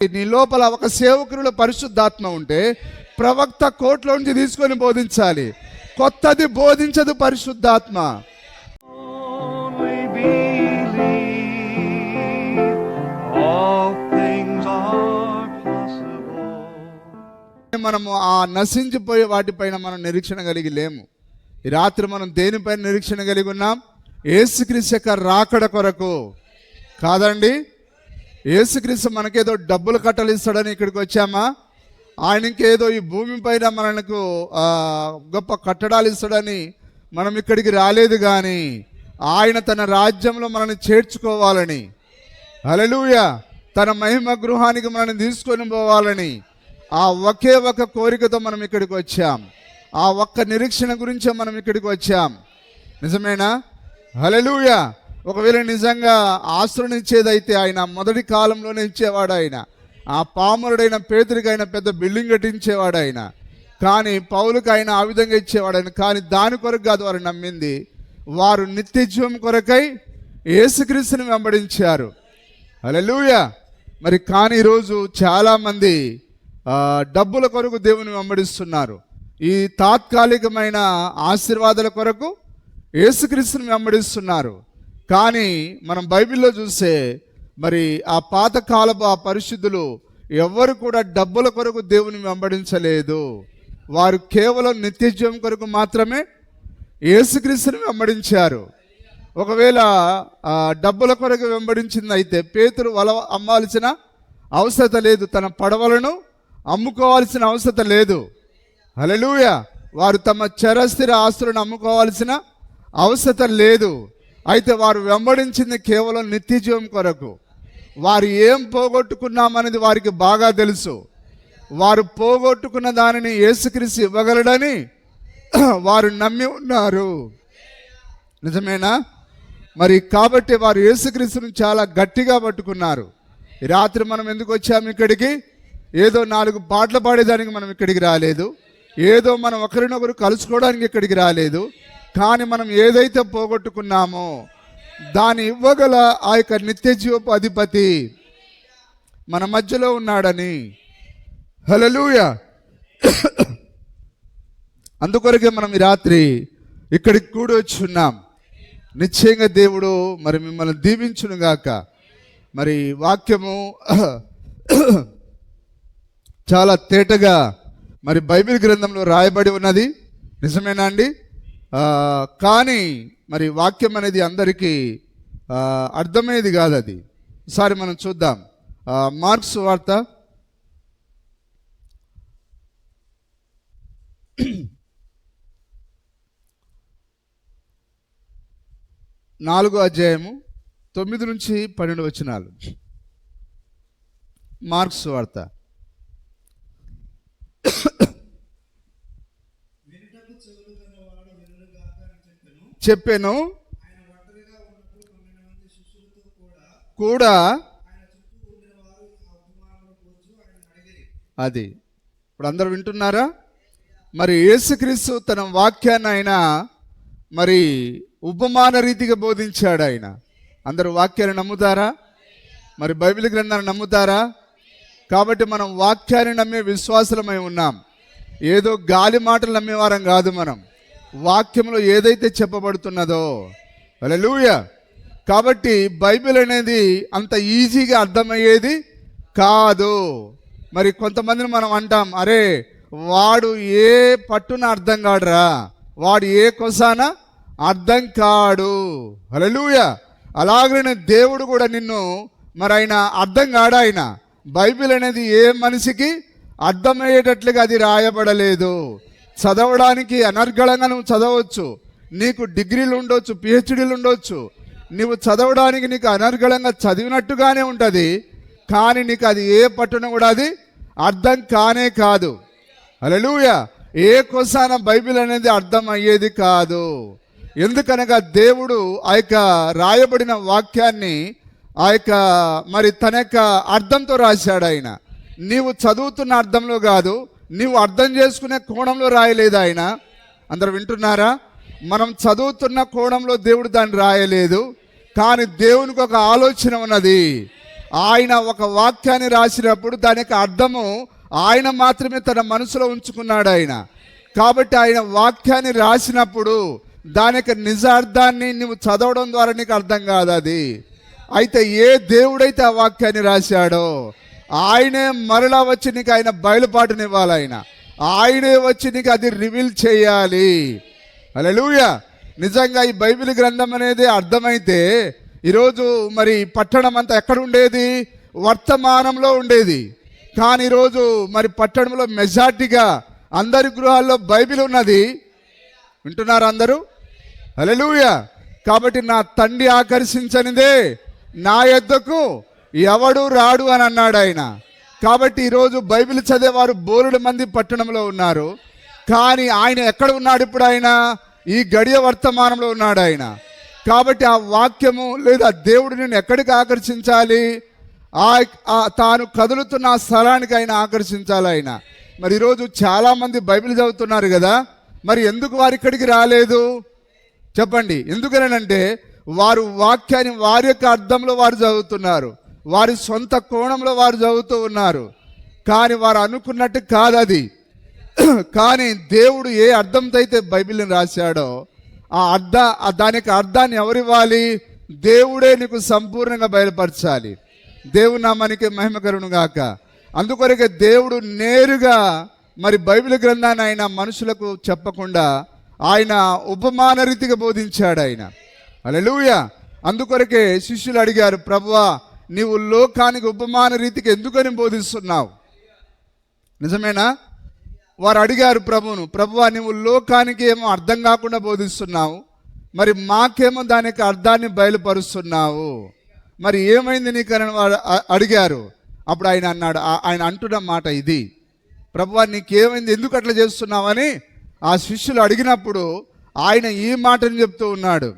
నీ లోపల ఒక సేవకునిలో పరిశుద్ధాత్మ ఉంటే ప్రవక్త కోట్లోంచి తీసుకొని బోధించాలి. కొత్తది బోధించదు పరిశుద్ధాత్మ. మనము ఆ నశించిపోయే వాటిపైన మనం నిరీక్షణ కలిగి లేము. ఈ రాత్రి మనం దేనిపైన నిరీక్షణ కలిగి ఉన్నాం? యేసుక్రీస్తు యొక్క రాకడ కొరకు కాదండి. యేసుక్రీస్తు మనకేదో డబ్బులు కట్టలిస్తాడని ఇక్కడికి వచ్చామా? ఆయనకి ఏదో ఈ భూమి పైన మనకు గొప్ప కట్టడాలు ఇస్తాడని మనం ఇక్కడికి రాలేదు. కానీ ఆయన తన రాజ్యంలో మనల్ని చేర్చుకోవాలని, హల్లెలూయా, తన మహిమ గృహానికి మనల్ని తీసుకొని పోవాలని ఆ ఒకే ఒక కోరికతో మనం ఇక్కడికి వచ్చాం. ఆ ఒక్క నిరీక్షణ గురించే మనం ఇక్కడికి వచ్చాం. నిజమేనా? హల్లెలూయా. ఒకవేళ నిజంగా ఆశ్రయం ఇచ్చేదైతే ఆయన మొదటి కాలంలోనే ఇచ్చేవాడు. ఆయన ఆ పామరుడైన పేతురికి ఆయన పెద్ద బిల్డింగ్ కట్టించేవాడు ఆయన. కానీ పౌలుకు ఆయన ఆ విధంగా ఇచ్చేవాడు ఆయన. కానీ దాని కొరకు కాదు వారు నమ్మింది. వారు నిత్య జీవం కొరకై యేసుక్రీస్తుని వెంబడించారు. హల్లెలూయా. మరి కానీ ఈరోజు చాలామంది డబ్బుల కొరకు దేవుని వెంబడిస్తున్నారు. ఈ తాత్కాలికమైన ఆశీర్వాదాల కొరకు యేసుక్రీస్తుని వెంబడిస్తున్నారు. కానీ మనం బైబిల్లో చూస్తే మరి ఆ పాతకాలపు ఆ పరిశుద్ధులు ఎవ్వరు కూడా డబ్బుల కొరకు దేవుని వెంబడించలేదు. వారు కేవలం నిత్యజీవం కొరకు మాత్రమే యేసుక్రీస్తుని వెంబడించారు. ఒకవేళ డబ్బుల కొరకు వెంబడించింది అయితే పేతురు వల అమ్మాల్సిన అవసరత లేదు, తన పడవలను అమ్ముకోవాల్సిన అవసరత లేదు. హల్లెలూయా. వారు తమ చరస్థిర ఆస్తులను అమ్ముకోవాల్సిన అవసరత లేదు. అయితే వారు వెంబడించింది కేవలం నిత్యజీవం కొరకు. వారు ఏం పోగొట్టుకున్నామనేది వారికి బాగా తెలుసు. వారు పోగొట్టుకున్న దానిని యేసుక్రీస్తు ఇవ్వగలడని వారు నమ్మి ఉన్నారు. నిజమేనా? మరి కాబట్టి వారు యేసుక్రీస్తుని చాలా గట్టిగా పట్టుకున్నారు. ఈ రాత్రి మనం ఎందుకు వచ్చాము ఇక్కడికి? ఏదో 4 పాటలు పాడేదానికి మనం ఇక్కడికి రాలేదు. ఏదో మనం ఒకరినొకరు కలుసుకోవడానికి ఇక్కడికి రాలేదు. కానీ మనం ఏదైతే పోగొట్టుకున్నామో దాన్ని ఇవ్వగల ఆ యొక్క నిత్య జీవపు అధిపతి మన మధ్యలో ఉన్నాడని. హల్లెలూయా. అందుకొరకే మనం ఈ రాత్రి ఇక్కడికి కూడి వచ్చి ఉన్నాం. నిశ్చయంగా దేవుడు మరి మిమ్మల్ని దీవించునుగాక. మరి వాక్యము చాలా తేటగా మరి బైబిల్ గ్రంథంలో రాయబడి ఉన్నది. నిజమేనా అండి? కానీ మరి వాక్యం అనేది అందరికీ అర్థమయ్యేది కాదు. అది ఒకసారి మనం చూద్దాం. మార్క్స్ వార్త 4వ అధ్యాయము 9 నుంచి 12 వచనాలు. మార్క్స్ వార్త. చెప్పాను కూడా అది. ఇప్పుడు అందరూ వింటున్నారా? మరి యేసుక్రీస్తు తన వాక్యాన్ని ఆయన మరి ఉపమాన రీతిగా బోధించాడు. ఆయన అందరూ వాక్యాన్ని నమ్ముతారా? మరి బైబిల్ గ్రంథాన్ని నమ్ముతారా? కాబట్టి మనం వాక్యాన్ని నమ్మే విశ్వాసులమై ఉన్నాం. ఏదో గాలి మాటలు నమ్మేవారం కాదు. మనం వాక్యంలో ఏదైతే చెప్పబడుతున్నదో. హల్లెలూయా. కాబట్టి బైబిల్ అనేది అంత ఈజీగా అర్థమయ్యేది కాదు. మరి కొంతమందిని మనం అంటాం, అరే వాడు ఏ పట్టున అర్థం కాడురా, వాడు ఏ కొసాన అర్థం కాడు. హల్లెలూయా. అలాగనే దేవుడు కూడా నిన్ను మరి ఆయన అర్థం కాడు. ఆయన బైబిల్ అనేది ఏ మనిషికి అర్థమయ్యేటట్లుగా అది రాయబడలేదు. చదవడానికి అనర్గళంగా నువ్వు చదవచ్చు. నీకు డిగ్రీలు ఉండొచ్చు, పిహెచ్డీలు ఉండొచ్చు. నువ్వు చదవడానికి నీకు అనర్గళంగా చదివినట్టుగానే ఉంటుంది. కానీ నీకు అది ఏ పట్టున కూడా అది అర్థం కానే కాదు. హల్లెలూయా. ఏ కొసాన బైబిల్ అనేది అర్థం అయ్యేది కాదు. ఎందుకనగా దేవుడు ఆ యొక్క రాయబడిన వాక్యాన్ని ఆ యొక్క మరి తన యొక్క అర్థంతో రాశాడు. ఆయన నీవు చదువుతున్న అర్థంలో కాదు, నీవు అర్థం చేసుకునే కోణంలో రాయలేదు ఆయన. అందరూ వింటున్నారా? మనం చదువుతున్న కోణంలో దేవుడు దాన్ని రాయలేదు. కానీ దేవునికి ఒక ఆలోచన ఉన్నది. ఆయన ఒక వాక్యాన్ని రాసినప్పుడు దాని యొక్క అర్థము ఆయన మాత్రమే తన మనసులో ఉంచుకున్నాడు ఆయన. కాబట్టి ఆయన వాక్యాన్ని రాసినప్పుడు దాని యొక్క నిజార్థాన్ని నువ్వు చదవడం ద్వారా నీకు అర్థం కాదు అది. అయితే ఏ దేవుడైతే ఆ వాక్యాన్ని రాశాడో ఆయనే మరలా వచ్చి నీకు ఆయన బయలుపాటునివ్వాలి. ఆయనే వచ్చి నీకు అది రివీల్ చేయాలి. హల్లెలూయా. నిజంగా ఈ బైబిల్ గ్రంథం అనేది అర్థమైతే ఈరోజు మరి పట్టణం అంతా ఎక్కడ ఉండేది? వర్తమానంలో ఉండేది. కానీ ఈరోజు మరి పట్టణంలో మెజార్టీగా అందరి గృహాల్లో బైబిల్ ఉన్నది. వింటున్నారు అందరూ? హల్లెలూయా. కాబట్టి నా తండ్రి ఆకర్షించనిదే నా యొద్దకు ఎవడు రాడు అని అన్నాడు ఆయన. కాబట్టి ఈరోజు బైబిల్ చదివేవారు బోలెడు మంది పట్టణంలో ఉన్నారు. కానీ ఆయన ఎక్కడ ఉన్నాడు ఇప్పుడు? ఆయన ఈ గడియ వర్తమానంలో ఉన్నాడు ఆయన. కాబట్టి ఆ వాక్యము లేదా దేవుడు నేను ఎక్కడికి ఆకర్షించాలి? తాను కదులుతున్న ఆ స్థలానికి ఆయన ఆకర్షించాలి ఆయన. మరి ఈరోజు చాలామంది బైబిల్ చదువుతున్నారు కదా, మరి ఎందుకు వారు ఇక్కడికి రాలేదు చెప్పండి? ఎందుకనంటే వారు వాక్యాన్ని వారి యొక్క అర్థంలో వారు చదువుతున్నారు, వారి సొంత కోణంలో వారు చదువుతూ ఉన్నారు. కానీ వారు అనుకున్నట్టు కాదు అది. కానీ దేవుడు ఏ అర్థంతో అయితే బైబిల్ని రాశాడో దానికి అర్థాన్ని ఎవరివ్వాలి? దేవుడే నీకు సంపూర్ణంగా బయలుపరచాలి. దేవుని నామానికి మహిమ కలుగును గాక. అందుకొరకే దేవుడు నేరుగా మరి బైబిల్ గ్రంథాన్ని ఆయన మనుషులకు చెప్పకుండా ఆయన ఉపమాన రీతిగా బోధించాడు ఆయన. హల్లెలూయా. అందుకొరకే శిష్యులు అడిగారు, ప్రభువా నీవు లోకానికి ఉపమాన రీతికి ఎందుకని బోధిస్తున్నావు? నిజమేనా? వారు అడిగారు ప్రభువును, ప్రభువా నీవు లోకానికి ఏమో అర్థం కాకుండా బోధిస్తున్నావు, మరి మాకేమో దానికి అర్థాన్ని బయలుపరుస్తున్నావు, మరి ఏమైంది నీకని వారు అడిగారు. అప్పుడు ఆయన అన్నాడు, ఆయన అంటున్న మాట ఇది, ప్రభువా నీకేమైంది, ఎందుకు అట్లా చేస్తున్నావని ఆ శిష్యులు అడిగినప్పుడు ఆయన ఈ మాటను చెప్తూ ఉన్నాడు.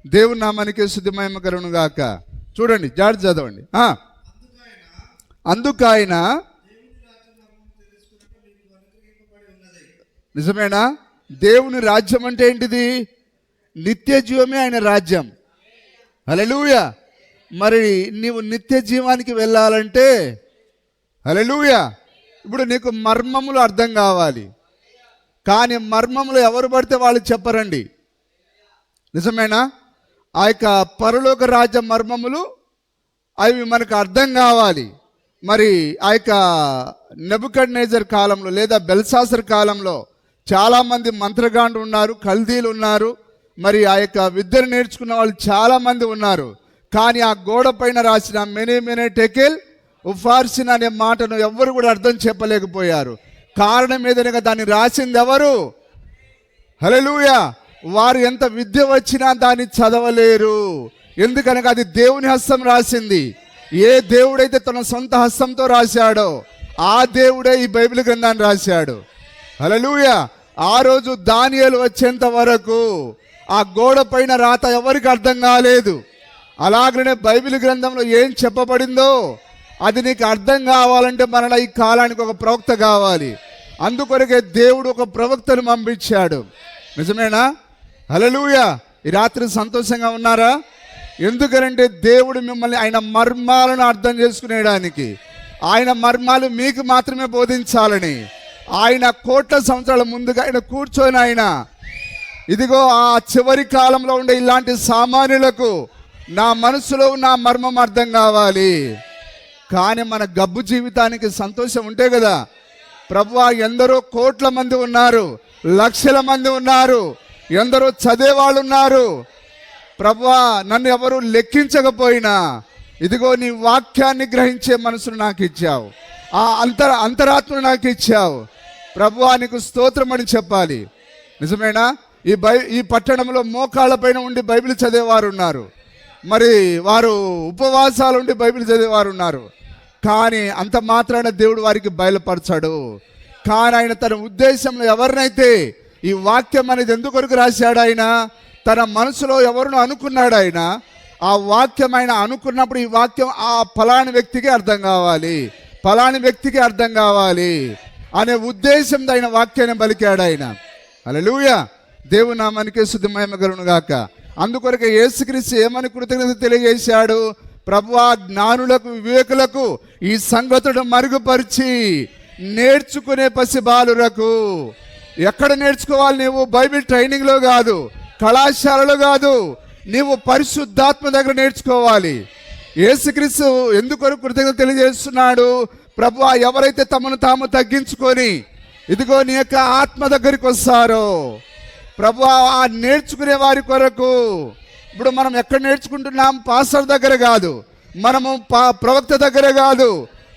దేవుని నామానికి స్తుతి మహిమ కలుగును గాక. చూడండి, జాగ్రత్త చదవండి. అందుకైన నిజమేనా? దేవుని రాజ్యం అంటే ఏంటిది? నిత్య జీవమే ఆయన రాజ్యం. హల్లెలూయా. మరి నీవు నిత్య జీవానికి వెళ్ళాలంటే హల్లెలూయా ఇప్పుడు నీకు మర్మములు అర్థం కావాలి. కానీ మర్మములు ఎవరు పడితే వాళ్ళు చెప్పరండి. నిజమేనా? ఆ యొక్క పరలోక రాజ్య మర్మములు అవి మనకు అర్థం కావాలి. మరి ఆ యొక్క నెబుకద్నెజర్ కాలంలో లేదా బెల్షాసర్ కాలంలో చాలామంది మంత్రగాండ్రు ఉన్నారు, కల్దీలు ఉన్నారు, మరి ఆ యొక్క విద్యను నేర్చుకున్న వాళ్ళు చాలామంది ఉన్నారు. కానీ ఆ గోడ పైన రాసిన మెనే మెనే టెకెల్ ఉఫార్సిన్ అనే మాటను ఎవ్వరు కూడా అర్థం చెప్పలేకపోయారు. కారణం ఏదనగా దాన్ని రాసింది ఎవరు? హల్లెలూయా. వారు ఎంత విద్య వచ్చినా దాన్ని చదవలేరు. ఎందుకనగా అది దేవుని హస్తం రాసింది. ఏ దేవుడైతే తన సొంత హస్తంతో రాశాడో ఆ దేవుడే ఈ బైబిల్ గ్రంథాన్ని రాశాడు. హల్లెలూయా. ఆ రోజు దానియేలు వచ్చేంత వరకు ఆ గోడ పైన రాత ఎవరికి అర్థం కాలేదు. అలాగనే బైబిల్ గ్రంథంలో ఏం చెప్పబడిందో అది నీకు అర్థం కావాలంటే మరలా ఈ కాలానికి ఒక ప్రవక్త కావాలి. అందుకొరకే దేవుడు ఒక ప్రవక్తను పంపించాడు. నిజమేనా? హల్లెలూయా. ఈ రాత్రి సంతోషంగా ఉన్నారా? ఎందుకనంటే దేవుడు మిమ్మల్ని ఆయన మర్మాలను అర్థం చేసుకునేడానికి, ఆయన మర్మాలు మీకు మాత్రమే బోధించాలని ఆయన కోట్ల సంవత్సరాల ముందుగా ఆయన కూర్చొని ఆయన ఇదిగో ఆ చివరి కాలంలో ఉండే ఇలాంటి సామాన్యులకు నా మనసులో నా మర్మం అర్థం కావాలి. కానీ మన గబ్బు జీవితానికి సంతోషం ఉంటే కదా. ప్రభువా ఎందరో కోట్ల మంది ఉన్నారు, లక్షల మంది ఉన్నారు, ఎందరో చదివేవాళ్ళు ఉన్నారు. ప్రభువా నన్ను ఎవరు లెక్కించకపోయినా ఇదిగో నీ వాక్యాన్ని గ్రహించే మనసును నాకు ఇచ్చావు, ఆ అంతరాత్మను నాకు ఇచ్చావు. ప్రభువా నీకు స్తోత్రం అని చెప్పాలి. నిజమేనా? ఈ పట్టణంలో మోకాళ్ళ పైన ఉండి బైబిల్ చదివేవారు ఉన్నారు, మరి వారు ఉపవాసాలు ఉండి బైబిల్ చదివేవారు ఉన్నారు. కానీ అంత మాత్రాన దేవుడు వారికి బయలుపరచాడు. కానీ ఆయన తన ఉద్దేశంలో ఎవరినైతే ఈ వాక్యం అనేది ఎందుకొరకు రాశాడు, ఆయన తన మనసులో ఎవరినో అనుకున్నాడు. ఆయన ఆ వాక్యం ఆయన అనుకున్నప్పుడు ఈ వాక్యం ఆ ఫలాని వ్యక్తికి అర్థం కావాలి, ఫలాని వ్యక్తికి అర్థం కావాలి అనే ఉద్దేశంతో ఆయన వాక్యాన్ని పలికాడు ఆయన. హల్లెలూయా. దేవుని నామానికి స్తుతి మహిమ కలుగును గాక. అందుకొరకు యేసుక్రీస్తు ఏమని కృతజ్ఞత తెలియజేశాడు? ప్రభువా జ్ఞానులకు వివేకులకు ఈ సంగతుడు మరుగుపరిచి నేర్చుకునే పసిబాలురకు. ఎక్కడ నేర్చుకోవాలి? నీవు బైబిల్ ట్రైనింగ్లో కాదు, కళాశాలలో కాదు, నీవు పరిశుద్ధాత్మ దగ్గర నేర్చుకోవాలి. యేసుక్రీస్తు ఎందుకు కృతజ్ఞత తెలియజేస్తున్నాడు? ప్రభువా ఎవరైతే తమను తాము తగ్గించుకొని ఇదిగో నీ యొక్క ఆత్మ దగ్గరికి వస్తారో, ప్రభువా ఆ నేర్చుకునే వారి కొరకు. ఇప్పుడు మనం ఎక్కడ నేర్చుకుంటున్నాం? పాస్టర్ దగ్గర కాదు, మనము ప్రవక్త దగ్గర కాదు,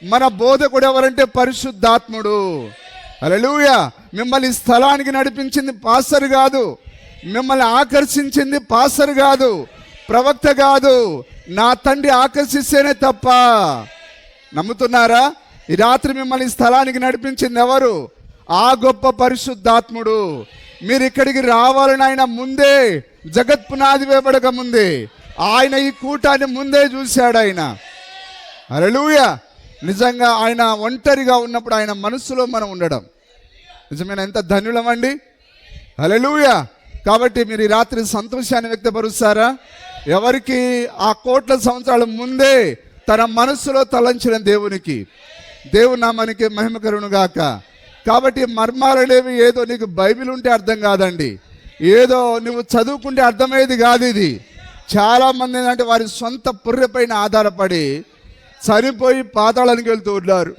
మన బోధకుడు ఎవరంటే పరిశుద్ధాత్ముడు. హల్లెలూయా. మిమ్మల్ని స్థలానికి నడిపించింది పాస్టర్ కాదు, మిమ్మల్ని ఆకర్షించింది పాస్టర్ కాదు, ప్రవక్త కాదు, నా తండ్రి ఆకర్షిస్తేనే తప్ప. నమ్ముతున్నారా? ఈ రాత్రి మిమ్మల్ని స్థలానికి నడిపించింది ఎవరు? ఆ గొప్ప పరిశుద్ధాత్ముడు. మీరు ఇక్కడికి రావాలని ఆయన ముందే, జగత్ పునాది వేయబడక ముందే ఆయన ఈ కూటాన్ని ముందే చూశాడు ఆయన. హల్లెలూయా. నిజంగా ఆయన ఒంటరిగా ఉన్నప్పుడు ఆయన మనస్సులో మనం ఉండడం నిజమైన ఎంత ధన్యులమండి. హల్లెలూయా. కాబట్టి మీరు ఈ రాత్రి సంతోషాన్ని వ్యక్తపరుస్తారా? ఎవరికి ఆ కోట్ల సంవత్సరాల ముందే తన మనస్సులో తలంచిన దేవునికి, దేవుని నామానికి మహిమ కలుగును గాక. కాబట్టి మర్మాలనేవి ఏదో నీకు బైబిల్ ఉంటే అర్థం కాదండి, ఏదో నువ్వు చదువుకుంటే అర్థమయ్యేది కాదు. ఇది చాలామంది ఏంటంటే వారి సొంత పుర్రెపైన ఆధారపడి చనిపోయి పాతాళానికి వెళ్తూ ఉన్నారు.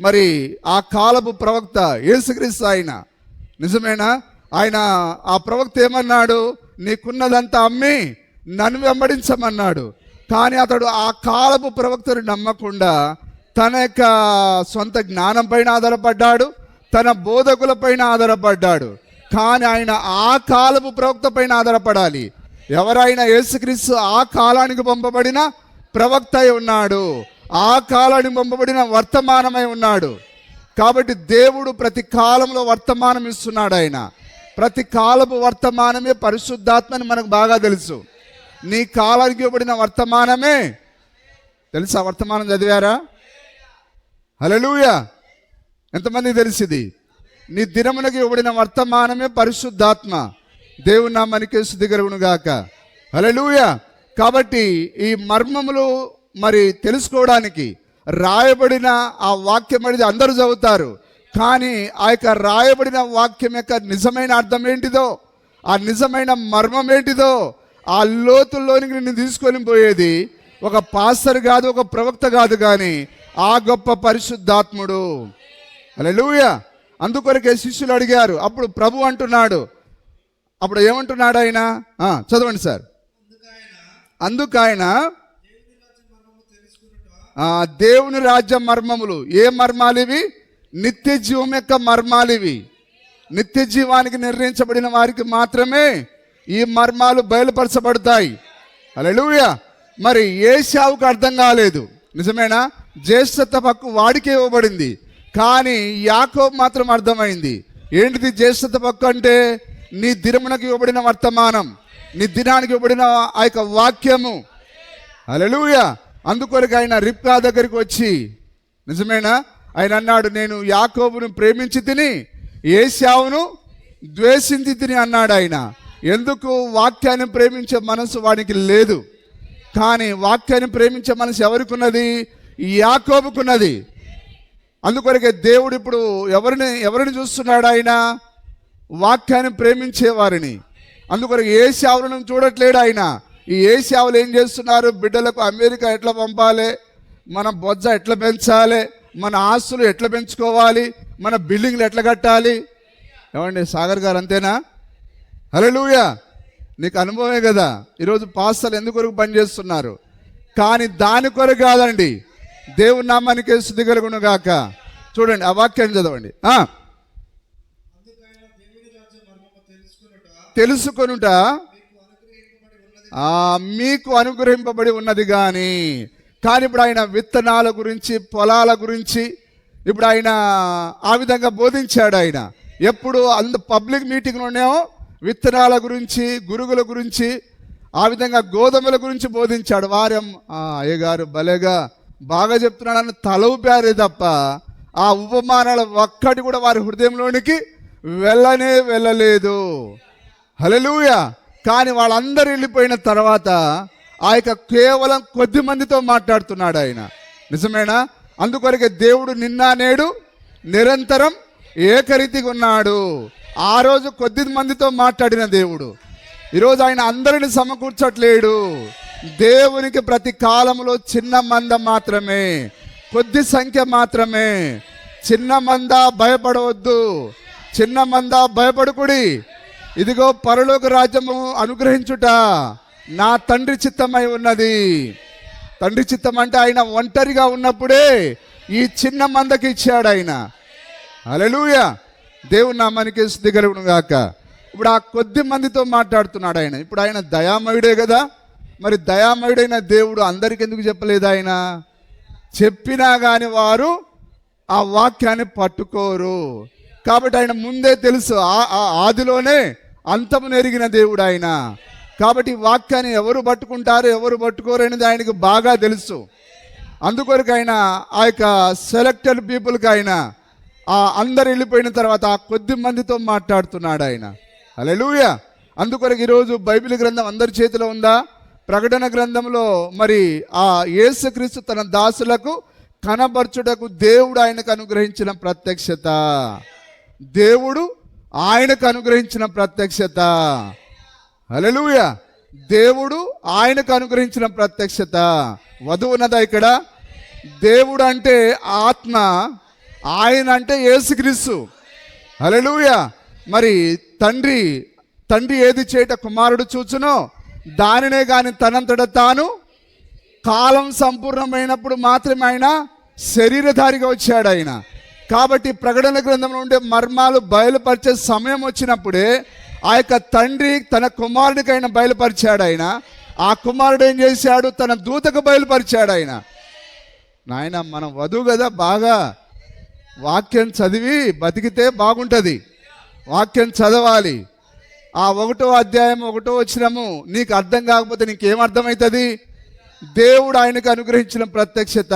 మరి ఆ కాలపు ప్రవక్త యేసుక్రీస్తు ఆయన నిజమేనా? ఆయన ఆ ప్రవక్త ఏమన్నాడు? నీకున్నదంతా అమ్మి నన్ను వెంబడించమన్నాడు. కానీ అతడు ఆ కాలపు ప్రవక్తను నమ్మకుండా తన యొక్క సొంత జ్ఞానం పైన ఆధారపడ్డాడు, తన బోధకుల పైన ఆధారపడ్డాడు. కానీ ఆయన ఆ కాలపు ప్రవక్త పైన ఆధారపడాలి. ఎవరైనా యేసుక్రీస్తు ఆ కాలానికి పంపబడిన ప్రవక్త అయి ఉన్నాడు, ఆ కాలానికి పంపబడిన వర్తమానమై ఉన్నాడు. కాబట్టి దేవుడు ప్రతి కాలంలో వర్తమానం ఇస్తున్నాడు. ఆయన ప్రతి కాలపు వర్తమానమే పరిశుద్ధాత్మని మనకు బాగా తెలుసు. నీ కాలానికి ఇవ్వబడిన వర్తమానమే తెలుసా? వర్తమానం చదివారా? హల్లెలూయా. ఎంతమందికి తెలిసింది? నీ దినమునకి ఇవ్వబడిన వర్తమానమే పరిశుద్ధాత్మ. దేవుని నామానికి స్తుతి కలుగును గాక. హల్లెలూయా. కాబట్టి ఈ మర్మములు మరి తెలుసుకోవడానికి రాయబడిన ఆ వాక్యం అనేది అందరూ చదువుతారు. కానీ ఆ యొక్క రాయబడిన వాక్యం యొక్క నిజమైన అర్థం ఏంటిదో, ఆ నిజమైన మర్మం ఏంటిదో, ఆ లోతుల్లోనికి నిన్ను తీసుకొని పోయేది ఒక పాస్టర్ కాదు, ఒక ప్రవక్త కాదు, కానీ ఆ గొప్ప పరిశుద్ధాత్ముడు. హల్లెలూయా. అందుకొరకే శిష్యులు అడిగారు. అప్పుడు ప్రభు అంటున్నాడు, అప్పుడు ఏమంటున్నాడు ఆయన? చదవండి సార్. అందుకైన దేవుని రాజ్య మర్మములు. ఏ మర్మాలు ఇవి? నిత్య జీవం యొక్క మర్మాలు ఇవి. నిత్య జీవానికి నిర్ణయించబడిన వారికి మాత్రమే ఈ మర్మాలు బయలుపరచబడతాయి. హల్లెలూయా. మరి ఏశావుకు అర్థం కాలేదు, నిజమేనా? జ్యేష్ఠత హక్కు వాడికే ఇవ్వబడింది, కానీ యాకోబు మాత్రం అర్థమైంది. ఏంటిది జ్యేష్ఠత హక్కు అంటే? నీ దినమునకు ఇవ్వబడిన వర్తమానం, నీ దినానికి ఇవ్వబడిన ఆ యొక్క వాక్యము. హల్లెలూయా. అందుకొరకు ఆయన రిబ్కా దగ్గరికి వచ్చి, నిజమేనా, ఆయన అన్నాడు, నేను యాకోబును ప్రేమించి తిని ఏశావును ద్వేషించి తిని అన్నాడు ఆయన. ఎందుకు? వాక్యాన్ని ప్రేమించే మనసు వానికి లేదు. కానీ వాక్యాన్ని ప్రేమించే మనసు ఎవరికి ఉన్నది? యాకోబుకున్నది. అందుకొరకే దేవుడు ఇప్పుడు ఎవరిని చూస్తున్నాడు? ఆయన వాక్యాన్ని ప్రేమించే వారిని. అందుకొరకు ఏశావులను చూడట్లేడు ఆయన. ఈ ఏశావులు ఏం చేస్తున్నారు? బిడ్డలకు అమెరికా ఎట్లా పంపాలి, మన బొజ్జ ఎట్లా పెంచాలి, మన ఆస్తులు ఎట్లా పెంచుకోవాలి, మన బిల్డింగ్లు ఎట్లా కట్టాలి. ఏమండి సాగర్ గారు, అంతేనా? హల్లెలూయా. నీకు అనుభవమే కదా. ఈరోజు పాస్టర్లు ఎందుకొరకు పనిచేస్తున్నారు? కానీ దాని కొరకు కాదండి. దేవుని నామానికి స్తుతి కలుగును గాక. చూడండి ఆ వాక్యాన్ని చదవండి. తెలుసుకొనుట మీకు అనుగ్రహింపబడి ఉన్నది. కానీ ఇప్పుడు ఆయన విత్తనాల గురించి, పొలాల గురించి ఇప్పుడు ఆయన ఆ విధంగా బోధించాడు. ఆయన ఎప్పుడు పబ్లిక్ మీటింగ్లోనేమో విత్తనాల గురించి, గురుగుల గురించి, ఆ విధంగా గోధుమల గురించి బోధించాడు. వారం అయ్యగారు భలేగా బాగా చెప్తున్నాడని తల ఊపారే తప్ప ఆ ఉపమానాల ఒక్కటి కూడా వారి హృదయంలోనికి వెళ్ళలేదు. హల్లెలూయా. కానీ వాళ్ళందరూ వెళ్ళిపోయిన తర్వాత ఆ యొక్క కేవలం కొద్ది మందితో మాట్లాడుతున్నాడు ఆయన. నిజమేనా? అందుకొరకే దేవుడు నిన్న నేడు నిరంతరం ఏకరీతిగా ఉన్నాడు. ఆ రోజు కొద్ది మందితో మాట్లాడిన దేవుడు ఈరోజు ఆయన అందరిని సమకూర్చట్లేడు. దేవునికి ప్రతి కాలంలో చిన్న మంద మాత్రమే, కొద్ది సంఖ్య మాత్రమే. చిన్న మంద భయపడవద్దు, చిన్న మంద భయపడుకుడి. ఇదిగో పరలోక రాజ్యము అనుగ్రహించుట నా తండ్రి చిత్తమై ఉన్నది. తండ్రి చిత్తం అంటే ఆయన ఒంటరిగా ఉన్నప్పుడే ఈ చిన్న మందకి ఇచ్చాడు ఆయన. హల్లెలూయా, దేవుని నామానికి స్తుతి కలుగును గాక. ఇప్పుడు ఆ కొద్ది మందితో మాట్లాడుతున్నాడు ఆయన. ఇప్పుడు ఆయన దయామయుడే కదా, మరి దయామయుడైన దేవుడు అందరికి ఎందుకు చెప్పలేదు? ఆయన చెప్పినా కానీ వారు ఆ వాక్యాన్ని పట్టుకోరు. కాబట్టి ఆయన ముందే తెలుసు, ఆదిలోనే అంతము నెరిగిన దేవుడు ఆయన. కాబట్టి వాక్యాన్ని ఎవరు పట్టుకుంటారు ఎవరు పట్టుకోరు అనేది ఆయనకు బాగా తెలుసు. అందుకొరకు ఆయన ఆ యొక్క సెలెక్టెడ్ పీపుల్కి ఆయన అందరు వెళ్ళిపోయిన తర్వాత ఆ కొద్ది మందితో మాట్లాడుతున్నాడు ఆయన. హల్లెలూయా. అందుకొరకు ఈరోజు బైబిల్ గ్రంథం అందరి చేతిలో ఉందా? ప్రకటన గ్రంథంలో మరి ఆ యేసుక్రీస్తు తన దాసులకు కనబర్చుటకు దేవుడు ఆయనకు అనుగ్రహించిన ప్రత్యక్షత, దేవుడు ఆయనకు అనుగ్రహించిన ప్రత్యక్షత. హల్లెలూయా, దేవుడు ఆయనకు అనుగ్రహించిన ప్రత్యక్షత. వధువున్నదా ఇక్కడ? దేవుడు అంటే ఆత్మ, ఆయన అంటే యేసుక్రీస్తు. హల్లెలూయా. మరి తండ్రి ఏది చేయట కుమారుడు చూచునో దానినే కానీ తనంతట తాను కాలం సంపూర్ణమైనప్పుడు మాత్రమే ఆయన శరీరధారిగా వచ్చాడు ఆయన. కాబట్టి ప్రకటన గ్రంథంలో ఉండే మర్మాలు బయలుపరిచే సమయం వచ్చినప్పుడే ఆ యొక్క తండ్రి తన కుమారుడికి ఆయన బయలుపరిచాడు ఆయన. ఆ కుమారుడు ఏం చేశాడు? తన దూతకు బయలుపరిచాడు ఆయన. నాయన, మనం వధువు కదా, బాగా వాక్యం చదివి బతికితే బాగుంటుంది. వాక్యం చదవాలి. ఆ 1వ అధ్యాయం 1వ వచనము నీకు అర్థం కాకపోతే నీకేం అర్థమవుతుంది? దేవుడు ఆయనకు అనుగ్రహించిన ప్రత్యక్షత.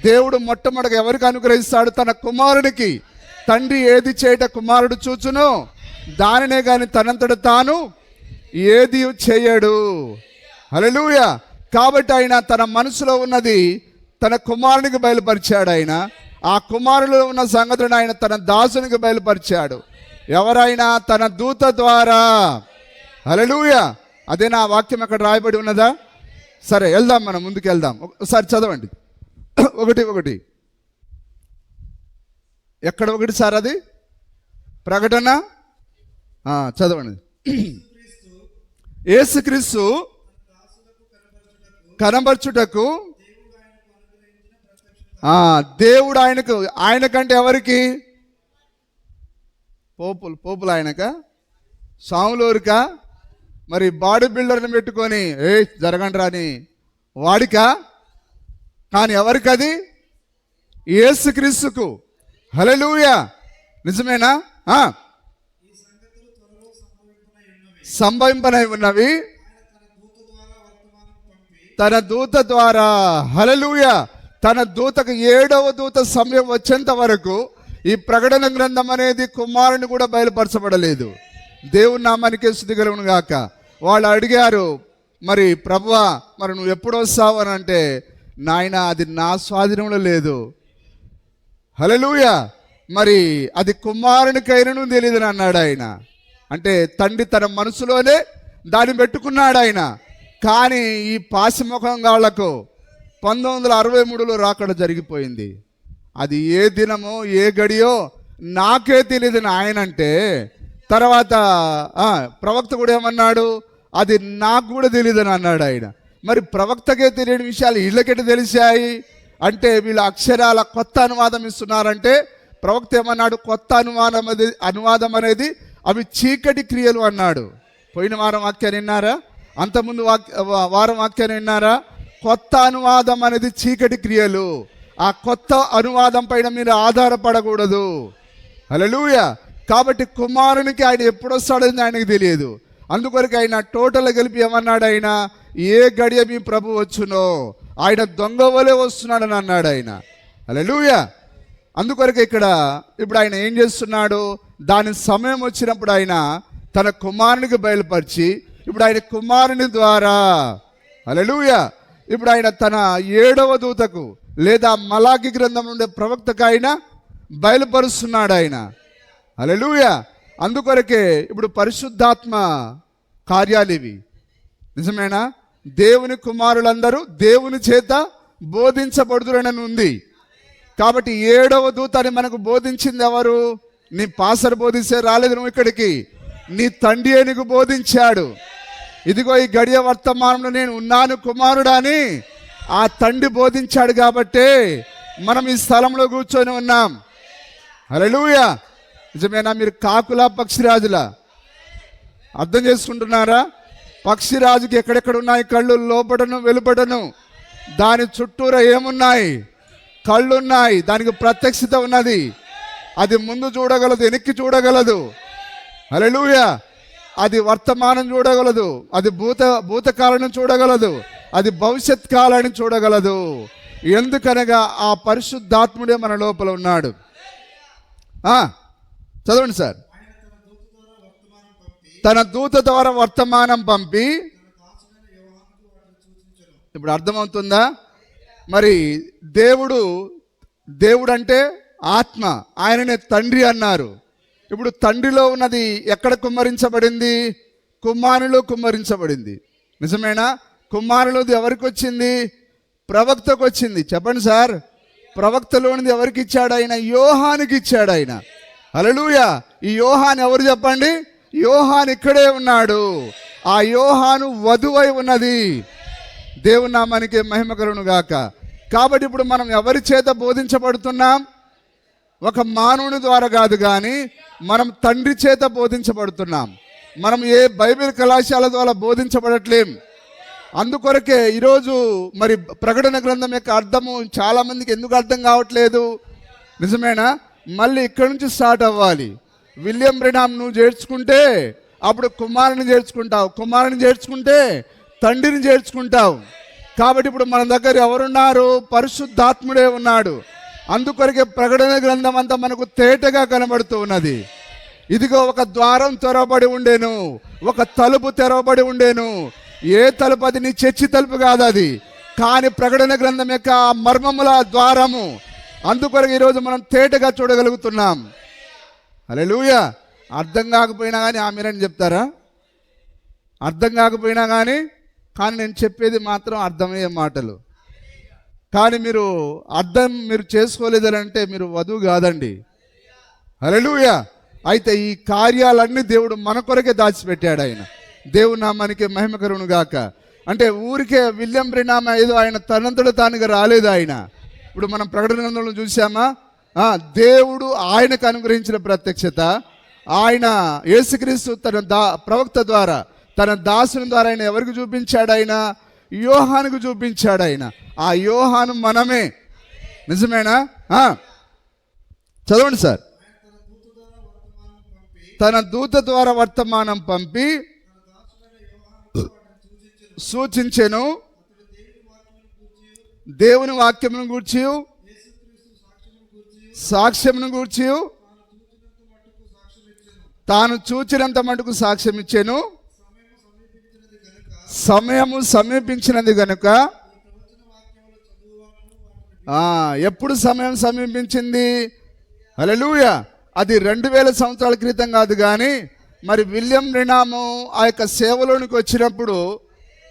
దేవుడు మొట్టమొదటిగా ఎవరికి అనుగ్రహిస్తాడు? తన కుమారుడికి. తండ్రి ఏది చేయట కుమారుడు చూచునో దానినే కానీ తనంతట తాను ఏది చేయడు. హల్లెలూయా. కాబట్టి ఆయన తన మనసులో ఉన్నది తన కుమారునికి బయలుపరిచాడు ఆయన. ఆ కుమారులో ఉన్న సంగతులను ఆయన తన దాసునికి బయలుపరిచాడు. ఎవరైనా? తన దూత ద్వారా. హల్లెలూయా. అదే నా వాక్యం అక్కడ రాయబడి ఉన్నదా? సరే, వెళ్దాం, మనం ముందుకు వెళ్దాం. ఒకసారి చదవండి. 1:1 ఎక్కడ 1 సార్? అది ప్రకటన. చదవండి. యేసుక్రీస్తు కనబర్చుటకు దేవుడు ఆయనకంటే ఎవరికి? పోపులు ఆయనక, సాములూరుకా, మరి బాడీ బిల్డర్ని పెట్టుకొని జరగండి రాని వాడికా? కానీ ఎవరికది? యేసుక్రీస్తుకు. హల్లెలూయా. నిజమేనా? సంభవింపనై ఉన్నవి తన దూత ద్వారా. హల్లెలూయా. తన దూతకు 7వ దూత సమయం వచ్చేంత వరకు ఈ ప్రకటన గ్రంథం అనేది కుమారుని కూడా బయలుపరచబడలేదు. దేవుని నామానికి స్తుతి కలుగును గాక. వాళ్ళు అడిగారు, మరి ప్రభువా, మరి నువ్వు ఎప్పుడు వస్తావు అని అంటే, నాయన అది నా స్వాధీనంలో లేదు. హల్లెలూయా. మరి అది కుమారునికైనను తెలియదని అన్నాడు ఆయన. అంటే తండ్రి తన మనసులోనే దాన్ని పెట్టుకున్నాడు ఆయన. కానీ ఈ పాశముఖం గాళ్లకు 1963లో రాకడ జరిగిపోయింది. అది ఏ దినమో ఏ గడియో నాకే తెలియదని ఆయన అంటే, తర్వాత ప్రవక్త కూడా ఏమన్నాడు? అది నాకు కూడా తెలియదని అన్నాడు ఆయన. మరి ప్రవక్తకే తెలియని విషయాలు వీళ్ళకెట తెలిసాయి అంటే, వీళ్ళ అక్షరాల కొత్త అనువాదం ఇస్తున్నారంటే, ప్రవక్త ఏమన్నాడు? కొత్త అనువాదం అనేది అవి చీకటి క్రియలు అన్నాడు. పోయిన వారం వాక్యాన్ని విన్నారా? అంతకుముందు వారం వాక్యాన్ని విన్నారా? కొత్త అనువాదం అనేది చీకటి క్రియలు. ఆ కొత్త అనువాదం పైన మీరు ఆధారపడకూడదు. హల్లెలూయా. కాబట్టి కుమారునికి ఆయన ఎప్పుడు వస్తాడని ఆయనకు తెలియదు. అందుకొరకు ఆయన టోటల్ కలిపి ఏమన్నాడు? ఆయన ఏ గడియ మీ ప్రభు వచ్చునో ఆయన దొంగ వలె వస్తున్నాడని అన్నాడు ఆయన. హల్లెలూయా. అందుకొరకు ఇప్పుడు ఆయన ఏం చేస్తున్నాడు? దాని సమయం వచ్చినప్పుడు ఆయన తన కుమారునికి బయలుపరిచి, ఇప్పుడు ఆయన కుమారుని ద్వారా, హల్లెలూయా. ఇప్పుడు ఆయన తన 7వ దూతకు లేదా మలాకి గ్రంథం నుండి ప్రవక్తకు ఆయన బయలుపరుస్తున్నాడు ఆయన. హల్లెలూయా. అందుకొరకే ఇప్పుడు పరిశుద్ధాత్మ కార్యాలు ఇవి. నిజమేనా? దేవుని కుమారులందరూ దేవుని చేత బోధించబడుదురని ఉంది. కాబట్టి 7వ దూతని మనకు బోధించింది ఎవరు? నీ పాసరు బోధిస్తే రాలేదు నువ్వు ఇక్కడికి, నీ తండ్రి నీకు బోధించాడు. ఇదిగో ఈ గడియ వర్తమానంలో నేను ఉన్నాను కుమారుడా అని ఆ తండ్రి బోధించాడు. కాబట్టి మనం ఈ స్థలంలో కూర్చొని ఉన్నాం. హల్లెలూయా. నిజమేనా? మీరు కాకులా పక్షిరాజులా? అర్థం చేసుకుంటున్నారా? పక్షిరాజుకి ఎక్కడెక్కడ ఉన్నాయి కళ్ళు? లోపడను వెలుపడను. దాని చుట్టూరా ఏమున్నాయి? కళ్ళున్నాయి. దానికి ప్రత్యక్షత ఉన్నది. అది ముందు చూడగలదు, వెనక్కి చూడగలదు. హల్లెలూయా. అది వర్తమానం చూడగలదు, అది భూతకాలను చూడగలదు, అది భవిష్యత్ కాలాన్ని చూడగలదు. ఎందుకనగా ఆ పరిశుద్ధాత్ముడే మన లోపల ఉన్నాడు. చదవండి సార్. తన దూత ద్వారా వర్తమానం పంపి, ఇప్పుడు అర్థమవుతుందా? మరి దేవుడు అంటే ఆత్మ, ఆయననే తండ్రి అన్నారు. ఇప్పుడు తండ్రిలో ఉన్నది ఎక్కడ కుమ్మరించబడింది? కుమారులో కుమ్మరించబడింది. నిజమేనా? కుమారులోది ఎవరికి వచ్చింది? ప్రవక్తకు వచ్చింది. చెప్పండి సార్. ప్రవక్తలోనిది ఎవరికి ఇచ్చాడు ఆయన? యోహానికి ఇచ్చాడు ఆయన. హల్లెలూయా. ఈ యోహాను ఎవరు చెప్పండి? యోహాను ఇక్కడే ఉన్నాడు. ఆ యోహాను వధువై ఉన్నది. దేవుని నామానికి మహిమ కలుగును గాక. కాబట్టి ఇప్పుడు మనం ఎవరి చేత బోధించబడుతున్నాం? ఒక మానవుని ద్వారా కాదు, కానీ మనం తండ్రి చేత బోధించబడుతున్నాం. మనం ఏ బైబిల్ కళాశాల ద్వారా బోధించబడట్లేం. అందుకొరకే ఈరోజు మరి ప్రకటన గ్రంథం యొక్క అర్థము చాలామందికి ఎందుకు అర్థం కావట్లేదు? నిజమేనా? మళ్ళీ ఇక్కడి నుంచి స్టార్ట్ అవ్వాలి. విలియం బ్రెనామ్ నువ్వు చేర్చుకుంటే అప్పుడు కుమారుని చేర్చుకుంటావు, కుమారుని చేర్చుకుంటే తండ్రిని చేర్చుకుంటావు. కాబట్టి ఇప్పుడు మన దగ్గర ఎవరున్నారు? పరిశుద్ధాత్ముడే ఉన్నాడు. అందుకొరకే ప్రకటన గ్రంథం అంతా మనకు తేటగా కనబడుతూ ఉన్నది. ఇదిగో ఒక ద్వారం తెరవబడి ఉండేను, ఒక తలుపు తెరవబడి ఉండేను. ఏ తలుపు? అది నీ చర్చి తలుపు కాదు అది, కానీ ప్రకటన గ్రంథం యొక్క మర్మముల ద్వారము. అందుకొరకు ఈరోజు మనం తేటగా చూడగలుగుతున్నాం. హల్లెలూయా. అర్థం కాకపోయినా కానీ ఆమేనని చెప్తారా? అర్థం కాకపోయినా కానీ నేను చెప్పేది మాత్రం అర్థమయ్యే మాటలు. కానీ మీరు చేసుకోలేదంటే మీరు వధువు కాదండి. హల్లెలూయా. అయితే ఈ కార్యాలన్నీ దేవుడు మన కొరకే దాచిపెట్టాడు ఆయన. దేవుని నామానికి మహిమ కలుగును గాక. అంటే ఊరికే విలియం బ్రెనామ్ ఏదో ఆయన తనంతట తానుగా రాలేదు ఆయన. ఇప్పుడు మనం ప్రకటన గ్రంథంలో చూసామా? దేవుడు ఆయనకు అనుగ్రహించిన ప్రత్యక్షత, ఆయన యేసుక్రీస్తు తన ప్రవక్త ద్వారా తన దాసుని ద్వారా ఆయన ఎవరికి చూపించాడు? ఆయన యోహానుకు చూపించాడు ఆయన. ఆ యోహాను మనమే. నిజమేనా? చదవండి సార్. తన దూత ద్వారా వర్తమానం పంపి సూచించెను, దేవుని వాక్యమును గూర్చి సాక్ష్యమును గూర్చి తాను చూచినంత మటుకు సాక్ష్యం ఇచ్చెను. సమయము సమీపించినది గనుక. ఎప్పుడు సమయం సమీపించింది? హల్లెలూయా. అది 2000 సంవత్సరాల క్రితం కాదు, కానీ మరి విలియం బ్రెనాము ఆ యొక్క సేవలోనికి వచ్చినప్పుడు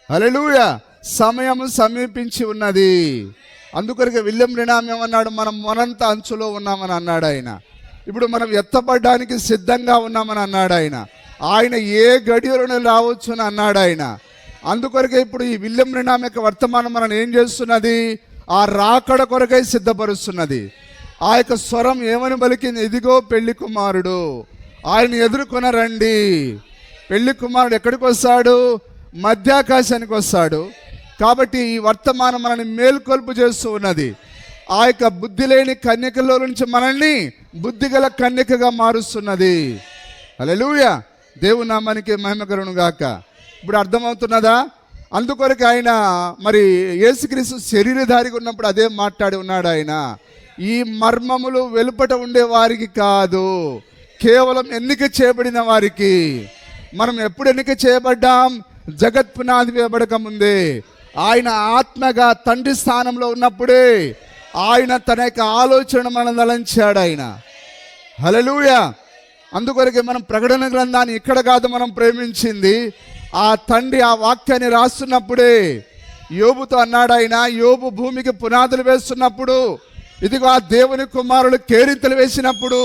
హల్లెలూయా సమయము సమీపించి ఉన్నది. అందుకొరకే విలియం బ్రెనామ్ ఏమన్నాడు? మనం మొనంత అంచులో ఉన్నామని అన్నాడు ఆయన. ఇప్పుడు మనం ఎత్తపడడానికి సిద్ధంగా ఉన్నామని అన్నాడు ఆయన. ఆయన ఏ గడియలోనే రావచ్చు అని అన్నాడు ఆయన. అందుకొరకే ఇప్పుడు ఈ విలియం బ్రెనామ్ యొక్క వర్తమానం మనం ఏం చేస్తున్నది? ఆ రాకడ కొరకై సిద్ధపరుస్తున్నది. ఆ యొక్క స్వరం ఏమని పలికింది? ఇదిగో పెళ్లి కుమారుడు, ఆయన ఎదుర్కొన రండి. పెళ్లి కుమారుడు ఎక్కడికి వస్తాడు? మధ్యాకాశానికి వస్తాడు. కాబట్టి ఈ వర్తమానం మనల్ని మేల్కొల్పు చేస్తూ ఉన్నది. ఆ యొక్క బుద్ధి లేని కన్యకలో నుంచి మనల్ని బుద్ధిగల కన్యకగా మారుస్తున్నది. హల్లెలూయా. దేవుని నామానికి మహిమ కలుగును గాక. ఇప్పుడు అర్థమవుతున్నదా? అందుకొరకు ఆయన మరి యేసుక్రీస్తు శరీరధారిగా ఉన్నప్పుడు అదే మాట్లాడి ఉన్నాడు ఆయన. ఈ మర్మములు వెలుపట ఉండే వారికి కాదు, కేవలం ఎన్నిక చేయబడిన వారికి. మనం ఎప్పుడు ఎన్నిక చేయబడ్డాం? జగత్ పునాది వేయబడక ముందే ఆయన ఆత్మగా తండ్రి స్థానంలో ఉన్నప్పుడే ఆయన తన యొక్క ఆలోచన మనం తలంచాడు ఆయన. హల్లెలూయా. అందుకొరకే మనం ప్రకటన గ్రంథాన్ని ఇక్కడ కాదు మనం ప్రేమించింది, ఆ తండ్రి ఆ వాక్యాన్ని రాస్తున్నప్పుడే యోబుతో అన్నాడు ఆయన. యోబు భూమికి పునాదులు వేస్తున్నప్పుడు, ఇదిగో ఆ దేవుని కుమారులు కేరింతలు వేసినప్పుడు,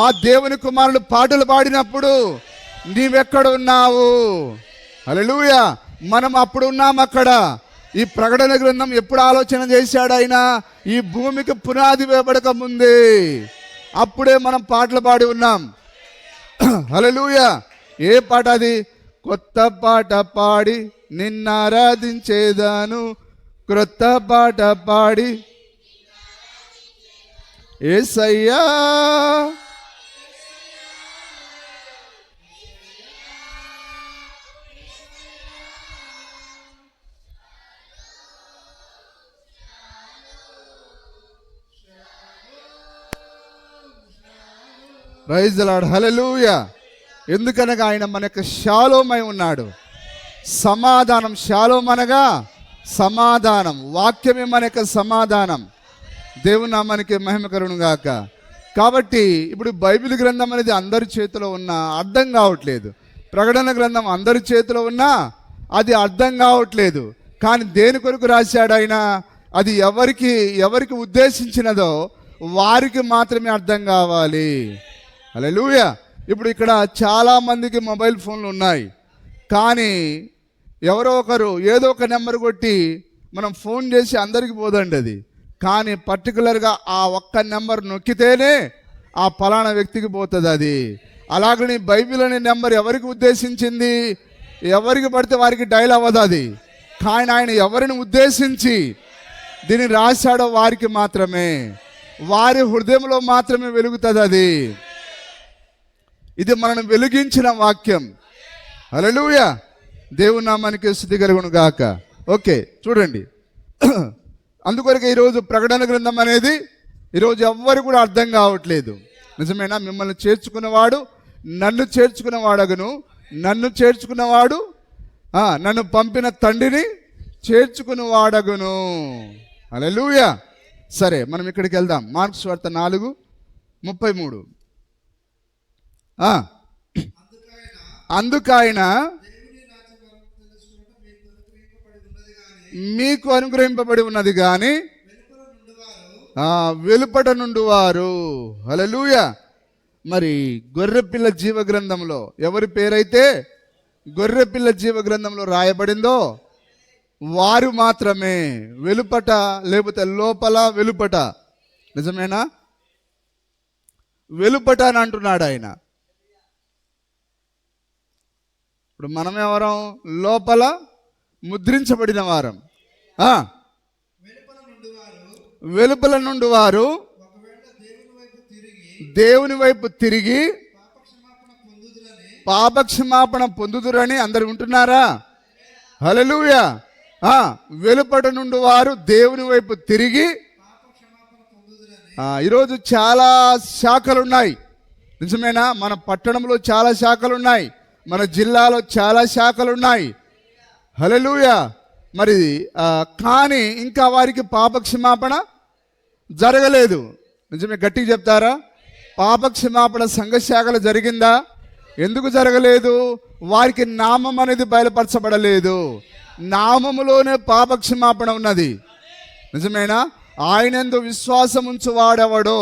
ఆ దేవుని కుమారులు పాటలు పాడినప్పుడు నీవెక్కడ ఉన్నావు? హల్లెలూయా. మనం అప్పుడు ఉన్నాం అక్కడ. ఈ ప్రకటన గ్రంథం ఎప్పుడు ఆలోచన చేశాడు ఆయన? ఈ భూమికి పునాది వేయబడక ముందే. అప్పుడే మనం పాటలు పాడి ఉన్నాం. హల్లెలూయా. ఏ పాట అది? కొత్త పాట పాడి నిన్నారాధించేదాను, క్రొత్త పాట పాడి Yesayya. Praise the lord. Hallelujah. ఎందుకనగా ఆయన మనకు షాలోమై ఉన్నాడు. సమాధానం. షాలోమ్ అనగా సమాధానం. వాక్యమే మనకు సమాధానం. దేవుని నామానికి మహిమ కలుగును గాక. కాబట్టి ఇప్పుడు బైబిల్ గ్రంథం అనేది అందరి చేతిలో ఉన్నా అర్థం కావట్లేదు. ప్రకటన గ్రంథం అందరి చేతిలో ఉన్నా అది అర్థం కావట్లేదు. కానీ దేని కొరకు రాశాడు ఆయన? అది ఎవరికి ఉద్దేశించినదో వారికి మాత్రమే అర్థం కావాలి. హల్లెలూయా. ఇప్పుడు ఇక్కడ చాలామందికి మొబైల్ ఫోన్లు ఉన్నాయి, కానీ ఎవరో ఒకరు ఏదో ఒక నెంబర్ కొట్టి మనం ఫోన్ చేసి అందరికీ పోదండి అది. కానీ పర్టికులర్గా ఆ ఒక్క నెంబర్ నొక్కితేనే ఆ ఫలానా వ్యక్తికి పోతుంది అది. అలాగని బైబిల్ అనే నెంబర్ ఎవరికి ఉద్దేశించింది? ఎవరికి పడితే వారికి డైల్ అవ్వదు అది. కానీ ఆయన ఎవరిని ఉద్దేశించి దీన్ని రాశాడో వారికి మాత్రమే, వారి హృదయంలో మాత్రమే వెలుగుతుంది అది. ఇది మనను వెలిగించిన వాక్యం. హల్లెలూయా. దేవుని నామానికి స్తుతి కలుగును గాక. ఓకే, చూడండి. అందుకొరకే ఈరోజు ప్రకటన గ్రంథం అనేది ఈరోజు ఎవ్వరు కూడా అర్థం కావట్లేదు. నిజమేనా? మిమ్మల్ని చేర్చుకున్నవాడు నన్ను చేర్చుకున్నవాడగను, నన్ను చేర్చుకున్నవాడు నన్ను పంపిన తండ్రిని చేర్చుకున్నవాడగను. హల్లెలూయా. సరే, మనం ఇక్కడికి వెళ్దాం. మార్క్స్ వార్త 4:33. అందుకైన మీకు అనుగ్రహింపబడి ఉన్నది కానీ వెలుపట నుండి వారు. హల్లెలూయా. మరి గొర్రెపిల్ల జీవ గ్రంథంలో ఎవరి పేరైతే గొర్రెపిల్ల జీవ గ్రంథంలో రాయబడిందో వారు మాత్రమే వెలుపట, లేకపోతే లోపల వెలుపట. నిజమేనా? వెలుపట అని అంటున్నాడు ఆయన. ఇప్పుడు మనం ఎవరం? లోపల ముద్రించబడిన వారం. వెలుపల నుండి వారు దేవుని వైపు తిరిగి పాపక్షమాపణ పొందుదురని అందరు ఉంటున్నారా? హల్లెలూయా. వెలుపట నుండి వారు దేవుని వైపు తిరిగి. ఈరోజు చాలా శాఖలు ఉన్నాయి. నిజమేనా? మన పట్టణంలో చాలా శాఖలు ఉన్నాయి, మన జిల్లాలో చాలా శాఖలు ఉన్నాయి. హల్లెలూయా. మరి కానీ ఇంకా వారికి పాపక్షమాపణ జరగలేదు. నిజమే, గట్టిగా చెప్తారా? పాపక్షమాపణ సంఘ శాఖలు జరిగిందా? ఎందుకు జరగలేదు? వారికి నామం అనేది బయలుపరచబడలేదు. నామములోనే పాపక్షమాపణ ఉన్నది. నిజమేనా? ఆయనందు విశ్వాసం ఉంచువాడెవడో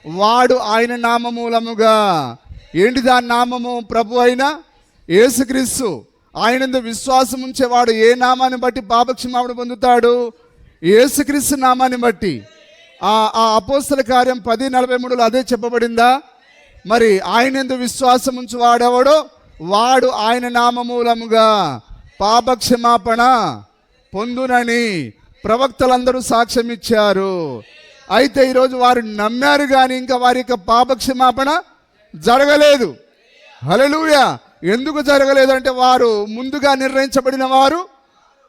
వాడు ఆయన నామమూలముగా. ఏంటిది ఆ నామము? ప్రభు అయిన యేసుక్రీస్తు. ఆయనందు విశ్వాసం ఉంచేవాడు ఏ నామాన్ని బట్టి పాపక్షమాపణ పొందుతాడు? యేసుక్రీస్తు నామాన్ని బట్టి. ఆ అపోస్తల కార్యం 10:43 అదే చెప్పబడిందా? మరి ఆయనందు విశ్వాసం ఉంచువాడెవడో వాడు ఆయన నామమూలముగా పాపక్షమాపణ పొందునని ప్రవక్తలందరూ సాక్ష్యం ఇచ్చారు. అయితే ఈరోజు వారు నమ్మారు, కానీ ఇంకా వారి యొక్క పాపక్షమాపణ జరగలేదు. హల్లెలూయా. ఎందుకు జరగలేదు అంటే వారు ముందుగా నిర్ణయించబడిన వారు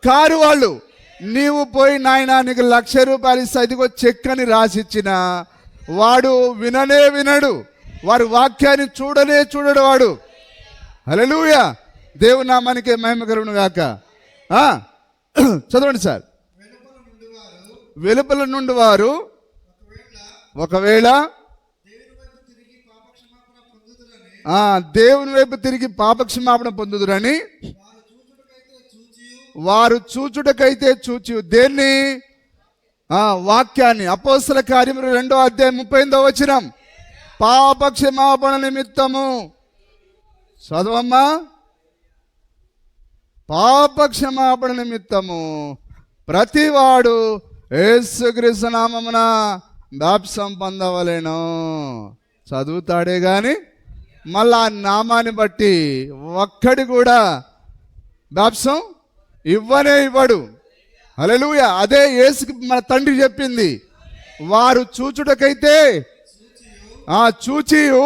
కారు. వాళ్ళు నీవు పోయి నాయన నీకు 1,00,000 రూపాయలు ఇస్తా, ఇదిగో చెక్ అని రాసిచ్చిన వాడు విననే వినడు. వారి వాక్యాన్ని చూడనే చూడడు వాడు. హల్లెలూయా. దేవుని నామానికి మహిమ కలుగును గాక. చదవండి సార్. వెలుపల నుండి వారు ఒకవేళ దేవుని వైపు తిరిగి పాపక్షమాపణ పొందుదురని వారు చూచుటకైతే చూచి దేన్ని? వాక్యాన్ని. అపోస్తల కార్యములు 2వ అధ్యాయం 38వ వచనం. పాపక్షమాపణ నిమిత్తము చదవమ్మా. పాపక్షమాపణ నిమిత్తము ప్రతివాడు యేసుక్రీస్తు నామమున బాప్తిసం పొందవలెను. చదువుతాడే గాని మళ్ళా ఆ నామాన్ని బట్టి ఒక్కడి కూడా బాప్తిసం ఇవ్వడు. హల్లెలూయా. అదే యేసుకి మన తండ్రి చెప్పింది. వారు చూచుటకైతే చూచియు.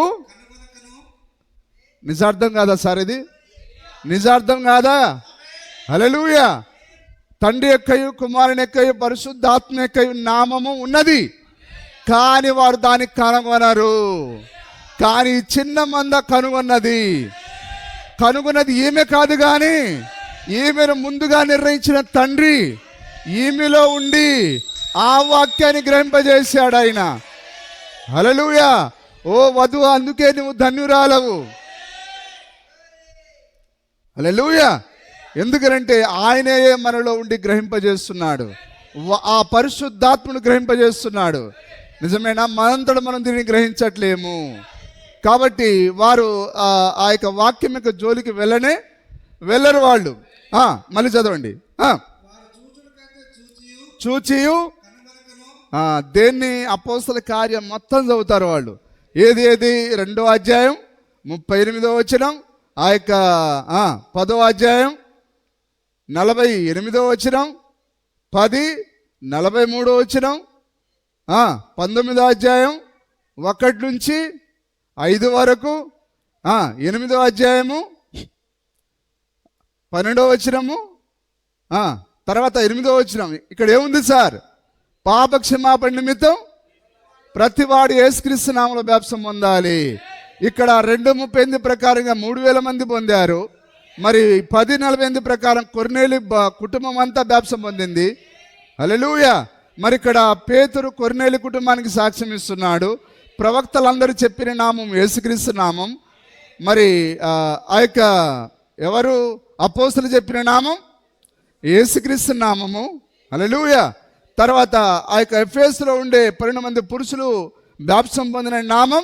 నిజార్థం కాదా సార్? ఇది నిజార్థం కాదా? హల్లెలూయా. తండ్రి యొక్కయు కుమారుని యొక్కయు పరిశుద్ధాత్మ యొక్కయు నామము ఉన్నది, కానీ వారు దాన్ని కనుగొనరు. కానీ చిన్న మంద కనుగొన్నది ఈమె కాదు, కానీ ఈమెను ముందుగా నిర్ణయించిన తండ్రి ఈమెలో ఉండి ఆ వాక్యాన్ని గ్రహింపజేశాడు ఆయన. హల్లెలూయా. ఓ వధువు, అందుకే నువ్వు ధన్యురాలవు. హల్లెలూయా. ఎందుకంటే ఆయనే మనలో ఉండి గ్రహింపజేస్తున్నాడు. ఆ పరిశుద్ధాత్మను గ్రహింపజేస్తున్నాడు. నిజమేనా? మనంతటా మనం దీన్ని గ్రహించట్లేము. కాబట్టి వారు ఆ యొక్క వాక్యం యొక్క జోలికి వెళ్ళరు వాళ్ళు. మళ్ళీ చదవండి. చూచియు దేన్ని? అపోస్తల కార్యం మొత్తం చదువుతారు వాళ్ళు. ఏది 2వ అధ్యాయం 38వ వచనం, ఆ యొక్క 10వ అధ్యాయం 48వ వచనం, 10, 43వ వచనం, 19వ అధ్యాయం 1 నుంచి 5 వరకు, 8వ అధ్యాయము 12వ వచనము, తర్వాత 8వ వచనం. ఇక్కడ ఏముంది సార్? పాపక్షమాపణ నిమిత్తం ప్రతివాడు యేసుక్రీస్తు నామములో బాప్తిసం పొందాలి. ఇక్కడ 2:38 ప్రకారంగా 3,000 మంది పొందారు. మరి 10:48 ప్రకారం కొర్నేలి కుటుంబం అంతా బాప్తిసం పొందింది. హల్లెలూయా. మరి ఇక్కడ పేతురు కొర్నేలి కుటుంబానికి సాక్ష్యం ఇస్తున్నాడు. ప్రవక్తలందరూ చెప్పిన నామం యేసుక్రీస్తు నామం. మరి ఆ యొక్క ఎవరు అపోస్తలు చెప్పిన నామం యేసుక్రీస్తు నామము. హల్లెలూయా. తర్వాత ఆ యొక్క ఎఫెసులో ఉండే 12 మంది పురుషులు బాప్తిసం పొందిన నామం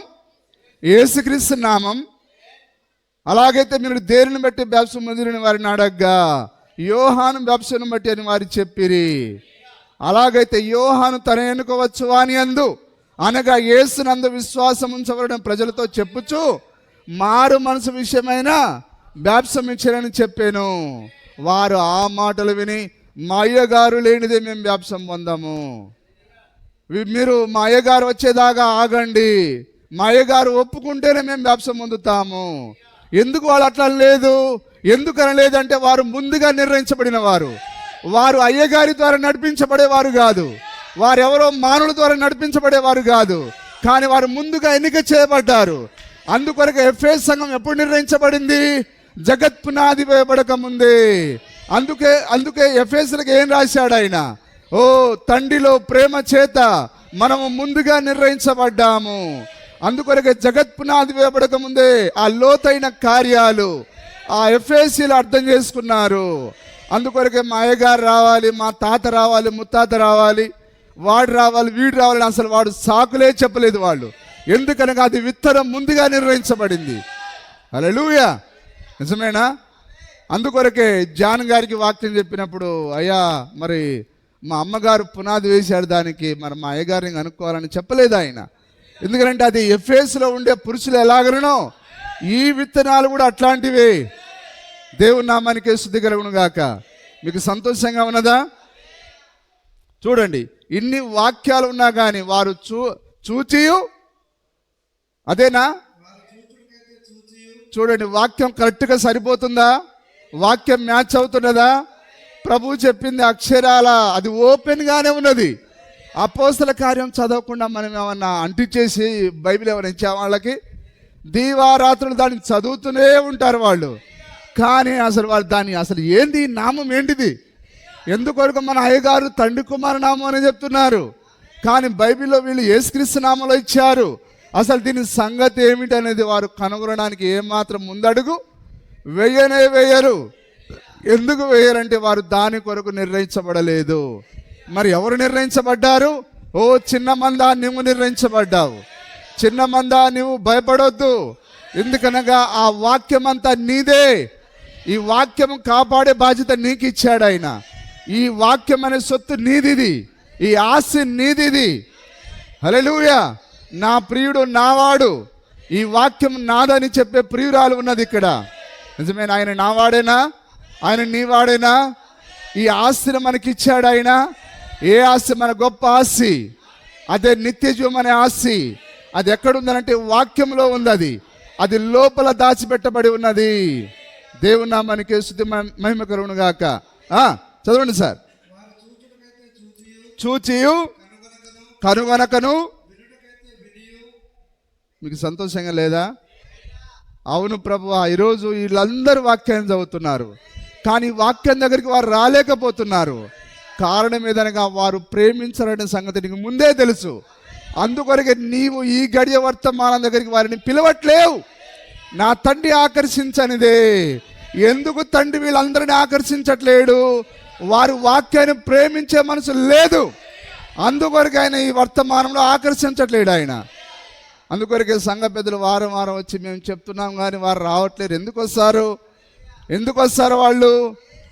యేసుక్రీస్తు నామం. అలాగైతే మీరు దేనిని బట్టి బాప్తిసం పొందిన వారిని అడగ్గా యోహాను బాప్తిసం బట్టి అని వారు చెప్పిరి. అలాగైతే యోహాను తన ఎన్నుకోవచ్చు అని అందు, అనగా యేసునందు విశ్వాసం ఉంచబడిన ప్రజలతో చెప్పుచు మారు మనసు విషయమైన బాప్తిసం ఇచ్చారని చెప్పాను. వారు ఆ మాటలు విని మా అయ్యగారు లేనిదే మేము బాప్తిసం పొందాము. మీరు మా అయ్యగారు వచ్చేదాకా ఆగండి, మా అయ్యగారు ఒప్పుకుంటేనే మేము బాప్తిసం పొందుతాము. ఎందుకు వాళ్ళు అట్లా లేదు? ఎందుకని లేదంటే వారు ముందుగా నిర్ణయించబడిన వారు అయ్యగారి ద్వారా నడిపించబడేవారు కాదు, వారెవరో మానవుల ద్వారా నడిపించబడేవారు కాదు, కానీ వారు ముందుగా ఎన్నిక చేయబడ్డారు. అందుకొరకు ఎఫెసు సంఘం ఎప్పుడు నిర్ణయించబడింది? జగత్ పునాది వేయబడక ముందే. అందుకే ఎఫెసులకు ఏం రాశాడు ఆయన? ఓ తండ్రిలో ప్రేమ చేత మనము ముందుగా నిర్ణయించబడ్డాము. అందుకొరకే జగత్ పునాది వేయబడక ముందే ఆ లోతైన కార్యాలు ఆ ఎఫెసీలు అర్థం చేసుకున్నారు. అందుకొరకే మా అయ్యగారు రావాలి, మా తాత రావాలి, ముత్తాత రావాలి, వాడు రావాలి, వీడు రావాలని అసలు వాడు సాకులే చెప్పలేదు వాళ్ళు. ఎందుకనగా అది విత్తనం ముందుగా నిర్ణయించబడింది. హల్లెలూయా. నిజమేనా? అందుకొరకే జాన్ గారికి వాక్యం చెప్పినప్పుడు, అయ్యా మరి మా అమ్మగారు పునాది వేశాడు దానికి, మరి మా అయ్యగారిని అనుకోవాలని చెప్పలేదు ఆయన. ఎందుకంటే అది ఎఫెసులో ఉండే పురుషులు ఎలాగనో ఈ విత్తనాలు కూడా అట్లాంటివే. దేవుని నామానికి స్తుతి కలుగును గాక. మీకు సంతోషంగా ఉన్నదా? చూడండి, ఇన్ని వాక్యాలు ఉన్నా కానీ వారు చూచియు అదేనా? చూడండి, వాక్యం కరెక్ట్గా సరిపోతుందా? వాక్యం మ్యాచ్ అవుతున్నదా? ప్రభు చెప్పింది అక్షరాల అది ఓపెన్గానే ఉన్నది. అపోస్తల కార్యం చదవకుండా మనం ఏమన్నా అంటించేసి బైబిల్ ఏమైనా ఇచ్చే వాళ్ళకి దీవారాత్రులు దాన్ని చదువుతూనే ఉంటారు వాళ్ళు. కానీ అసలు వాళ్ళు దాన్ని అసలు ఏంది, నామం ఏంటిది, ఎందుకొరకు మన అయ్యగారు తండ్రి కుమార నామం అని చెప్తున్నారు, కానీ బైబిల్లో వీళ్ళు యేసుక్రీస్తు నామంలో ఇచ్చారు. అసలు దీని సంగతి ఏమిటి అనేది వారు కనుగొనడానికి ఏమాత్రం ముందడుగు వేయరు. ఎందుకు వేయరంటే వారు దాని కొరకు నిర్ణయించబడలేదు. మరి ఎవరు నిర్ణయించబడ్డారు? ఓ చిన్న మందా, నువ్వు నిర్ణయించబడ్డావు. చిన్న మందా, నువ్వు భయపడొద్దు, ఎందుకనగా ఆ వాక్యం అంతా నీదే. ఈ వాక్యం కాపాడే బాధ్యత నీకు ఇచ్చాడు ఆయన. ఈ వాక్యం అనే సొత్తు నీదిది, ఈ ఆస్తి నీదిది. హల్లెలూయా. నా ప్రియుడు నావాడు, ఈ వాక్యం నాదని చెప్పే ప్రియురాలు ఉన్నది ఇక్కడ. నిజమేనా? ఆయన నావాడేనా? ఆయన నీవాడేనా? ఈ ఆస్తిని మనకిచ్చాడు ఆయన. ఏ ఆస్తి? మన గొప్ప ఆస్తి, అదే నిత్య జీవం అనే ఆస్తి. అది ఎక్కడుందనంటే వాక్యంలో ఉంది. అది లోపల దాచిపెట్టబడి ఉన్నది. దేవుని నామానికి స్తుతి మహిమ కలుగును గాక. చదవండి సార్. చూచియు కనుగొనకను. మీకు సంతోషంగా లేదా? అవును ప్రభువా, ఈరోజు వీళ్ళందరూ వాక్యాన్ని చదువుతున్నారు, కానీ వాక్యం దగ్గరికి వారు రాలేకపోతున్నారు. కారణం ఏదనగా వారు ప్రేమించాలనే సంగతి నీకు ముందే తెలుసు. అందుకొరకే నీవు ఈ గడియ వర్తమానం దగ్గరికి వారిని పిలవట్లేవు. నా తండ్రి ఆకర్షించనిదే. ఎందుకు తండ్రి వీళ్ళందరినీ ఆకర్షించట్లేడు? వారు వాక్యాన్ని ప్రేమించే మనసు లేదు. అందుకొరకు ఆయన ఈ వర్తమానంలో ఆకర్షించట్లేడు ఆయన. అందుకొరకే సంఘ పెద్దలు వారం వారం వచ్చి మేము చెప్తున్నాం, కానీ వారు రావట్లేరు. ఎందుకు వస్తారు వాళ్ళు?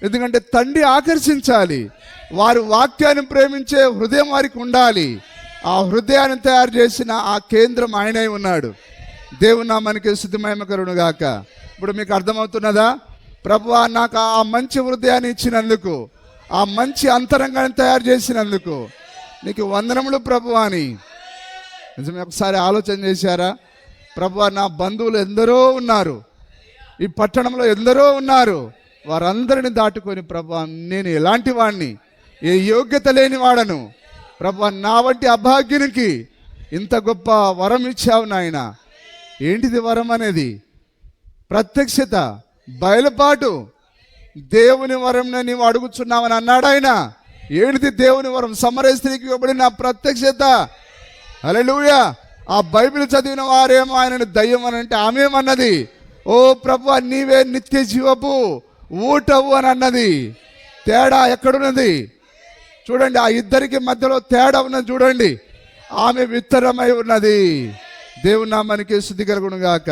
ఎందుకంటే తండ్రి ఆకర్షించాలి. వారు వాక్యాన్ని ప్రేమించే హృదయం వారికి ఉండాలి. ఆ హృదయాన్ని తయారు చేసిన ఆ కేంద్రం ఆయనే ఉన్నాడు. దేవుని నామానికి స్తుతి మహిమ కలుగును గాక. ఇప్పుడు మీకు అర్థమవుతున్నదా? ప్రభువా, నాకు ఆ మంచి హృదయాన్ని ఇచ్చినందుకు, ఆ మంచి అంతరంగాన్ని తయారు చేసినందుకు నీకు వందనములు ప్రభువా అని. నిజమే. ఒకసారి ఆలోచన చేశారా? ప్రభువా, నా బంధువులు ఎందరో ఉన్నారు, ఈ పట్టణంలో ఎందరో ఉన్నారు, వారందరిని దాటుకొని ప్రభువా నేను ఎలాంటి వాడిని, ఏ యోగ్యత లేని వాడను. ప్రభువా, నా వంటి అభాగ్యునికి ఇంత గొప్ప వరం ఇచ్చావు నాయన. ఏంటిది వరం అనేది? ప్రత్యక్షత, బయలుపాటు. దేవుని వరం నీవు అడుగుచున్నావని అన్నాడు ఆయన. ఏంటిది దేవుని వరం? సమరయ స్త్రీకి ఇవ్వబడిన ప్రత్యక్షత. హల్లెలూయా. ఆ బైబిల్ చదివిన వారేమో ఆయనను దయ్యం అని అంటే, ఆమెమన్నది, ఓ ప్రభువా నీవే నిత్య జీవపు ఊటవు అని అన్నది. తేడా ఎక్కడున్నది చూడండి. ఆ ఇద్దరికి మధ్యలో తేడా ఉన్నది చూడండి. ఆమె విత్తరమై ఉన్నది. దేవుని నామానికి స్తుతి కలుగును గాక.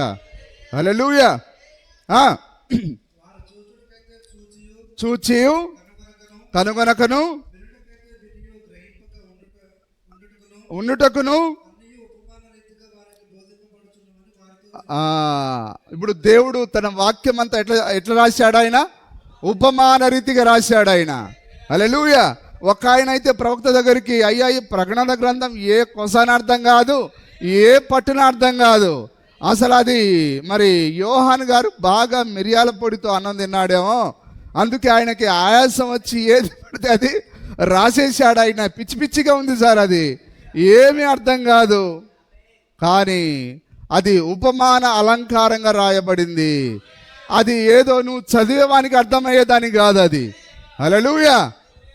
హల్లెలూయా. చూచియు కనుగొనకను ఉండుటకును. ఇప్పుడు దేవుడు తన వాక్యం అంతా ఎట్లా రాశాడు ఆయన? ఉపమాన రీతిగా రాశాడు ఆయన. హల్లెలూయా. ఒక ఆయన అయితే ప్రవక్త దగ్గరికి, అయ్యా ఈ ప్రకటన గ్రంథం ఏ కొసాన అర్థం కాదు, ఏ పట్టున అర్థం కాదు, అసలు అది మరి యోహాన్ గారు బాగా మిరియాల పొడితో అన్నం తిన్నాడేమో, అందుకే ఆయనకి ఆయాసం వచ్చి ఏది పడితే అది రాసేసాడు ఆయన. పిచ్చి పిచ్చిగా ఉంది సార్, అది ఏమీ అర్థం కాదు. కానీ అది ఉపమాన అలంకారంగా రాయబడింది. అది ఏదో నువ్వు చదివేవానికి అర్థమయ్యేదాని కాదు అది. హల్లెలూయా.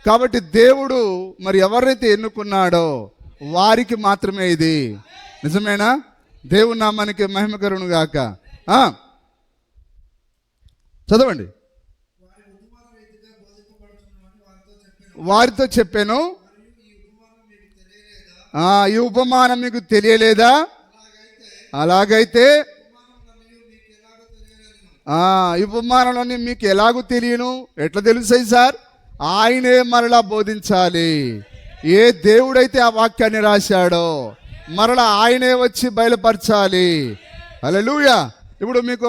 కాబట్టి దేవుడు మరి ఎవరైతే ఎన్నుకున్నాడో వారికి మాత్రమే ఇది. నిజమేనా? దేవుని నామానికి మహిమ కలుగును గాక. చదవండి. వారితో చెప్పాను, ఈ ఉపమానం మీకు తెలియలేదా? అలాగైతే ఈ ఉపమానంలోని మీకు ఎలాగూ తెలియను. ఎట్లా తెలుసాయి సార్? ఆయనే మరలా బోధించాలి. ఏ దేవుడైతే ఆ వాక్యాన్ని రాశాడో మరలా ఆయనే వచ్చి బయలుపరచాలి. హల్లెలూయా. ఇప్పుడు మీకు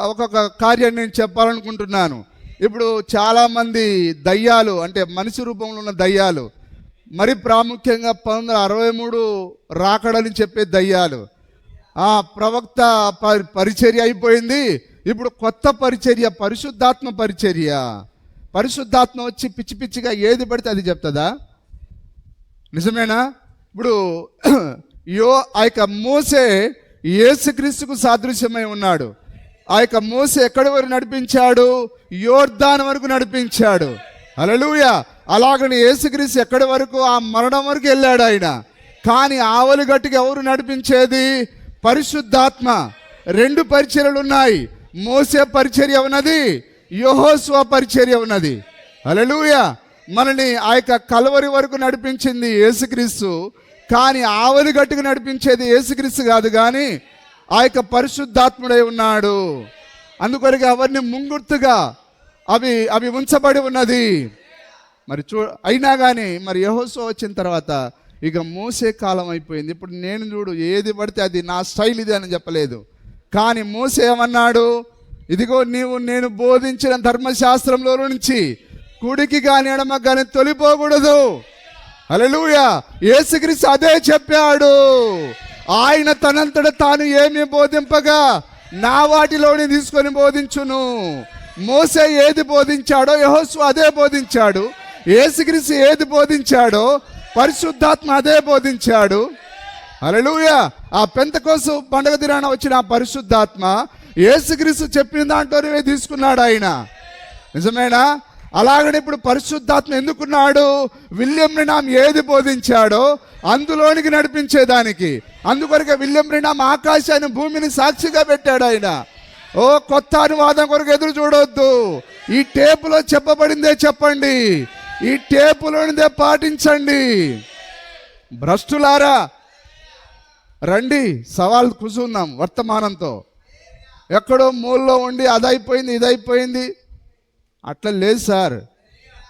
ఒక్కొక్క కార్యాన్ని నేను చెప్పాలనుకుంటున్నాను. ఇప్పుడు చాలామంది దయ్యాలు, అంటే మనిషి రూపంలో ఉన్న దయ్యాలు, మరి ప్రాముఖ్యంగా 1963 రాకడని చెప్పే దయ్యాలు, ప్రవక్త పరిచర్య అయిపోయింది. ఇప్పుడు కొత్త పరిచర్య, పరిశుద్ధాత్మ పరిచర్య. పరిశుద్ధాత్మ వచ్చి పిచ్చి పిచ్చిగా ఏది పడితే అది చెప్తుందా? నిజమేనా? ఇప్పుడు ఆ యొక్క మోసే యేసుక్రీస్తుకు సాదృశ్యమై ఉన్నాడు. ఆ యొక్క మోసే ఎక్కడి వరకు నడిపించాడు? యోర్దాను వరకు నడిపించాడు. హల్లెలూయా. అలాగని యేసుక్రీస్తు ఎక్కడి వరకు? ఆ మరణం వరకు వెళ్ళాడు ఆయన. కానీ ఆవలి గట్టుకు ఎవరు నడిపించేది? పరిశుద్ధాత్మ. 2 పరిచర్యలు ఉన్నాయి. మోసే పరిచర్య ఉన్నది, యెహోషువ పరిచర్య ఉన్నది. హల్లెలూయా. మనని ఆ యొక్క కల్వరి వరకు నడిపించింది యేసుక్రీస్తు, కానీ ఆవలి గట్టుకు నడిపించేది యేసుక్రీస్తు కాదు, కానీ ఆ యొక్క పరిశుద్ధాత్ముడై ఉన్నాడు. అందుకొరకు అవన్నీ ముంగుర్తుగా అవి ఉంచబడి ఉన్నది. మరి అయినా కానీ మరి యెహోషువ వచ్చిన తర్వాత ఇక మోసే కాలం అయిపోయింది. ఇప్పుడు నేను చూడు ఏది పడితే అది నా స్టైల్ ఇది అని చెప్పలేదు. కానీ మోసే ఏమన్నాడు? ఇదిగో నేను బోధించిన ధర్మశాస్త్రంలో నుంచి కుడికి కానీ ఎడమ కానీ తొలిపోకూడదు. హల్లెలూయా. యేసుక్రీస్తు అదే చెప్పాడు. ఆయన తనంతట తాను ఏమి బోధింపగా నా వాటిలోని తీసుకొని బోధించును. మోసే ఏది బోధించాడో యెహోషువ అదే బోధించాడు. యేసుక్రీస్తు ఏది బోధించాడో పరిశుద్ధాత్మ అదే బోధించాడు. హల్లెలూయా. ఆ పెంతెకోస్తు పండుగ దినాన వచ్చిన ఆ పరిశుద్ధాత్మ యేసుక్రీస్తు చెప్పిన దాంట్లోనే తీసుకున్నాడు ఆయన. నిజమేనా? అలాగనే ఇప్పుడు పరిశుద్ధాత్మ ఎందుకున్నాడు? విలియం బ్రెన్హామ్ ఏది బోధించాడో అందులోనికి నడిపించేదానికి. అందుకొరకే విలియం బ్రెన్హామ్ ఆకాశాన్ని భూమిని సాక్షిగా పెట్టాడు ఆయన. ఓ కొత్త అనువాదం కొరకు ఎదురు చూడొద్దు. ఈ టేపులో చెప్పబడిందే చెప్పండి, ఈ టేపులోనిదే పాటించండి. భ్రష్టులారా రండి, సవాల్ కూర్చున్నాం వర్తమానంతో. ఎక్కడో మూలలో ఉండి అదైపోయింది ఇదైపోయింది అట్లా లేదు సార్.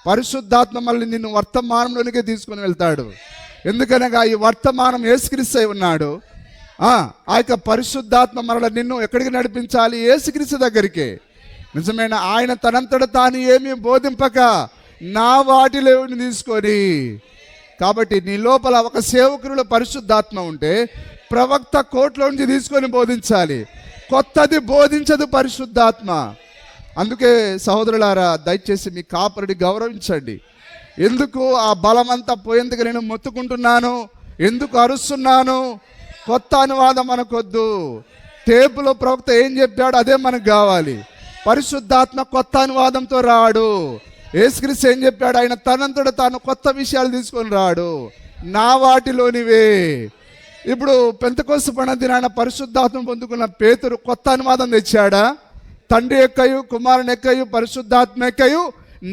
పరిశుద్ధాత్మ మళ్ళీ నిన్ను వర్తమానంలోనికే తీసుకుని వెళ్తాడు. ఎందుకనగా ఈ వర్తమానం యేసుక్రీస్తు అయి ఉన్నాడు. ఆ యొక్క పరిశుద్ధాత్మ మరల నిన్ను ఎక్కడికి నడిపించాలి? యేసుక్రీస్తు దగ్గరికి. నిజమైన ఆయన తనంతట తాను ఏమీ బోధింపక నా వాటిలో తీసుకొని. కాబట్టి నీ లోపల ఒక సేవకునిలో పరిశుద్ధాత్మ ఉంటే ప్రవక్త కోట్లో నుంచి తీసుకొని బోధించాలి. కొత్తది బోధించదు పరిశుద్ధాత్మ. అందుకే సహోదరులారా, దయచేసి మీ కాపరిని గౌరవించండి. ఎందుకు ఆ బలమంతా పోయేందుకు నేను మొత్తుకుంటున్నాను, ఎందుకు అరుస్తున్నాను? కొత్త అనువాదం మనకొద్దు. టేపులో ప్రవక్త ఏం చెప్పాడు అదే మనకు కావాలి. పరిశుద్ధాత్మ కొత్త అనువాదంతో రాడు. యేసుక్రీస్తు ఏం చెప్పాడు? ఆయన తనంతట తాను కొత్త విషయాలు తీసుకొని రాడు, నా వాటిలోనివే. ఇప్పుడు పెంతెకోస్తు పండుగ దినాన పరిశుద్ధాత్మ పొందుకున్న పేతురు కొత్త అనువాదం తెచ్చాడా? తండ్రి ఎక్కయు కుమారుని ఎక్కయు పరిశుద్ధాత్మ ఎక్కయు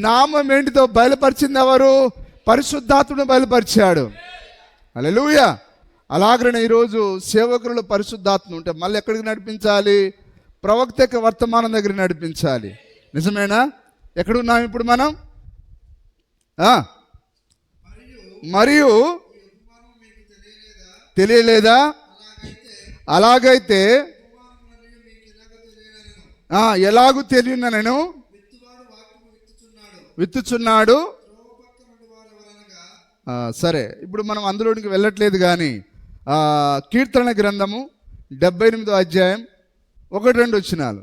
నామం ఏంటితో బయలుపరిచింది ఎవరు? పరిశుద్ధాత్మను బయలుపరిచాడు. హల్లెలూయా. అలాగనే ఈరోజు సేవకులు పరిశుద్ధాత్మ ఉంటే మళ్ళీ ఎక్కడికి నడిపించాలి? ప్రవక్త యొక్క వర్తమానం దగ్గర నడిపించాలి. నిజమేనా? ఎక్కడున్నాం ఇప్పుడు మనం? మరియు తెలియలేదా? అలాగైతే ఎలాగూ తెలియన నేను విత్తుచున్నాడు. సరే, ఇప్పుడు మనం అందులోనికి వెళ్ళట్లేదు, కానీ కీర్తన గ్రంథము 78వ అధ్యాయం 1-2 వచనాలు.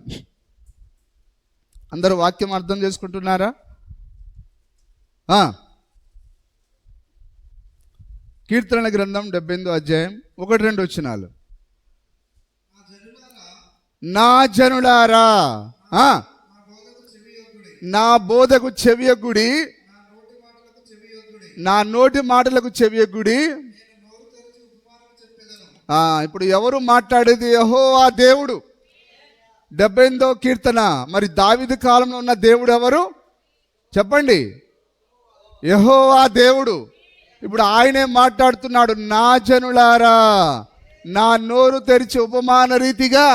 అందరూ వాక్యం అర్థం చేసుకుంటున్నారా? కీర్తన గ్రంథం 78వ అధ్యాయం 1-2 వచనాలు. నా జనులారా నా బోధకు చెవియొగ్గుడి, నా నోటి మాటలకు చెవియొగ్గుడి. ఇప్పుడు ఎవరు మాట్లాడేది? యెహోవా దేవుడు. 78వ కీర్తన. మరి దావీదు కాలంలో ఉన్న దేవుడు ఎవరు చెప్పండి? యెహోవా దేవుడు. ఇప్పుడు ఆయనే మాట్లాడుతున్నాడు. నా జనులారా నా నోరు తెరిచి ఉపమాన రీతిగా.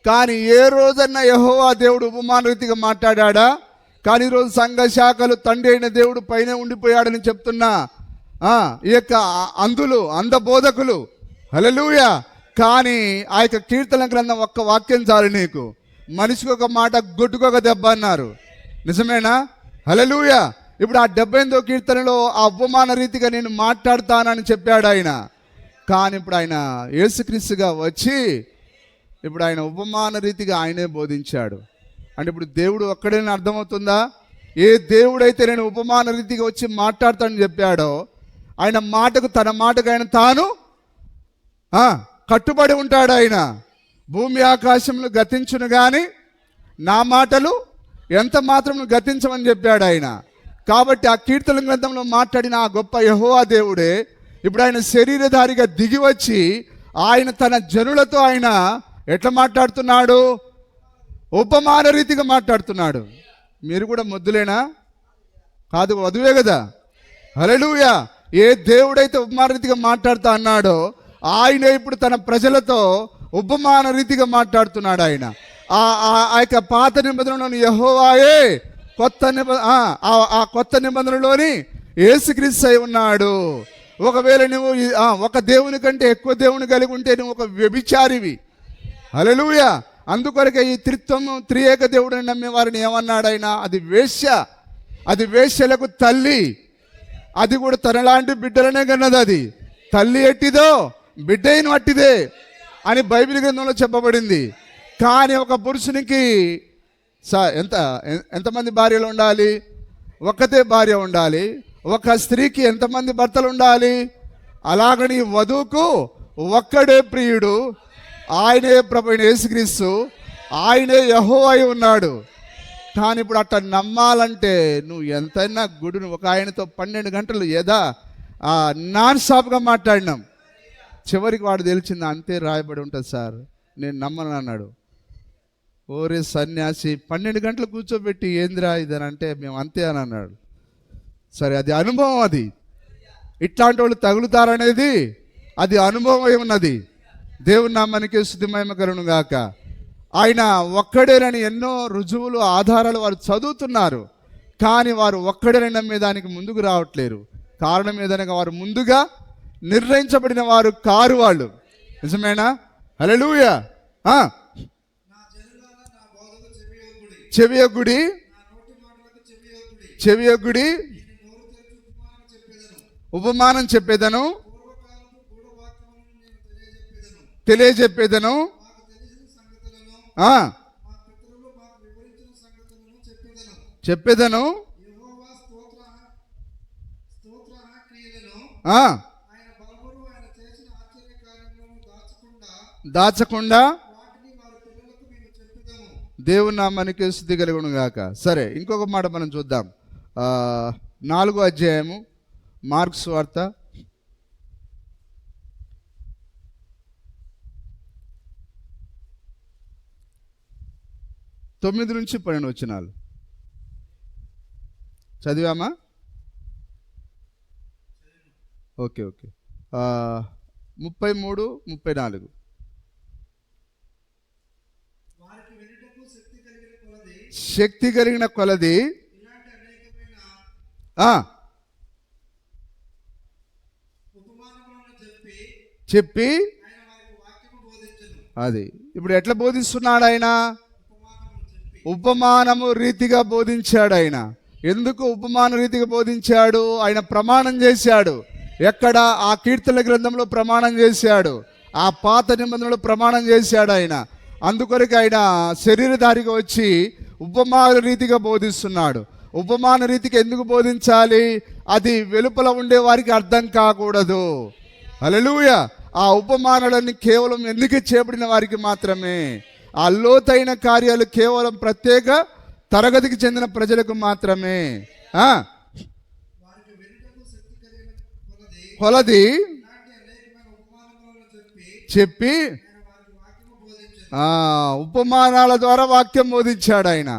కానీ ఏ రోజన్నా యెహోవా దేవుడు ఉపమాన రీతిగా మాట్లాడా? కానీ ఈరోజు సంఘ శాఖలు తండ్రి అయిన దేవుడు పైన ఉండిపోయాడని చెప్తున్నా ఈ యొక్క అంధ బోధకులు. హల్లెలూయా. కానీ ఆ యొక్క కీర్తన గ్రంథం ఒక్క వాక్యం చాలు నీకు. మనిషికి ఒక మాట, గొడ్డుకొక దెబ్బ అన్నారు. నిజమేనా? హల్లెలూయా. ఇప్పుడు ఆ 78వ కీర్తనలో ఆ ఉపమాన రీతిగా నేను మాట్లాడతానని చెప్పాడు ఆయన. కానీ ఇప్పుడు ఆయన యేసుక్రీస్తుగా వచ్చి ఇప్పుడు ఆయన ఉపమాన రీతిగా ఆయనే బోధించాడు. అంటే ఇప్పుడు దేవుడు ఒక్కడేనా అర్థమవుతుందా? ఏ దేవుడైతే నేను ఉపమాన రీతిగా వచ్చి మాట్లాడతానని చెప్పాడో ఆయన మాటకు, తన మాటకు ఆయన తాను కట్టుబడి ఉంటాడు. ఆయన భూమి ఆకాశములు గతించును కానీ నా మాటలు ఎంత మాత్రం గతించమని చెప్పాడు ఆయన. కాబట్టి ఆ కీర్తన గ్రంథంలో మాట్లాడిన ఆ గొప్ప యెహోవా దేవుడే ఇప్పుడు ఆయన శరీరధారిగా దిగి వచ్చి ఆయన తన జనులతో ఆయన ఎట్లా మాట్లాడుతున్నాడు? ఉపమాన రీతిగా మాట్లాడుతున్నాడు. మీరు కూడా మొద్దులేనా? కాదు, వధువే కదా. హల్లెలూయా. ఏ దేవుడైతే ఉపమాన రీతిగా మాట్లాడుతా అన్నాడో ఆయన ఇప్పుడు తన ప్రజలతో ఉపమాన రీతిగా మాట్లాడుతున్నాడు. ఆయన ఆ యొక్క పాత నిబంధనలోని యెహోవాయే కొత్త నిబంధనలోని యేసుక్రీస్తు అయి ఉన్నాడు. ఒకవేళ నువ్వు ఒక దేవుని కంటే ఎక్కువ దేవుని కలిగి ఉంటే నువ్వు ఒక వ్యభిచారివి. హల్లెలూయా. అందుకొరకే ఈ త్రియేక దేవుడిని నమ్మే వారిని ఏమన్నాడు ఆయన? అది వేశ్య, అది వేశ్యలకు తల్లి, అది కూడా తనలాంటి బిడ్డలనే కన్నది. అది తల్లి ఎట్టిదో బిడ్డ అయిన అట్టిదే అని బైబిల్ గ్రంథంలో చెప్పబడింది. కానీ ఒక పురుషునికి ఎంతమంది భార్యలు ఉండాలి? ఒక్కతే భార్య ఉండాలి. ఒక స్త్రీకి ఎంతమంది భర్తలు ఉండాలి? అలాగని వధువుకు ఒక్కడే ప్రియుడు, ఆయనే ప్రభువైన యేసుక్రీస్తు, ఆయనే యెహోవా అయి ఉన్నాడు. కానీ ఇప్పుడు అట్లా నమ్మాలంటే నువ్వు ఎంతైనా గుడిని ఒక ఆయనతో 12 గంటలు నాన్ స్టాప్గా మాట్లాడినాం. చివరికి వాడు తెలిసింది అంతే రాయబడి ఉంటుంది సార్, నేను నమ్మను అన్నాడు. ఓరే సన్యాసి, 12 గంటలు కూర్చోబెట్టి ఏందిరా ఇదని అంటే మేము అంతే అని అన్నాడు. సరే, అది అనుభవం. అది ఇట్లాంటి వాళ్ళు తగులుతారనేది అది అనుభవం ఉన్నది. దేవుని నామానికి స్తుతి మహిమ కలుగును గాక. ఆయన ఒక్కడేనని ఎన్నో రుజువులు ఆధారాలు వారు చదువుతున్నారు, కానీ వారు ఒక్కడేనని నమ్మేదానికి ముందుకు రావట్లేరు. కారణం ఏదనగా వారు ముందుగా నిర్ణయించబడిన వారు కారు వాళ్ళు. నిజమేనా? హల్లెలూయా. చెవియొగ్గుడి చెవియొగ్గుడి ఉపమానం చెప్పేదను, తెలియజెప్పేదను, చెప్పేదను, దాచకుండా దేవుని నామానికి స్తుతి కలుగును గాక. సరే, ఇంకొక మాట మనం చూద్దాం. 4వ అధ్యాయము మార్కు సువార్త 9 నుంచి 12 వచనాలు చదివామా? ఓకే. 33, 34. శక్తి కలిగిన కొలది చెప్పి అది ఇప్పుడు ఎట్లా బోధిస్తున్నాడు ఆయన? ఉపమానము రీతిగా బోధించాడు ఆయన. ఎందుకు ఉపమాన రీతిగా బోధించాడు? ఆయన ప్రమాణం చేశాడు. ఎక్కడ? ఆ కీర్తన గ్రంథంలో ప్రమాణం చేశాడు, ఆ పాత నిబంధనలో ప్రమాణం చేశాడు ఆయన. అందుకొరకు ఆయన శరీరధారిగా వచ్చి ఉపమాన రీతిగా బోధిస్తున్నాడు. ఉపమాన రీతికి ఎందుకు బోధించాలి? అది వెలుపల ఉండే వారికి అర్థం కాకూడదు. హల్లెలూయా. ఆ ఉపమానాలన్నీ కేవలం ఎందుకు చేయబడిన వారికి మాత్రమే. ఆ లోతైన కార్యాలు కేవలం ప్రత్యేక తరగతికి చెందిన ప్రజలకు మాత్రమే. కొలది చెప్పి ఉపమానాల ద్వారా వాక్యం బోధించాడు ఆయన.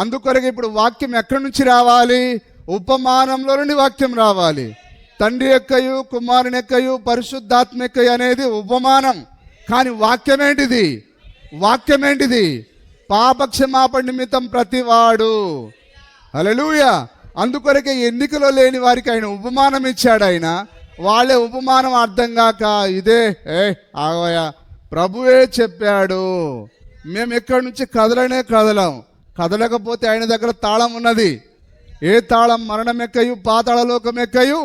అందుకొరకు ఇప్పుడు వాక్యం ఎక్కడి నుంచి రావాలి? ఉపమానంలో నుండి వాక్యం రావాలి. తండ్రి యొక్కయు కుమారుని యొక్కయు పరిశుద్ధాత్మ యొక్కయు అనేది ఉపమానం. కానీ వాక్యం ఏంటిది? పాపక్షమాపణ నిమిత్తం ప్రతివాడు. హల్లెలూయా. అందుకొరకే ఎన్నికలో లేని వారికి ఆయన ఉపమానం ఇచ్చాడు. ఆయన వాళ్ళే ఉపమానం అర్థం కాక ఇదే ఆగోయా ప్రభువే చెప్పాడు, మేము ఎక్కడి నుంచి కదలకపోతే ఆయన దగ్గర తాళం ఉన్నది. ఏ తాళం? మరణం ఎక్కయు పాతాళ లోకం ఎక్కయు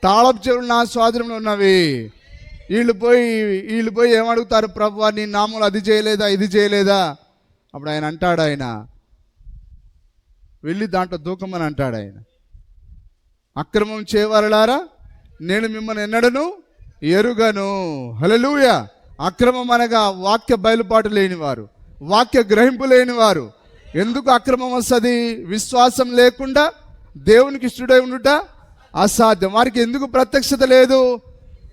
తాళపు చెవులు నా స్వాధీనంలో ఉన్నవి. వీళ్ళు పోయి ఏమడుగుతారు? ప్రభువా నీ నామములు అది చేయలేదా, ఇది చేయలేదా? అప్పుడు ఆయన అంటాడు, ఆయన వెళ్ళి దాంట్లో దూకమని అంటాడు ఆయన. అక్రమం చేయవారలారా నేను మిమ్మల్ని ఎన్నడను ఎరుగను. హల్లెలూయా. అక్రమం అనగా వాక్య బయలుపాటు లేనివారు, వాక్య గ్రహింపు లేనివారు. ఎందుకు అక్రమం వస్తుంది? విశ్వాసం లేకుండా దేవునికి ఇష్టడై ఉండుట అసాధ్యం. వారికి ఎందుకు ప్రత్యక్షత లేదు?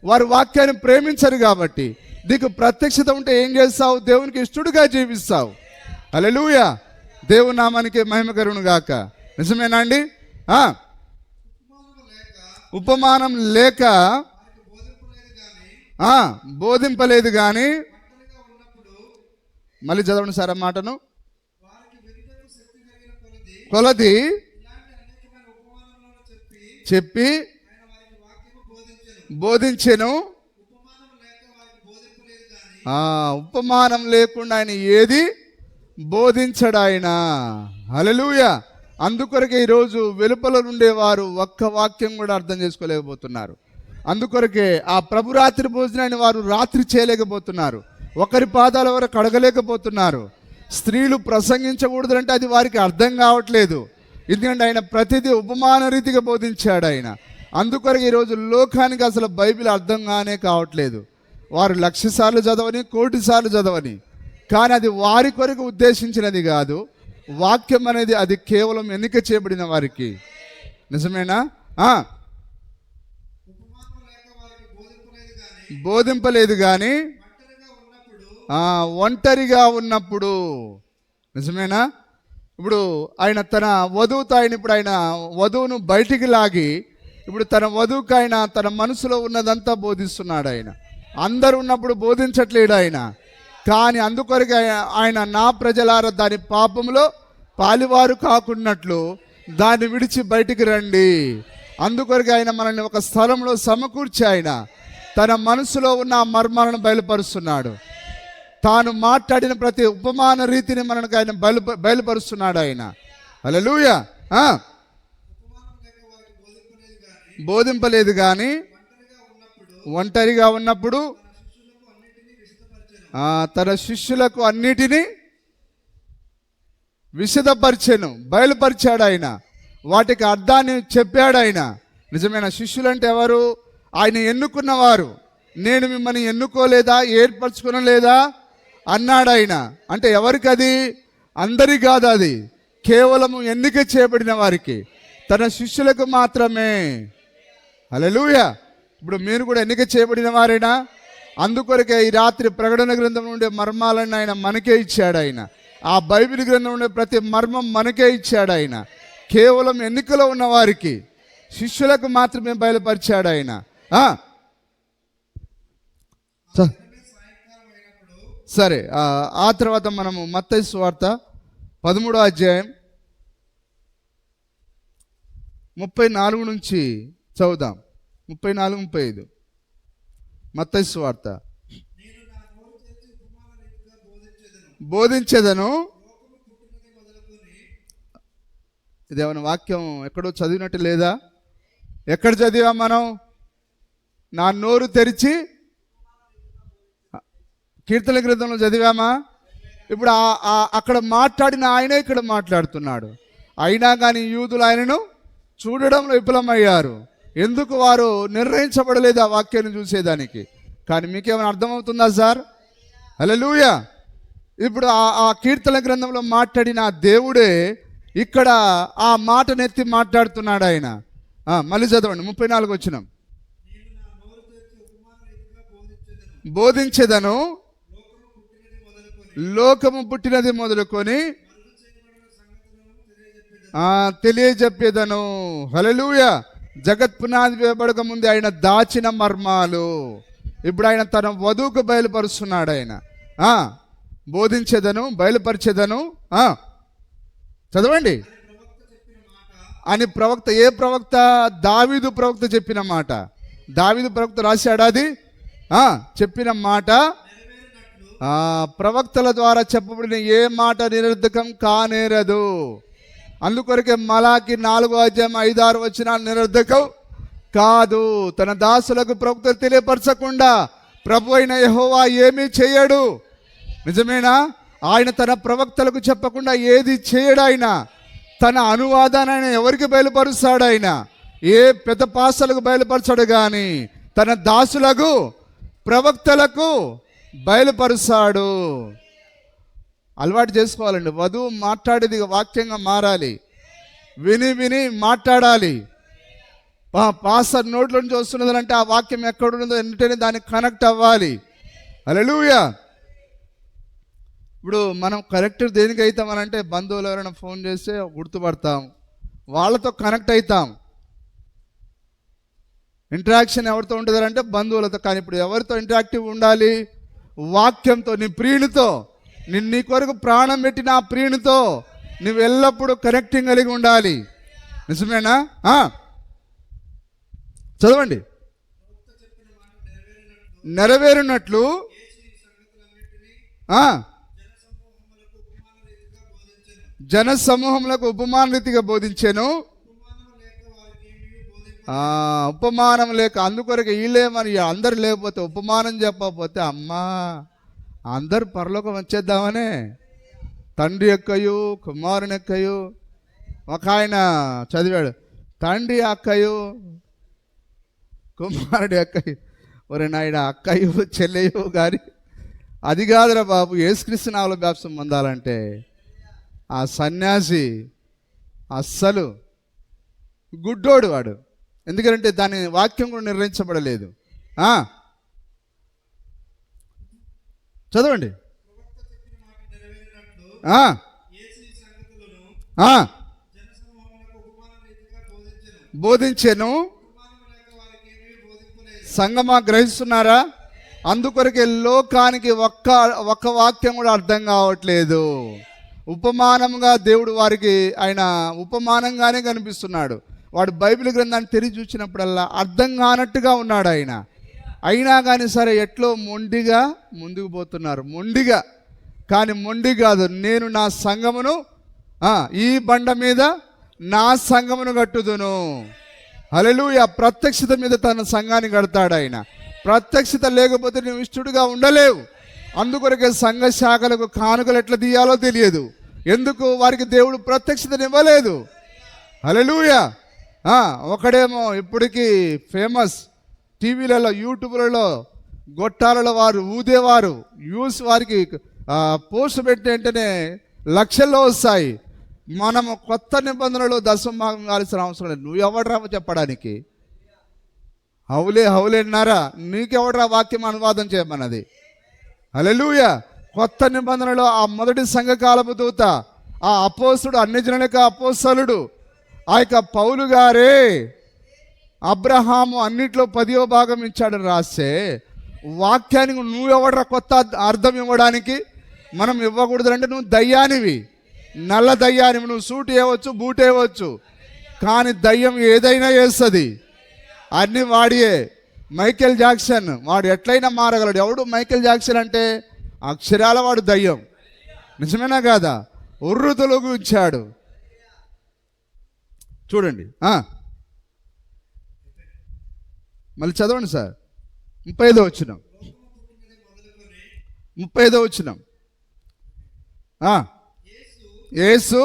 వారు వాక్యాన్ని ప్రేమించరు కాబట్టి. నీకు ప్రత్యక్షత ఉంటే ఏం చేస్తావు? దేవునికి ఇష్టడుగా జీవిస్తావు. హల్లెలూయా, దేవుని నామానికి మహిమ కలుగును గాక. నిజమేనా అండి? ఉపమానం లేక బోధింపలేదు కానీ, మళ్ళీ చదవండి సార్ ఆ మాటను. కొలది చెప్పి బోధించెను. ఉపమానం లేకుండా ఆయన ఏది బోధించడు ఆయన. హల్లెలూయా. అందుకొరకే ఈరోజు వెలుపల నుండేవారు ఒక్క వాక్యం కూడా అర్థం చేసుకోలేకపోతున్నారు. అందుకొరకే ఆ ప్రభురాత్రి భోజనాన్ని వారు రాత్రి చేయలేకపోతున్నారు. ఒకరి పాదాల వరకు కడగలేకపోతున్నారు. స్త్రీలు ప్రసంగించకూడదంటే అది వారికి అర్థం కావట్లేదు. ఎందుకంటే ఆయన ప్రతిదీ ఉపమాన రీతిగా బోధించాడు ఆయన. అందుకొరకు ఈరోజు లోకానికి అసలు బైబిల్ అర్థం కానే కావట్లేదు. వారు 1,00,000 సార్లు చదవని, 1,00,00,000 సార్లు చదవని, కానీ అది వారి కొరకు ఉద్దేశించినది కాదు. వాక్యం అనేది అది కేవలం ఎన్నిక చేయబడిన వారికి. నిజమేనా? బోధింపలేదు కానీ ఒంటరిగా ఉన్నప్పుడు. నిజమేనా? ఇప్పుడు ఆయన తన వధువుతో ఇప్పుడు ఆయన వధువును బయటికి లాగి ఇప్పుడు తన వధువుకి ఆయన తన మనసులో ఉన్నదంతా బోధిస్తున్నాడు. ఆయన అందరు ఉన్నప్పుడు బోధించట్లేడు ఆయన. కానీ అందుకొరకు ఆయన నా ప్రజలారా దాని పాపంలో పాలివారు కాకున్నట్లు దాన్ని విడిచి బయటికి రండి. అందుకొరకు ఆయన మనల్ని ఒక స్థలంలో సమకూర్చి ఆయన తన మనసులో ఉన్న ఆ మర్మాలను బయలుపరుస్తున్నాడు. తాను మాట్లాడిన ప్రతి ఉపమాన రీతిని మనకు ఆయన బయలుపరుస్తున్నాడు ఆయన. హల్లెలూయా. బోధింపలేదు కానీ ఒంటరిగా ఉన్నప్పుడు తన శిష్యులకు అన్నిటినీ విశదపరిచెను, బయలుపరిచాడు ఆయన. వాటికి అర్థాన్ని చెప్పాడు ఆయన. నిజమైన శిష్యులంటే ఎవరు? ఆయన ఎన్నుకున్నవారు. నేను మిమ్మల్ని ఎన్నుకోలేదా, ఏర్పరచుకునలేదా అన్నాడు ఆయన. అంటే ఎవరికి అది? అందరి కాదు, అది కేవలము ఎన్నిక చేయబడిన వారికి, తన శిష్యులకు మాత్రమే. హల్లెలూయా. ఇప్పుడు మీరు కూడా ఎన్నిక చేయబడిన వారేనా? అందుకొరకే ఈ రాత్రి ప్రకటన గ్రంథం నుండే మర్మాలను ఆయన మనకే ఇచ్చాడు ఆయన. ఆ బైబిల్ గ్రంథం ఉండే ప్రతి మర్మం మనకే ఇచ్చాడు ఆయన. కేవలం ఎన్నికలో ఉన్న వారికి, శిష్యులకు మాత్రమే బయలుపరిచాడు ఆయన. సరే, ఆ తర్వాత మనము మత్తయి సువార్త 13వ అధ్యాయం 34 నుంచి చదువుదాం. 34, 35 మత్తయి సువార్త. బోధించెదను. ఇదేమైనా వాక్యం ఎక్కడో చదివినట్టు లేదా? ఎక్కడ చదివా మనం? నా నోరు తెరిచి కీర్తన గ్రంథంలో చదివామా? ఇప్పుడు అక్కడ మాట్లాడిన ఆయనే ఇక్కడ మాట్లాడుతున్నాడు. అయినా కానీ యూదులు ఆయనను చూడడంలో విఫలమయ్యారు. ఎందుకు? వారు నిర్ణయించబడలేదు ఆ వాక్యాన్ని చూసేదానికి. కానీ మీకేమైనా అర్థమవుతుందా సార్? హల్లెలూయా. ఇప్పుడు ఆ కీర్తన గ్రంథంలో మాట్లాడిన దేవుడే ఇక్కడ ఆ మాటనెత్తి మాట్లాడుతున్నాడు ఆయన. మళ్ళీ చదవండి 34 వచనం. బోధించెదను, లోకము పుట్టినది మొదలుకొని తెలియజెప్పేదను. హల్లెలూయా. జగత్ పునాది వేయబడక ముందు ఆయన దాచిన మర్మాలు ఇప్పుడు ఆయన తన వధువుకు బయలుపరుస్తున్నాడు ఆయన. బోధించేదను, బయలుపరిచేదను. చదవండి. అని ప్రవక్త, ఏ ప్రవక్త? దావీదు ప్రవక్త చెప్పిన మాట. దావీదు ప్రవక్త రాశాడు అది. చెప్పిన మాట ప్రవక్తల ద్వారా చెప్పబడిన ఏ మాట నిరర్ధకం కానేరదు. అందుకొరకే మలాకి 4వ అధ్యాయం 5-6 వచనాలు నిరర్ధకం కాదు. తన దాసులకు ప్రవక్తలు తెలియపరచకుండా ప్రభు అయిన యెహోవా ఏమీ చేయడు. నిజమేనా? ఆయన తన ప్రవక్తలకు చెప్పకుండా ఏది చేయడు. ఆయన తన అనువాదాన్ని ఆయన ఎవరికి బయలుపరుస్తాడు? ఆయన ఏ పెద్ద పాసలకు బయలుపరచాడు, కానీ తన దాసులకు ప్రవక్తలకు బయలుపరుస్తాడు. అలవాటు చేసుకోవాలండి. వధువు మాట్లాడేది వాక్యంగా మారాలి. విని విని మాట్లాడాలి. పాస్టర్ నోట్లో నుంచి వస్తున్నదంటే ఆ వాక్యం ఎక్కడున్నదో వెంటనే దానికి కనెక్ట్ అవ్వాలి. హల్లెలూయా. ఇప్పుడు మనం కరెక్ట్ దేనికి అవుతామనంటే బంధువులు ఎవరైనా ఫోన్ చేస్తే గుర్తుపడతాం, వాళ్ళతో కనెక్ట్ అవుతాం. ఇంటరాక్షన్ ఎవరితో ఉంటుందంటే బంధువులతో. కానీ ఇప్పుడు ఎవరితో ఇంటరాక్టివ్ ఉండాలి? వాక్యంతో, నీ ప్రియునితో, నీ కొరకు ప్రాణం పెట్టిన ఆ ప్రియునితో నువ్వు ఎల్లప్పుడూ కనెక్టింగ్ కలిగి ఉండాలి. నిజమేనా? చదవండి. నెరవేరునట్లు జన సమూహములకు ఉపమాన రీతిగా బోధించాను. ఉపమానం లేక అందుకొరకు వీళ్ళేమని అందరు లేకపోతే ఉపమానం చెప్పకపోతే అమ్మా అందరు పరలోకం వచ్చేద్దామనే. తండ్రి ఎక్కయు కుమారుని ఎక్కయు. ఒక ఆయన చదివాడు, తండ్రి అక్కయు కుమారుడు అక్కయ్య. ఒరే నాయన, అక్కయ్యు చెల్లెయు గారి అది కాదురా బాబు. యేసుక్రీస్తు నామములో బాప్తిసం పొందాలంటే ఆ సన్యాసి అస్సలు గుడ్డోడు వాడు. ఎందుకంటే దాని వాక్యం కూడా నిర్ణయించబడలేదు. చదవండి. బోధించాను. సంగమా గ్రహిస్తున్నారా? అందుకొరకే లోకానికి ఒక్క వాక్యం కూడా అర్థం కావట్లేదు. ఉపమానంగా దేవుడు వారికి ఆయన ఉపమానంగానే కనిపిస్తున్నాడు. వాడు బైబిల్ గ్రంథాన్ని తెరిచి చూసినప్పుడల్లా అర్థం కానట్టుగా ఉన్నాడు ఆయన. అయినా కానీ సరే ఎట్లో మొండిగా ముందుకు పోతున్నారు. మొండిగా. కానీ మొండి కాదు. నేను నా సంఘమును ఈ బండ మీద నా సంఘమును కట్టుదును. హల్లెలూయా. ప్రత్యక్షత మీద తన సంఘాన్ని కడతాడు ఆయన. ప్రత్యక్షత లేకపోతే నువ్వు ఇష్టడుగా ఉండలేవు. అందుకొరకే సంఘ శాఖలకు కానుకలు ఎట్లా తీయాలో తెలియదు. ఎందుకు? వారికి దేవుడు ప్రత్యక్షతనివ్వలేదు. హల్లెలూయా. ఒకడేమో ఇప్పటికీ ఫేమస్ టీవీలలో యూట్యూబ్లలో గొట్టాలలో వారు ఊదేవారు వ్యూస్ వారికి పోస్ట్ పెట్టిన వెంటనే లక్షల్లో వస్తాయి. మనము కొత్త నిబంధనలు దశమభాగం కావాల్సిన అవసరం లేదు. నువ్వు ఎవడరా చెప్పడానికి? హౌలే అన్నారా? నీకెవడరా వాక్యం అనువాదం చేయమన్నది? హల్లెలూయా. కొత్త నిబంధనలో ఆ మొదటి సంఘకాలపు దూత, ఆ అపోస్తుడు, అన్ని జనులకు అపోస్తలుడు, ఆ యొక్క పౌలు గారే అబ్రహాము అన్నిట్లో 10వ భాగం ఇచ్చాడని రాస్తే వాక్యానికి నువ్వెవడరా కొత్త అర్థం ఇవ్వడానికి? మనం ఇవ్వకూడదు. అంటే నువ్వు దయ్యానివి, నల్ల దయ్యానివి. నువ్వు సూట్ వేయవచ్చు, బూట్ వేయవచ్చు, కానీ దయ్యం ఏదైనా వేస్తుంది. అన్నీ వాడియే. మైకేల్ జాక్సన్ వాడు ఎట్లయినా మారగలడు. ఎవడు మైకేల్ జాక్సన్ అంటే? అక్షరాల వాడు దయ్యం. నిజమేనా కాదా? ఉర్రు తొలగు ఇచ్చాడు. చూడండి. మళ్ళీ చదవండి సార్. 35వ వచనం. 35వ వచనం. యేసు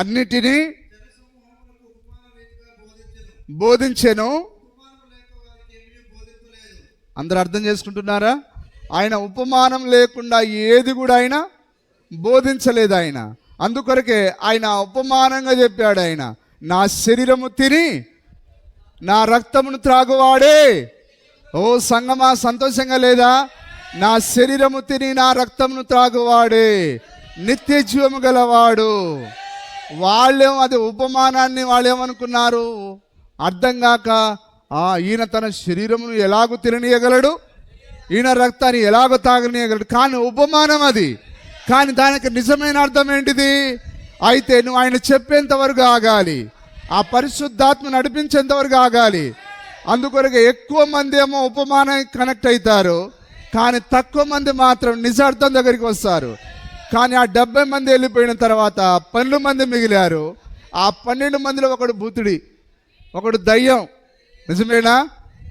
అన్నిటినీ బోధించెను. అందరూ అర్థం చేసుకుంటున్నారా? ఆయన ఉపమానం లేకుండా ఏది కూడా ఆయన బోధించలేదు. ఆయన అందుకొరకే ఆయన ఉపమానంగా చెప్పాడు. ఆయన నా శరీరము తిని నా రక్తమును త్రాగువాడే. ఓ సంగమా, సంతోషంగా లేదా? నా శరీరము తిని నా రక్తమును త్రాగువాడే నిత్య జీవము గలవాడు. వాళ్ళేమో అది ఉపమానాన్ని వాళ్ళేమనుకున్నారు అర్థం కాక, ఈయన తన శరీరమును ఎలాగో తిననీయగలడు, ఈయన రక్తాన్ని ఎలాగో తాగనీయగలడు. కానీ ఉపమానం అది. కానీ దానికి నిజమైన అర్థం ఏంటిది? అయితే నువ్వు ఆయన చెప్పేంత వరకు ఆగాలి, ఆ పరిశుద్ధాత్మ నడిపించేంత వరకు ఆగాలి. అందుకొరకు ఎక్కువ మంది ఏమో ఉపమానానికి కనెక్ట్ అవుతారు, కానీ తక్కువ మంది మాత్రం నిజార్థం దగ్గరికి వస్తారు. కానీ ఆ 70 మంది వెళ్ళిపోయిన తర్వాత 12 మంది మిగిలారు. ఆ 12 మందిలో ఒకడు భూతుడి, ఒకడు దయ్యం. నిజమేనా?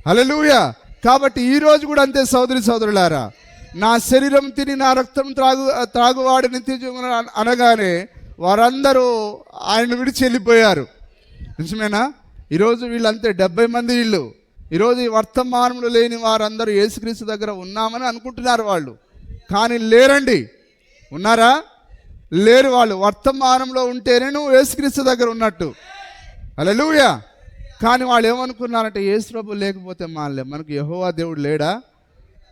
హల్లెలూయా. కాబట్టి ఈరోజు కూడా అంతే సోదరి సోదరులారా. నా శరీరం తిని నా రక్తం త్రాగువాడు నిత్య జీవన అనగానే వారందరూ ఆయన విడిచి వెళ్ళిపోయారు. నిజమేనా? ఈరోజు వీళ్ళంతే 70 మంది వీళ్ళు. ఈరోజు ఈ వర్తమానంలో లేని వారందరూ యేసుక్రీస్తు దగ్గర ఉన్నామని అనుకుంటున్నారు వాళ్ళు, కానీ లేరండి. ఉన్నారా? లేరు. వాళ్ళు వర్తమానంలో ఉంటేనే నువ్వు యేసుక్రీస్తు దగ్గర ఉన్నట్టు. హల్లెలూయా. కానీ వాళ్ళు ఏమనుకున్నారంటే యేసు ప్రభు లేకపోతే మనకు యెహోవా దేవుడు లేడా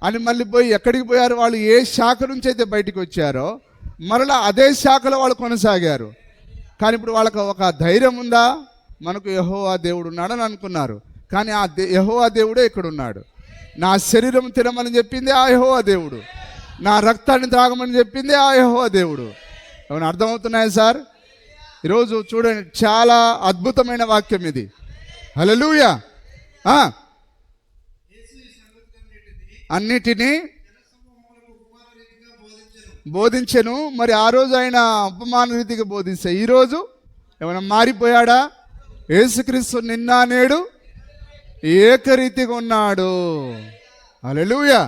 అని మళ్ళీ పోయి ఎక్కడికి పోయారు? వాళ్ళు ఏ శాఖ నుంచి అయితే బయటికి వచ్చారో మరలా అదే శాఖలో వాళ్ళు కొనసాగారు. కానీ ఇప్పుడు వాళ్ళకి ఒక ధైర్యం ఉందా? మనకు యెహోవా దేవుడు ఉన్నాడని అనుకున్నారు. కానీ ఆ యెహోవా దేవుడే ఇక్కడ ఉన్నాడు. నా శరీరం తినమని చెప్పింది ఆ యెహోవా దేవుడు, నా రక్తాన్ని త్రాగమని చెప్పింది ఆ యెహోవా దేవుడు. ఏమైనా అర్థమవుతున్నాయా సార్? ఈరోజు చూడండి, చాలా అద్భుతమైన వాక్యం ఇది. హల్లెలూయా. అన్నిటినీ బోధించెను. మరి ఆ రోజు ఆయన ఉపమాన రీతిగా బోధిస్తే ఈరోజు ఏమైనా మారిపోయాడా? యేసుక్రీస్తు నిన్న నేడు ఏకరీతిగా ఉన్నాడు. హల్లెలూయా.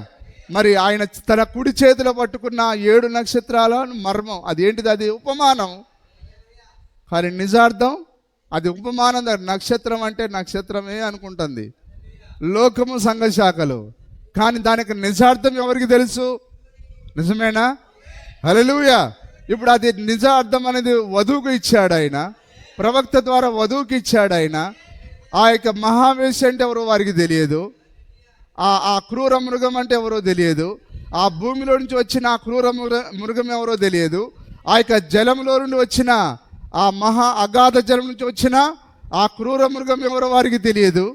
మరి ఆయన తన కుడి చేతిలో పట్టుకున్న 7 నక్షత్రాల మర్మం అదేంటిది? అది ఉపమానం. కానీ నిజార్థం అది ఉపమానం. నక్షత్రం అంటే నక్షత్రమే అనుకుంటుంది లోకము, సంఘశాఖలు. కానీ దానికి నిజార్థం ఎవరికి తెలుసు? నిజమేనా? హల్లెలూయా. ఇప్పుడు అది నిజార్థం అనేది వధువుకు ఇచ్చాడు ఆయన, ప్రవక్త ద్వారా వధువుకి ఇచ్చాడు ఆయన. ఆ యొక్క మహావేశ అంటే ఎవరో వారికి తెలియదు, ఆ క్రూర మృగం అంటే ఎవరో తెలియదు, ఆ భూమిలో నుంచి వచ్చిన ఆ క్రూర మృగం ఎవరో తెలియదు, ఆ యొక్క జలంలో నుండి వచ్చిన ఆ మహా అగాధ జలం నుంచి వచ్చిన ఆ క్రూర మృగం ఎవరో వారికి తెలియదు.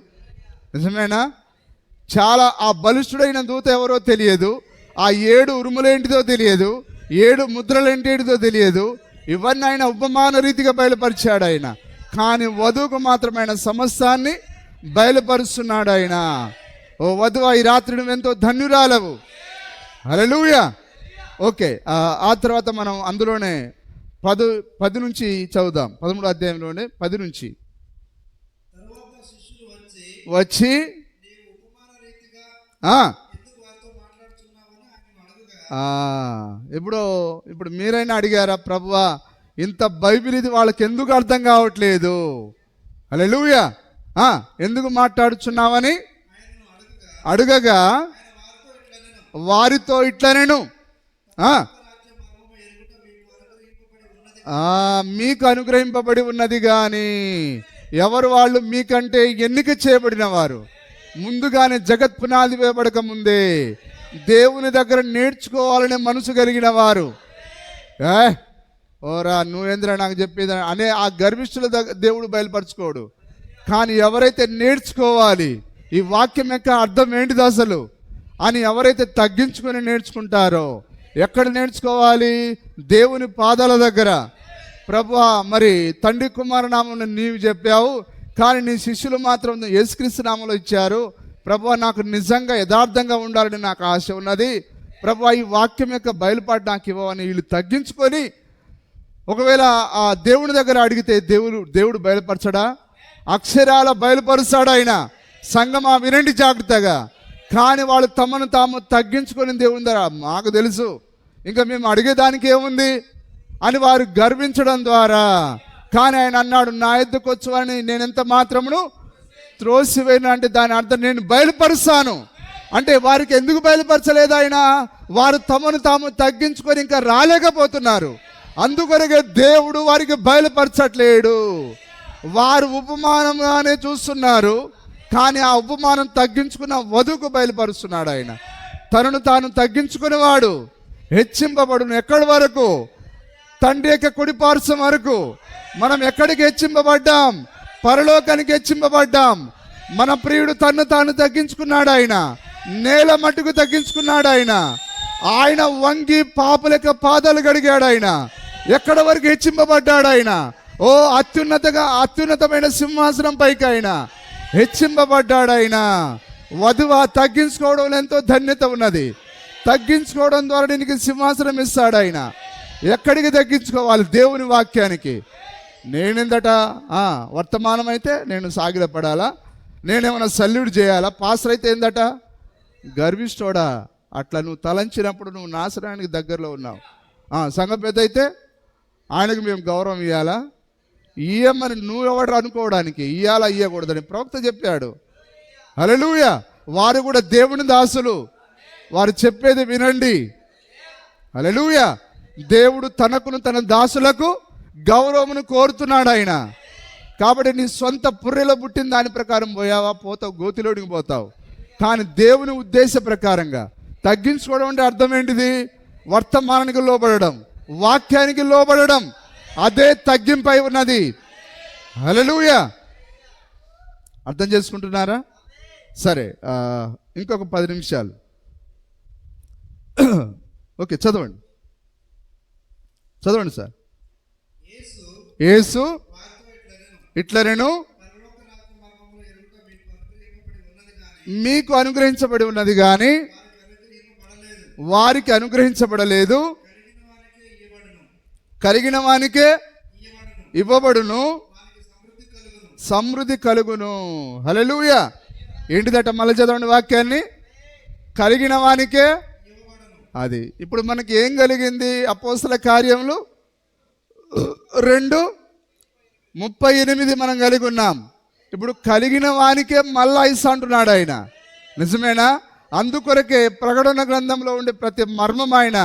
నిజమేనా? చాలా ఆ బలిష్ఠుడైన దూత ఎవరో తెలియదు, ఆ 7 ఉరుములేంటిదో తెలియదు, 7 ముద్రలేంటిదో తెలియదు. ఇవన్నీ ఆయన ఉపమాన రీతిగా బయలుపరిచాడు ఆయన. కానీ వధువుకు మాత్రమైన సమస్తాన్ని బయలుపరుస్తున్నాడు ఆయన. ఓ వధువు, ఈ రాత్రి నువ్వెంతో ధన్యురాలవు. హల్లెలూయా. ఓకే, ఆ తర్వాత మనం అందులోనే 10 నుంచి చదువుదాం. 13వ అధ్యాయంలోనే 10 నుంచి వచ్చి ఇప్పుడు మీరైనా అడిగారా, ప్రభువా ఇంత బైబిల్ ఇది వాళ్ళకి ఎందుకు అర్థం కావట్లేదు? హల్లెలూయా. ఎందుకు మాట్లాడుచున్నావని అడుగగా వారితో ఇట్లనేను, మీకు అనుగ్రహింపబడి ఉన్నది కానీ ఎవరు వాళ్ళు మీకంటే ఎన్నిక చేయబడిన వారు, ముందుగానే జగత్ పునాది వేయబడక ముందే దేవుని దగ్గర నేర్చుకోవాలనే మనసు కలిగిన వారు. ఓరా నువ్వేంద్ర నాకు చెప్పేది అనే ఆ గర్విష్ఠుల దేవుడు బయలుపరచుకోడు. కానీ ఎవరైతే నేర్చుకోవాలి, ఈ వాక్యం యొక్క అర్థం ఏంటిది అసలు అని ఎవరైతే తగ్గించుకొని నేర్చుకుంటారో, ఎక్కడ నేర్చుకోవాలి? దేవుని పాదాల దగ్గర. ప్రభువా, మరి తండ్రి కుమార నామమున నీవు చెప్పావు, కానీ నీ శిష్యులు మాత్రం యేసుక్రీస్తు నామములో ఇచ్చారు. ప్రభువా, నాకు నిజంగా యథార్థంగా ఉండాలని నాకు ఆశ ఉన్నది. ప్రభువా, ఈ వాక్యం యొక్క బయలుపాటు నాకు ఇవ్వవని వీళ్ళు తగ్గించుకొని, ఒకవేళ ఆ దేవుని దగ్గర అడిగితే దేవుడు బయలుపరచడా? అక్షరాల బయలుపరుస్తాడు ఆయన. సంగమా వినండి జాగ్రత్తగా. కానీ వాళ్ళు తమను తాము తగ్గించుకొని దేవుని దగ్గర, మాకు తెలుసు ఇంకా మేము అడిగేదానికి ఏముంది అని వారు గర్వించడం ద్వారా. కానీ ఆయన అన్నాడు, నా ఎద్దుకు వచ్చువని నేను ఎంత మాత్రమును త్రోసివేయను. అంటే దాని అర్థం నేను బయలుపరుస్తాను. అంటే వారికి ఎందుకు బయలుపరచలేదు ఆయన? వారు తమను తాము తగ్గించుకొని ఇంకా రాలేకపోతున్నారు. అందుకొరకే దేవుడు వారికి బయలుపరచట్లేడు. వారు ఉపమానంగానే చూస్తున్నారు, కానీ ఆ ఉపమానం తగ్గించుకున్న వధువుకు బయలుపరుస్తున్నాడు ఆయన. తనను తాను తగ్గించుకునేవాడు హెచ్చింపబడును. ఎక్కడి వరకు? తండ్రి యొక్క కుడిపార్శ్వం వరకు. మనం ఎక్కడికి హెచ్చింపబడ్డాం? పరలోకానికి హెచ్చింపబడ్డాం. మన ప్రియుడు తన్ను తాను తగ్గించుకున్నాడు. ఆయన నేల మట్టుకు తగ్గించుకున్నాడు. ఆయన వంగి పాపుల యొక్క పాదాలు కడిగాడు. ఆయన ఎక్కడ వరకు హెచ్చింపబడ్డాడు? ఆయన అత్యున్నతమైన సింహాసనం పైకి ఆయన హెచ్చింపబడ్డాడు. ఆయన వధువు తగ్గించుకోవడం ఎంతో ధన్యత ఉన్నది. తగ్గించుకోవడం ద్వారా నీకు సింహాసనం ఇస్తాడు ఆయన. ఎక్కడికి తగ్గించుకోవాలి? దేవుని వాక్యానికి. నేనేందట వర్తమానం అయితే నేను సాగిలపడాలా, నేనేమైనా సల్యూట్ చేయాలా? పాస్టర్ అయితే ఏందట గర్విష్టోడా. అట్లా నువ్వు తలంచినప్పుడు నువ్వు నాశనానికి దగ్గరలో ఉన్నావు. సంఘ పెద్ద అయితే ఆయనకు మేము గౌరవం ఇవ్వాలా? ఇయ్యమని నువ్వెవడు అనుకోవడానికి, ఇయ్యాలా ఇయ్యకూడదని ప్రవక్త చెప్పాడు. హల్లెలూయా. వారు కూడా దేవుని దాసులు, వారు చెప్పేది వినండి. హల్లెలూయా. దేవుడు తనకును తన దాసులకు గౌరవమును కోరుతున్నాడు ఆయన. కాబట్టి నీ సొంత పుర్రెలో పుట్టిన దాని ప్రకారం పోయావా, పోతావు, గోతిలోడికి పోతావు. కానీ దేవుని ఉద్దేశ ప్రకారంగా తగ్గించుకోవడం అంటే అర్థం ఏంటిది? వర్తమానానికి లోబడడం, వాక్యానికి లోబడడం, అదే తగ్గింపై ఉన్నది. హల్లెలూయా. అర్థం చేసుకుంటున్నారా? సరే, ఇంకొక 10 నిమిషాలు. ఓకే, చదవండి సార్. యేసు ఇట్లనెను, మీకు అనుగ్రహించబడి ఉన్నది కానీ వారికి అనుగ్రహించబడలేదు. కలిగిన వానికే ఇవ్వబడును, సమృద్ధి కలుగును. హల్లెలూయా. ఏంటిదట? మళ్ళీ చదవండి వాక్యాన్ని. కలిగిన వానికే. అది ఇప్పుడు మనకి ఏం కలిగింది? అపోస్తల కార్యములు 2:38 మనం కలిగి ఉన్నాం. ఇప్పుడు కలిగిన వానికే మళ్ళా ఇస్తా అంటున్నాడు ఆయన. నిజమేనా? అందుకొరకే ప్రకటన గ్రంథంలో ఉండే ప్రతి మర్మం ఆయన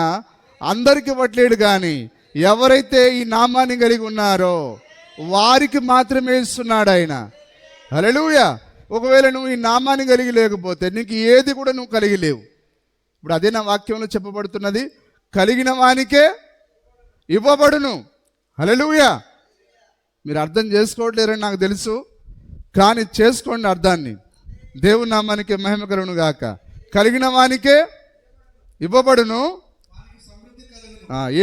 అందరికి ఇవ్వట్లేడు, కానీ ఎవరైతే ఈ నామాన్ని కలిగి ఉన్నారో వారికి మాత్రమే ఇస్తున్నాడు ఆయన. హల్లెలూయా. ఒకవేళ నువ్వు ఈ నామాన్ని కలిగి లేకపోతే నీకు ఏది కూడా నువ్వు కలిగి లేవు. ఇప్పుడు అదే నా వాక్యంలో చెప్పబడుతున్నది, కలిగిన వానికే ఇవ్వబడును. హల్లెలూయా. మీరు అర్థం చేసుకోవట్లేరని నాకు తెలుసు, కానీ చేసుకోండి అర్థాన్ని. దేవుని నామానికి మహిమ కలుగును గాక. కలిగిన వానికే ఇవ్వబడును.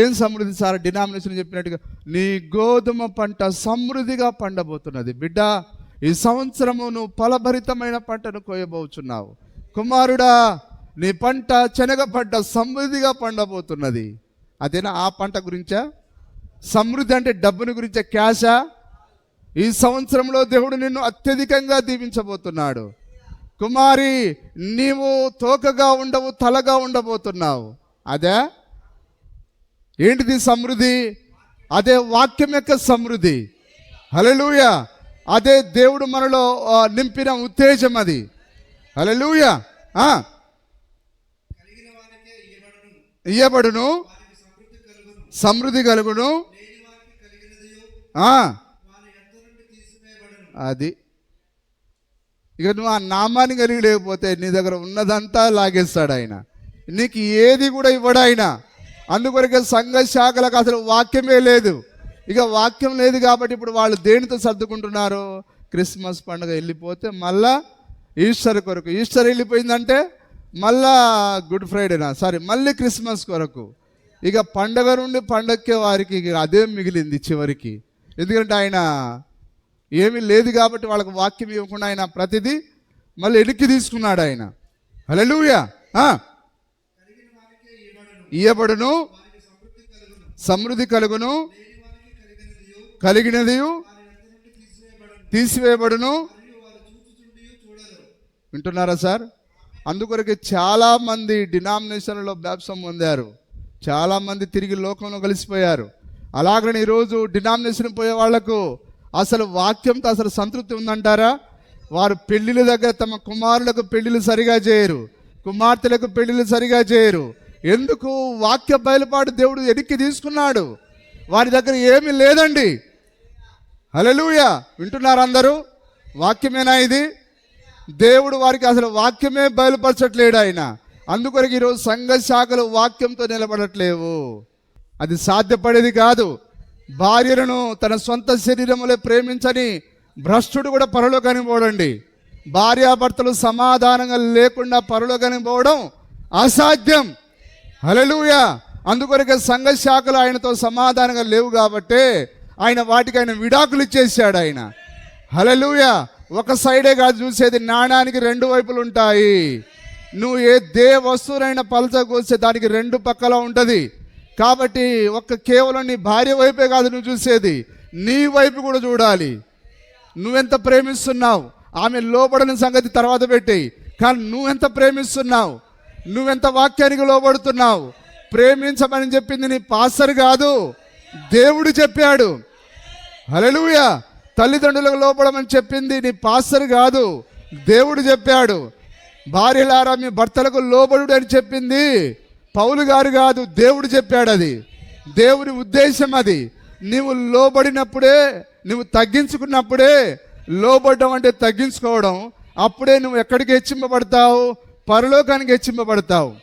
ఏం సమృద్ధి సార్? డినామినేషన్ చెప్పినట్టుగా నీ గోధుమ పంట సమృద్ధిగా పండబోతున్నది. బిడ్డ, ఈ సంవత్సరము నువ్వు ఫలభరితమైన పంటను కోయబోచున్నావు. కుమారుడా, నీ పంట శనగ పంట సమృద్ధిగా పండబోతున్నది. అదేనా? ఆ పంట గురించా? సమృద్ధి అంటే డబ్బుని గురించే, క్యాషా? ఈ సంవత్సరంలో దేవుడు నిన్ను అత్యధికంగా దీవించబోతున్నాడు. కుమారి, నీవు తోకగా ఉండవు, తలగా ఉండబోతున్నావు. అదే ఏంటిది సమృద్ధి? అదే వాక్యం యొక్క సమృద్ధి. హల్లెలూయా. అదే దేవుడు మనలో నింపిన ఉత్తేజం అది. హల్లెలూయా. ఇయ్యబడును, సమృద్ధి కలుగును. అది ఇక నువ్వు ఆ నామాన్ని కలిగి లేకపోతే నీ దగ్గర ఉన్నదంతా లాగేస్తాడు ఆయన. నీకు ఏది కూడా ఇవ్వడు ఆయన. అందుకొరకే సంఘ శాఖలకు అసలు వాక్యమే లేదు. ఇక వాక్యం లేదు కాబట్టి ఇప్పుడు వాళ్ళు దేనితో సర్దుకుంటున్నారు? క్రిస్మస్ పండుగ వెళ్ళిపోతే మళ్ళా ఈస్టర్ కొరకు, ఈస్టర్ వెళ్ళిపోయిందంటే మళ్ళా గుడ్ ఫ్రైడేనా, మళ్ళీ క్రిస్మస్ కొరకు. ఇక పండగ నుండి పండగకే వారికి అదే మిగిలింది చివరికి. ఎందుకంటే ఆయన ఏమీ లేదు కాబట్టి వాళ్ళకి వాక్యం ఇవ్వకుండా ఆయన ప్రతిదీ మళ్ళీ ఎడిక్కి తీసుకున్నాడు ఆయన. హల్లెలూయా. ఇయ్యబడును, సమృద్ధి కలుగును, కలిగినది తీసివేయబడును. వింటున్నారా సార్? అందుకొరకు చాలామంది డినామినేషన్లో బ్యాప్టిజం పొందారు, చాలామంది తిరిగి లోకంలో కలిసిపోయారు. అలాగని ఈరోజు డినామినేషన్ పోయే వాళ్లకు అసలు వాక్యంతో అసలు సంతృప్తి ఉందంటారా? వారు పెళ్లిళ్ళ దగ్గర తమ కుమారులకు పెళ్లిళ్ళు సరిగా చేయరు, కుమార్తెలకు పెళ్లిళ్ళు సరిగా చేయరు. ఎందుకు? వాక్య బయలుపాటు దేవుడు ఎడిక్కి తీసుకున్నాడు. వారి దగ్గర ఏమీ లేదండి. హల్లెలూయా. వింటున్నారు అందరూ? వాక్యమేనా ఇది? దేవుడు వారికి అసలు వాక్యమే బయలుపరచట్లేడు ఆయన. అందుకొరకు ఈరోజు సంఘ శాఖలు వాక్యంతో నిలబడట్లేవు. అది సాధ్యపడేది కాదు. భార్యలను తన సొంత శరీరములే ప్రేమించని భ్రష్టుడు కూడా పరలోకానికి పోడండి. భార్యాభర్తలు సమాధానంగా లేకుండా పరలోకానికి పోవడం అసాధ్యం. హల్లెలూయా. అందుకొరకే సంఘ శాఖలు ఆయనతో సమాధానంగా లేవు కాబట్టి ఆయన వాటికి ఆయన విడాకులు ఇచ్చేసాడు ఆయన. హల్లెలూయా. ఒక సైడే కాదు చూసేది, నాణానికి 2 వైపులు ఉంటాయి. నువ్వు ఏ వస్తువునైనా పలచగోస్తే దానికి 2 పక్కల ఉంటుంది. కాబట్టి కేవలం నీ భార్య వైపే కాదు నువ్వు చూసేది, నీ వైపు కూడా చూడాలి. నువ్వెంత ప్రేమిస్తున్నావు, ఆమె లోబడిన సంగతి తర్వాత పెట్టేయి, కానీ నువ్వెంత ప్రేమిస్తున్నావు, నువ్వెంత వాక్యానికి లోబడుతున్నావు. ప్రేమించమని చెప్పింది నీ పాస్టర్ కాదు, దేవుడు చెప్పాడు. హల్లెలూయా. తల్లిదండ్రులకు లోబడమని చెప్పింది నీ పాస్టర్ కాదు, దేవుడు చెప్పాడు. భార్యలారా మీ భర్తలకు లోబడు అని చెప్పింది పౌలు గారు కాదు, దేవుడు చెప్పాడు. అది దేవుని ఉద్దేశం అది. నీవు లోబడినప్పుడే, నువ్వు తగ్గించుకున్నప్పుడే, లోబడడం అంటే తగ్గించుకోవడం, అప్పుడే నువ్వు ఎక్కడికి హెచ్చింపబడతావు? పరలోకానికి హెచ్చింపబడతావు.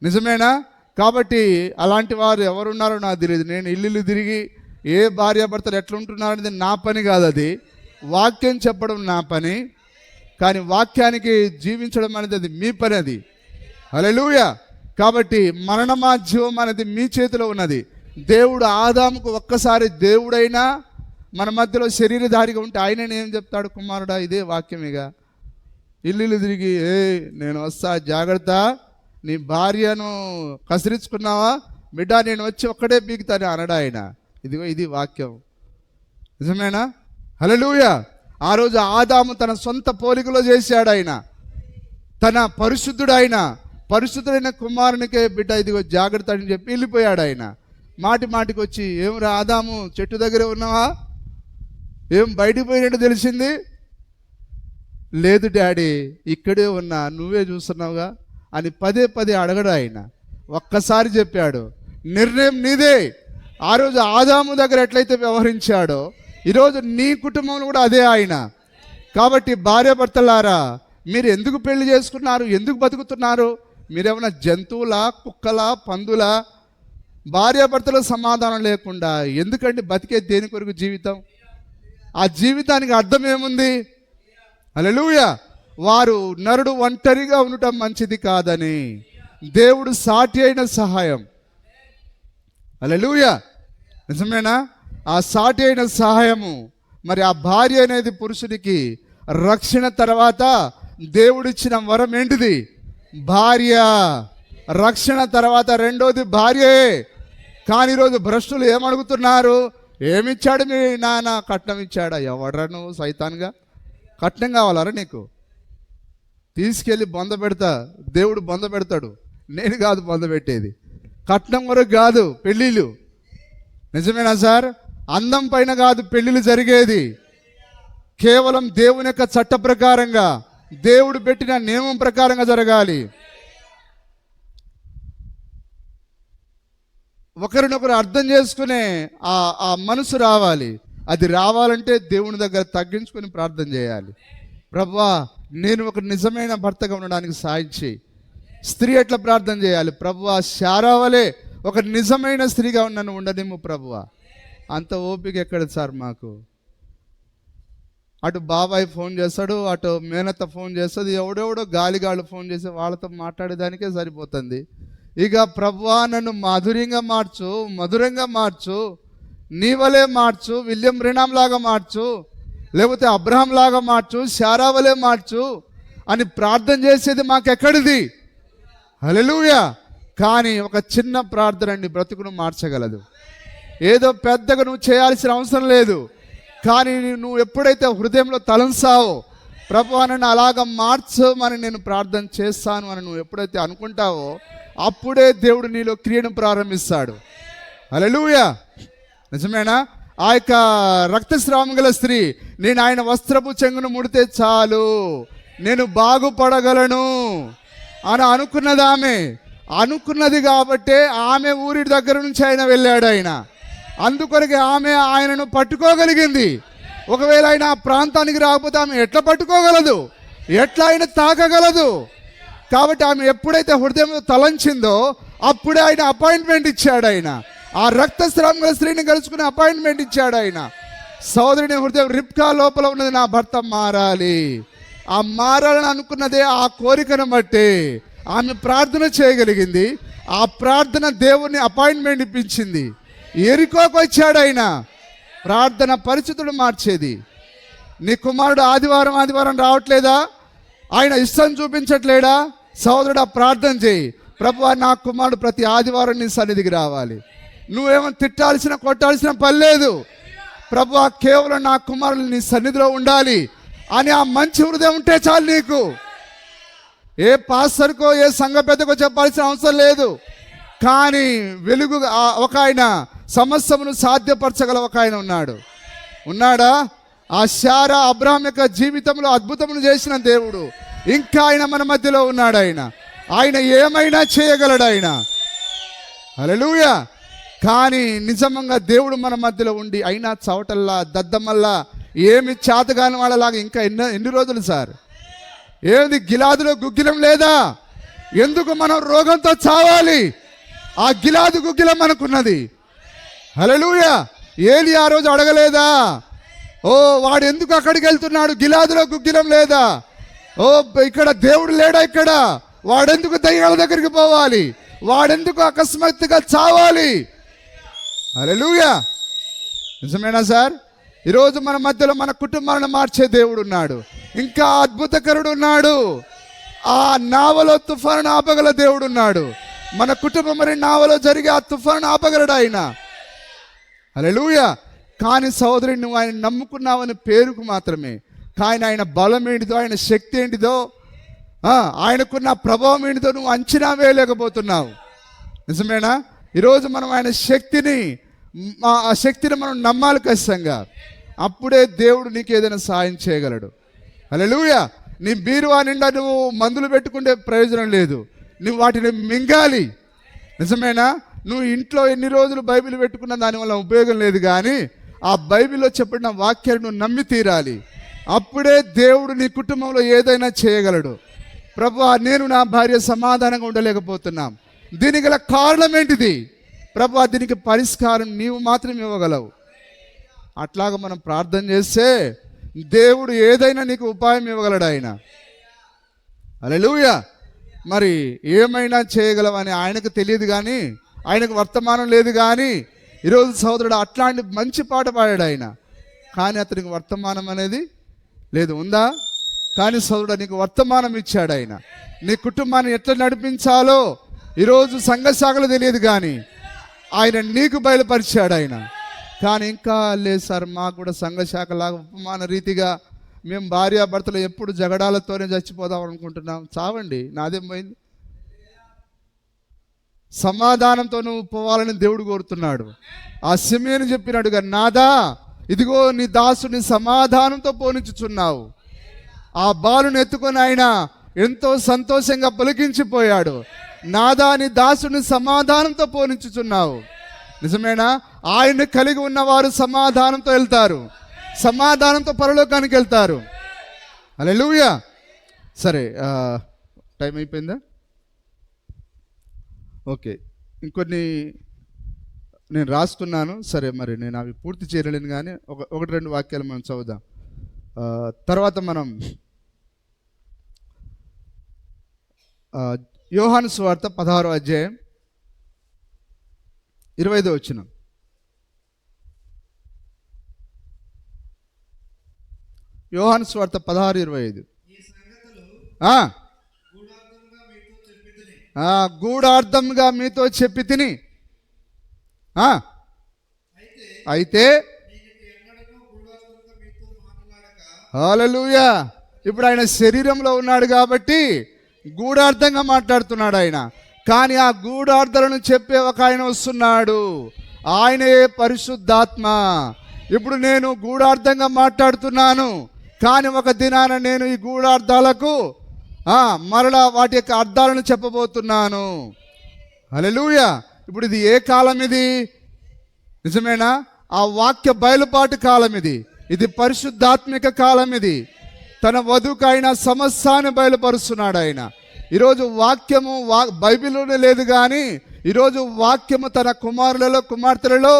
నిజమేనా? కాబట్టి అలాంటి వారు ఎవరున్నారో నాకు తెలియదు. నేను ఇల్లు తిరిగి ఏ భార్యాభర్తలు ఎట్లుంటున్నారనేది నా పని కాదు. అది వాక్యం చెప్పడం నా పని. కానీ వాక్యానికి జీవించడం అనేది అది మీ పని. అది హల్లెలూయా. కాబట్టి మరణమా జీవం అనేది మీ చేతిలో ఉన్నది. దేవుడు ఆదాముకు ఒక్కసారి దేవుడైనా మన మధ్యలో శరీరధారిగా ఉంటే ఆయన ఏం చెప్తాడు? కుమారుడా, ఇదే వాక్యమేగా. ఇల్లు తిరిగి నేను వస్తా, జాగ్రత్త, నీ భార్యను కసిరించుకున్నావా బిడ్డ, నేను వచ్చి ఒక్కడే పీకుతాను అనడా ఆయన. ఇదిగో ఇది వాక్యం. నిజమేనా? హల్లెలూయా. ఆ రోజు ఆదాము తన సొంత పోలికలో చేశాడు. ఆయన తన పరిశుద్ధుడైన కుమారునికే బిడ్డ ఇదిగో జాగ్రత్త అని చెప్పి వెళ్ళిపోయాడు. ఆయన మాటికి వచ్చి, ఏమిరా ఆదాము, చెట్టు దగ్గరే ఉన్నావా? ఏం బయటికి పోయినట్టు తెలిసింది? లేదు డాడీ, ఇక్కడే ఉన్నా, నువ్వే చూస్తున్నావుగా అని పదే అడగడు ఆయన. ఒక్కసారి చెప్పాడు. నిర్ణయం నీదే. ఆ రోజు ఆదాము దగ్గర ఎట్లయితే వ్యవహరించాడో ఈరోజు నీ కుటుంబంలో కూడా అదే ఆయన. కాబట్టి భార్యాభర్తలారా, మీరు ఎందుకు పెళ్లి చేసుకున్నారు? ఎందుకు బతుకుతున్నారు? మీరేమన్నా జంతువులా, కుక్కలా, పందులా? భార్యాభర్తల సమాధానం లేకుండా ఎందుకండి బతికే? దేని కొరకు జీవితం? ఆ జీవితానికి అర్థం ఏముంది? హల్లెలూయా. వారు నరుడు ఒంటరిగా ఉండటం మంచిది కాదని దేవుడు సాటి అయిన సహాయం. హల్లెలూయా. నిజమేనా? ఆ సాటి అయిన సహాయము. మరి ఆ భార్య అనేది పురుషుడికి రక్షణ తర్వాత దేవుడిచ్చిన వరం ఏంటిది? భార్య. రక్షణ తర్వాత రెండోది భార్యే. కానీ ఈరోజు భ్రష్టులు ఏమడుగుతున్నారు? ఏమిచ్చాడు మీ నాన్న? కట్నం ఇచ్చాడా? ఎవడ్రా నువ్వు సైతాన్గా? కట్నం కావాలరా నీకు? తీసుకెళ్ళి బొంద పెడతా. దేవుడు బొంద పెడతాడు, నేను కాదు బొంద పెట్టేది. కట్నం వరకు కాదు పెళ్ళిళ్ళు. నిజమేనా సార్? అందం పైన కాదు పెళ్ళిళ్ళు జరిగేది. కేవలం దేవుని యొక్క చట్ట ప్రకారంగా, దేవుడు పెట్టిన నియమం ప్రకారంగా జరగాలి. ఒకరినొకరు అర్థం చేసుకునే ఆ మనసు రావాలి. అది రావాలంటే దేవుని దగ్గర తగ్గించుకొని ప్రార్థన చేయాలి. ప్రభువా, నేను ఒక నిజమైన భర్తగా ఉండడానికి సాయం చేయి. స్త్రీ ఎట్లా ప్రార్థన చేయాలి? ప్రభువా, శారావలే ఒక నిజమైన స్త్రీగా నన్ను ఉండనిమ్ము ప్రభువా. అంత ఓపిక ఎక్కడ సార్ మాకు? అటు బాబాయ్ ఫోన్ చేస్తాడు, అటు మేనత్త ఫోన్ చేస్తుంది, ఎవడెవడో గాలిగాళ్ళు ఫోన్ చేసి వాళ్ళతో మాట్లాడేదానికే సరిపోతుంది. ఇక ప్రభువా, నన్ను మధురంగా మార్చు, నీ వలే మార్చు, విలియం బ్రెనామ్ లాగా మార్చు, లేకపోతే అబ్రహాం లాగా మార్చు, శారావలే మార్చు అని ప్రార్థన చేసేది మాకెక్కడిది? హల్లెలూయా. కానీ ఒక చిన్న ప్రార్థన అండి బ్రతుకును మార్చగలదు. ఏదో పెద్దగా నువ్వు చేయాల్సిన అవసరం లేదు. కానీ నువ్వు ఎప్పుడైతే హృదయంలో తలంసావో, ప్రభువా నన్ను అలాగ మార్చమని నేను ప్రార్థన చేస్తాను అని నువ్వు ఎప్పుడైతే అనుకుంటావో, అప్పుడే దేవుడు నీలో క్రియను ప్రారంభిస్తాడు. హల్లెలూయా. నిజమేనా? ఆ యొక్క రక్తస్రావం గల స్త్రీ, నేను ఆయన వస్త్రపు చెంగును ముడితే చాలు, నేను బాగుపడగలను అని అనుకున్నది. ఆమె అనుకున్నది కాబట్టే ఆమె ఊరి దగ్గర నుంచి ఆయన వెళ్ళాడు. ఆయన అందుకొరకే ఆమె ఆయనను పట్టుకోగలిగింది. ఒకవేళ ఆయన ఆ ప్రాంతానికి రాకపోతే ఆమె ఎట్లా పట్టుకోగలదు? ఎట్లా ఆయన తాకగలదు? కాబట్టి ఆమె ఎప్పుడైతే హృదయంలో తలంచిందో అప్పుడే ఆయన అపాయింట్మెంట్ ఇచ్చాడు. ఆయన ఆ రక్తస్రావం గల స్త్రీని కలుసుకుని అపాయింట్మెంట్ ఇచ్చాడు. ఆయన సోదరుని హృదయం, రిబ్కా లోపల ఉన్నది నా భర్త మారాలి, ఆ మారాలని అనుకున్నదే ఆ కోరికను బట్టి ఆమె ప్రార్థన చేయగలిగింది. ఆ ప్రార్థన దేవుని అపాయింట్మెంట్ ఇప్పించింది. ఎరికోకు వచ్చాడు ఆయన. ప్రార్థన పరిస్థితులు మార్చేది. నీ కుమారుడు ఆదివారం రావట్లేదా? ఆయన ఇష్టం చూపించట్లేడా? సోదరుడు ప్రార్థన చేయి. ప్రభువా, నా కుమారుడు ప్రతి ఆదివారం నీ సన్నిధికి రావాలి. నువ్వేమో తిట్టాల్సిన కొట్టాల్సిన పని లేదు. ప్రభువా, కేవలం నా కుమారులు నీ సన్నిధిలో ఉండాలి అని ఆ మంచి హృదయం ఉంటే చాలు నీకు. ఏ పాస్టర్కో ఏ సంఘ పెద్దకో చెప్పాల్సిన అవసరం లేదు. కానీ వెలుగు ఒక ఆయన, సమస్యను సాధ్యపరచగల ఒక ఆయన ఉన్నాడా? ఆ శారా అబ్రహాం యొక్క జీవితంలో అద్భుతములు చేసిన దేవుడు ఇంకా ఆయన మన మధ్యలో ఉన్నాడు. ఆయన ఏమైనా చేయగలడు. ఆయన హల్లెలూయా. కానీ నిజంగా దేవుడు మన మధ్యలో ఉండి అయినా చవటల్లా దద్దమల్లా ఏమి చేతగాని వాళ్ళలాగా ఇంకా ఎన్ని రోజులు సార్? ఏది గిలాదులో గుగ్గిలం లేదా? ఎందుకు మనం రోగంతో చావాలి? ఆ గిలాదు గుగ్గిలం మనకున్నది. హల్లెలూయా. ఏలి ఆ రోజు అడగలేదా, ఓ వాడు ఎందుకు అక్కడికి వెళ్తున్నాడు, గిలాదులో గుగ్గిలం లేదా? ఓ ఇక్కడ దేవుడు లేడా? ఇక్కడ వాడెందుకు దయ్యాల దగ్గరికి పోవాలి? వాడెందుకు అకస్మాత్తుగా చావాలి? హల్లెలూయా. నిజమేనా సార్? ఈరోజు మన మధ్యలో మన కుటుంబాలను మార్చే దేవుడు ఉన్నాడు. ఇంకా అద్భుతకరుడు ఉన్నాడు. ఆ నావలో తుఫాను ఆపగల దేవుడు ఉన్నాడు. మన కుటుంబం మరి నావలో జరిగే ఆ తుఫాను ఆపగలడు ఆయన. హల్లెలూయా. కానీ సహోదరి, నువ్వు ఆయన నమ్ముకున్నావని పేరుకు మాత్రమే, కానీ ఆయన బలం ఏంటిదో, ఆయన శక్తి ఏంటిదో, ఆయనకున్న ప్రభావం ఏంటిదో నువ్వు అంచనా వేయలేకపోతున్నావు. నిజమేనా? ఈరోజు మనం ఆయన ఆ శక్తిని మనం నమ్మాలి ఖచ్చితంగా. అప్పుడే దేవుడు నీకు ఏదైనా సాయం చేయగలడు. హల్లెలూయా. నీ బీరువా నిండా నువ్వు మందులు పెట్టుకుంటే ప్రయోజనం లేదు, నువ్వు వాటిని మింగాలి. నిజమేనా? నువ్వు ఇంట్లో ఎన్ని రోజులు బైబిల్ పెట్టుకున్నా దానివల్ల ఉపయోగం లేదు, కానీ ఆ బైబిల్లో చెప్పిన వాక్యాన్ని నువ్వు నమ్మి తీరాలి. అప్పుడే దేవుడు నీ కుటుంబంలో ఏదైనా చేయగలడు. ప్రభువా, నేను నా భార్య సమాధానంగా ఉండలేకపోతున్నాం, దీనికి గల కారణం ఏంటిది? ప్రభువా, దీనికి పరిష్కారం నీవు మాత్రమే ఇవ్వగలవు. అట్లాగా మనం ప్రార్థన చేస్తే దేవుడు ఏదైనా నీకు ఉపాయం ఇవ్వగలడు ఆయన. హల్లెలూయా. మరి ఏమైనా చేయగలవని ఆయనకు తెలియదు, కానీ ఆయనకు వర్తమానం లేదు. కానీ ఈరోజు సహోదరుడు అట్లాంటి మంచి పాట పాడాడు ఆయన, కానీ అతనికి వర్తమానం అనేది లేదు. ఉందా? కానీ సహోదరుడు నీకు వర్తమానం ఇచ్చాడు ఆయన. నీ కుటుంబాన్ని ఎట్లా నడిపించాలో ఈరోజు సంఘశాఖలు తెలియదు, కానీ ఆయన నీకు బయలుపరిచాడు ఆయన. కానీ ఇంకా లేదు సార్, మాకు కూడా సంఘశాఖలాగా ఉపమాన రీతిగా మేము భార్యాభర్తలు ఎప్పుడు జగడాలతోనే చచ్చిపోదాం అనుకుంటున్నాం. చావండి, నాదేం పోయింది? సమాధానంతో నువ్వు పోవాలని దేవుడు కోరుతున్నాడు. ఆ సిమెయోను చెప్పినట్టుగా, నాదా ఇదిగో నీ దాసుని సమాధానంతో పోనిచ్చుచున్నావు. ఆ బాలుని ఎత్తుకొని ఆయన ఎంతో సంతోషంగా పులకించిపోయాడు. నాదా నీ దాసుని సమాధానంతో పోనిచ్చుచున్నావు. నిజమేనా? ఆయన్ని కలిగి ఉన్నవారు సమాధానంతో వెళ్తారు, సమాధానంతో పరలోకానికి వెళ్తారు. హల్లెలూయా. సరే, టైం అయిపోయిందా? ఓకే, ఇంకొన్ని నేను రాసుకున్నాను. సరే, మరి నేను అవి పూర్తి చేయలేను, కానీ ఒకటి రెండు వాక్యాలు మనం చదువుదాం. తర్వాత మనం యోహాను సువార్త 16వ అధ్యాయం 25వ వచనం. యోహాను సువార్త 16:25. గూఢార్థంగా మీతో చెప్పి తిని, అయితే హల్లెలూయా. ఇప్పుడు ఆయన శరీరంలో ఉన్నాడు కాబట్టి గూఢార్థంగా మాట్లాడుతున్నాడు ఆయన. కానీ ఆ గూఢార్థాలను చెప్పే ఒక ఆయన వస్తున్నాడు, ఆయనే పరిశుద్ధాత్మ. ఇప్పుడు నేను గూఢార్థంగా మాట్లాడుతున్నాను, కానీ ఒక దినాన నేను ఈ గూఢార్థాలకు మరలా వాటి యొక్క అర్థాలను చెప్పబోతున్నాను. హల్లెలూయా. ఇప్పుడు ఇది ఏ కాలం? ఇది నిజమేనా? ఆ వాక్య బయలుపాటు కాలం ఇది. ఇది పరిశుద్ధాత్మిక కాలం. ఇది తన వధువుకైన సమస్తాన్ని బయలుపరుస్తున్నాడు ఆయన. ఈరోజు వాక్యము బైబిల్లోనే లేదు, కానీ ఈరోజు వాక్యము తన కుమారులలో కుమార్తెలలో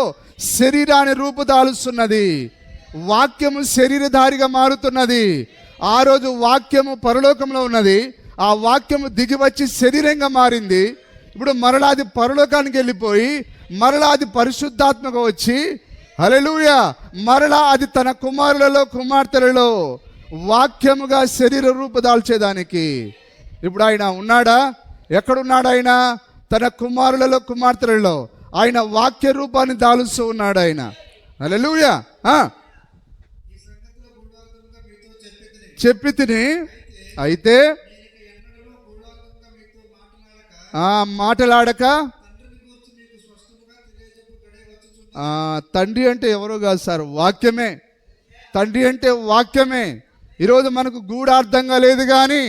శరీరాన్ని రూపుదాలుస్తున్నది. వాక్యము శరీరధారిగా మారుతున్నది. ఆ రోజు వాక్యము పరలోకంలో ఉన్నది, ఆ వాక్యము దిగి వచ్చి శరీరంగా మారింది. ఇప్పుడు మరలా అది పరలోకానికి వెళ్ళిపోయి మరలా అది పరిశుద్ధాత్మగా వచ్చి, హల్లెలూయా, మరలా అది తన కుమారులలో కుమార్తెలలో వాక్యముగా శరీర రూపు దాల్చేదానికి ఇప్పుడు ఆయన ఉన్నాడా? ఎక్కడున్నాడు ఆయన? తన కుమారులలో కుమార్తెలలో ఆయన వాక్య రూపాన్ని దాలుస్తూ ఉన్నాడు ఆయన. హల్లెలూయా. చెప్పి తిని, అయితే మాటలాడక. తండ్రి అంటే ఎవరో కాదు సార్, వాక్యమే. తండ్రి అంటే వాక్యమే. ఈరోజు మనకు గూఢార్థంగా లేదు, కానీ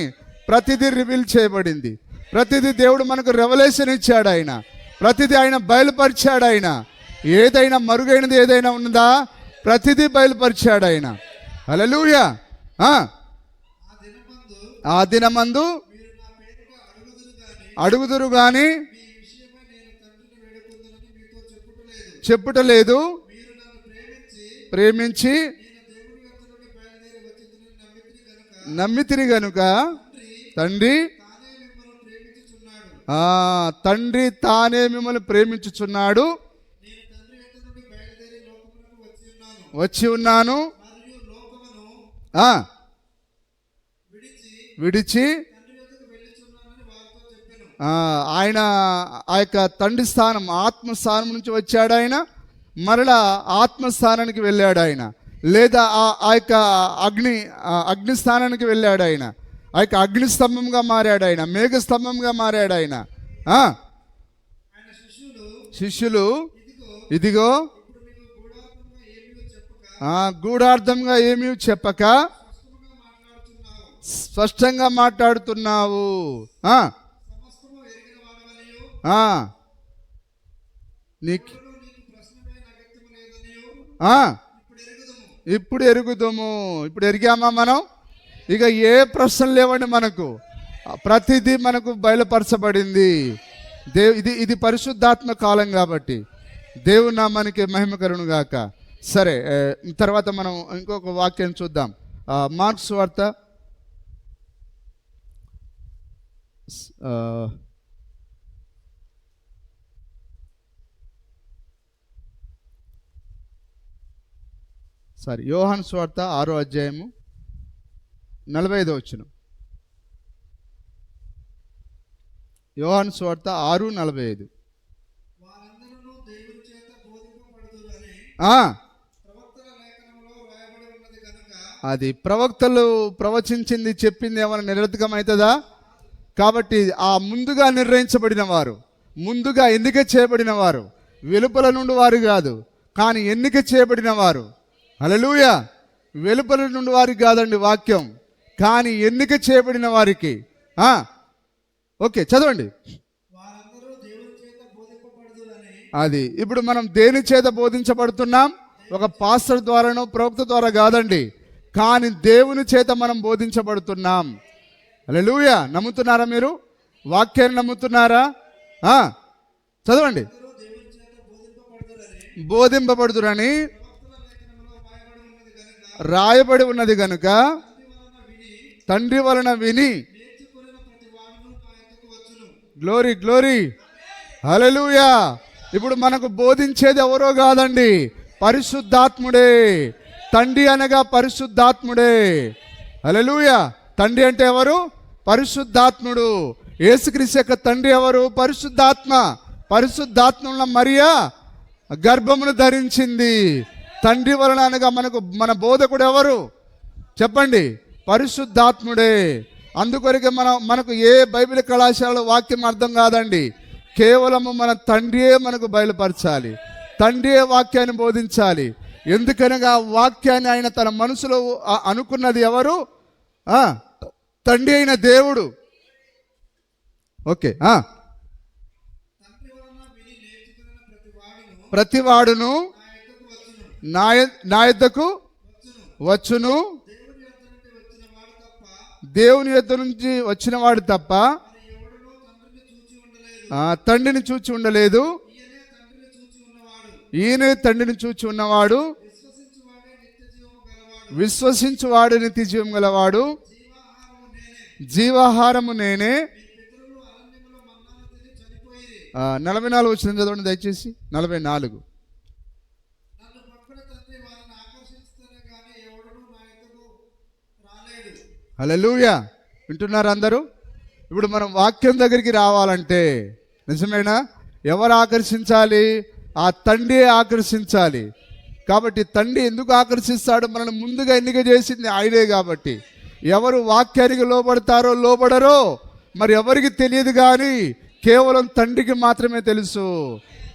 ప్రతిదీ రివీల్ చేయబడింది. ప్రతిదీ దేవుడు మనకు రెవల్యూషన్ ఇచ్చాడు ఆయన. ప్రతిదీ ఆయన బయలుపరిచాడు. ఆయన ఏదైనా మరుగైనది ఏదైనా ఉన్నదా, ప్రతిదీ బయలుపరిచాడు ఆయన. హల్లెలూయా. ఆ దినమందు అడుగుదురు గాని చెప్పుటలేదు, ప్రేమించి నమ్మితిరి గనుక తండ్రి తానే మిమ్మల్ని ప్రేమించుచున్నాడు. వచ్చి ఉన్నాను, విడిచి ఆయన ఆ యొక్క తండ్రి స్థానం, ఆత్మస్థానం నుంచి వచ్చాడు ఆయన. మరలా ఆత్మస్థానానికి వెళ్ళాడు ఆయన, లేదా ఆ యొక్క అగ్నిస్థానానికి వెళ్ళాడు ఆయన. ఆ యొక్క అగ్నిస్తంభంగా మారాడు ఆయన, మేఘస్తంభంగా మారాడు ఆయన. శిష్యులు ఇదిగో గూఢార్థంగా ఏమీ చెప్పక స్పష్టంగా మాట్లాడుతున్నావు. ఇప్పుడు ఎరుగుదాము. ఇప్పుడు ఎరిగామా మనం? ఇక ఏ ప్రశ్నలు లేవండి మనకు. ప్రతిదీ మనకు బయలుపరచబడింది. ఇది పరిశుద్ధాత్మ కాలం కాబట్టి దేవుని నామానికి మహిమ కలుగును గాక. సరే, తర్వాత మనం ఇంకొక వాక్యం చూద్దాం. మార్క్స్ సువార్త యోహాను సువార్త 6వ అధ్యాయము 45వ వచనం. యోహాను సువార్త 6:45. అది ప్రవక్తలు ప్రవచించింది, చెప్పింది ఏమైనా నిరర్థకం అవుతుందా? కాబట్టి ఆ ముందుగా నిర్ణయించబడిన వారు, ముందుగా ఎన్నిక చేయబడిన వారు, వెలుపల నుండి వారు కాదు కానీ ఎన్నిక చేయబడిన వారు. హల్లెలూయా. వెలుపల నుండి వారికి కాదండి వాక్యం, కానీ ఎన్నిక చేయబడిన వారికి. ఓకే, చదవండి. అది ఇప్పుడు మనం దేని చేత బోధించబడుతున్నాం? ఒక పాస్టర్ ద్వారానో ప్రవక్త ద్వారా కాదండి, కానీ దేవుని చేత మనం బోధించబడుతున్నాం. హల్లెలూయా. నమ్ముతున్నారా మీరు? వాక్యాన్ని నమ్ముతున్నారా? చదవండి. బోధింపబడుదురని రాయబడి ఉన్నది గనుక తండ్రి వలన విని. Glory glory. హల్లెలూయా. ఇప్పుడు మనకు బోధించేది ఎవరో కాదండి, పరిశుద్ధాత్ముడే. తండ్రి అనగా పరిశుద్ధాత్ముడే. హల్లెలూయా. తండ్రి అంటే ఎవరు? పరిశుద్ధాత్ముడు. యేసుక్రీస్తు యొక్క తండ్రి ఎవరు? పరిశుద్ధాత్మ. పరిశుద్ధాత్మ మరియా గర్భమును ధరించింది. తండ్రి వలన అనగా మన బోధకుడు ఎవరు చెప్పండి? పరిశుద్ధాత్ముడే. అందుకొరకే మనకు ఏ బైబిల్ కళాశాలలో వాక్యం అర్థం కాదండి, కేవలము మన తండ్రియే మనకు బయలుపరచాలి, తండ్రియే వాక్యాన్ని బోధించాలి. ఎందుకనగా వాక్యాన్ని ఆయన తన మనసులో అనుకున్నది ఎవరు? తండ్రి అయిన దేవుడు. ఓకే. ప్రతివాడును నా యొద్దకు వచ్చును, దేవుని యొద్ద నుంచి వచ్చిన వాడు తప్ప తండ్రిని చూచి ఉండలేదు. ఈయనే తండ్రిని చూచి ఉన్నవాడు, విశ్వసించువాడు నిత్య జీవం గలవాడు. జీవాహారము నేనే. 44 వచనం చదవండి దయచేసి. 44. హల్లెలూయా. వింటున్నారు అందరూ? ఇప్పుడు మనం వాక్యం దగ్గరికి రావాలంటే నిజమేనా? ఎవరు ఆకర్షించాలి? ఆ తండ్రి ఆకర్షించాలి. కాబట్టి తండ్రి ఎందుకు ఆకర్షిస్తాడు? మనల్ని ముందుగా ఎన్నిక చేసింది ఆయనే. కాబట్టి ఎవరు వాక్యానికి లోబడతారో లోబడరో మరి ఎవరికి తెలియదు, కానీ కేవలం తండ్రికి మాత్రమే తెలుసు.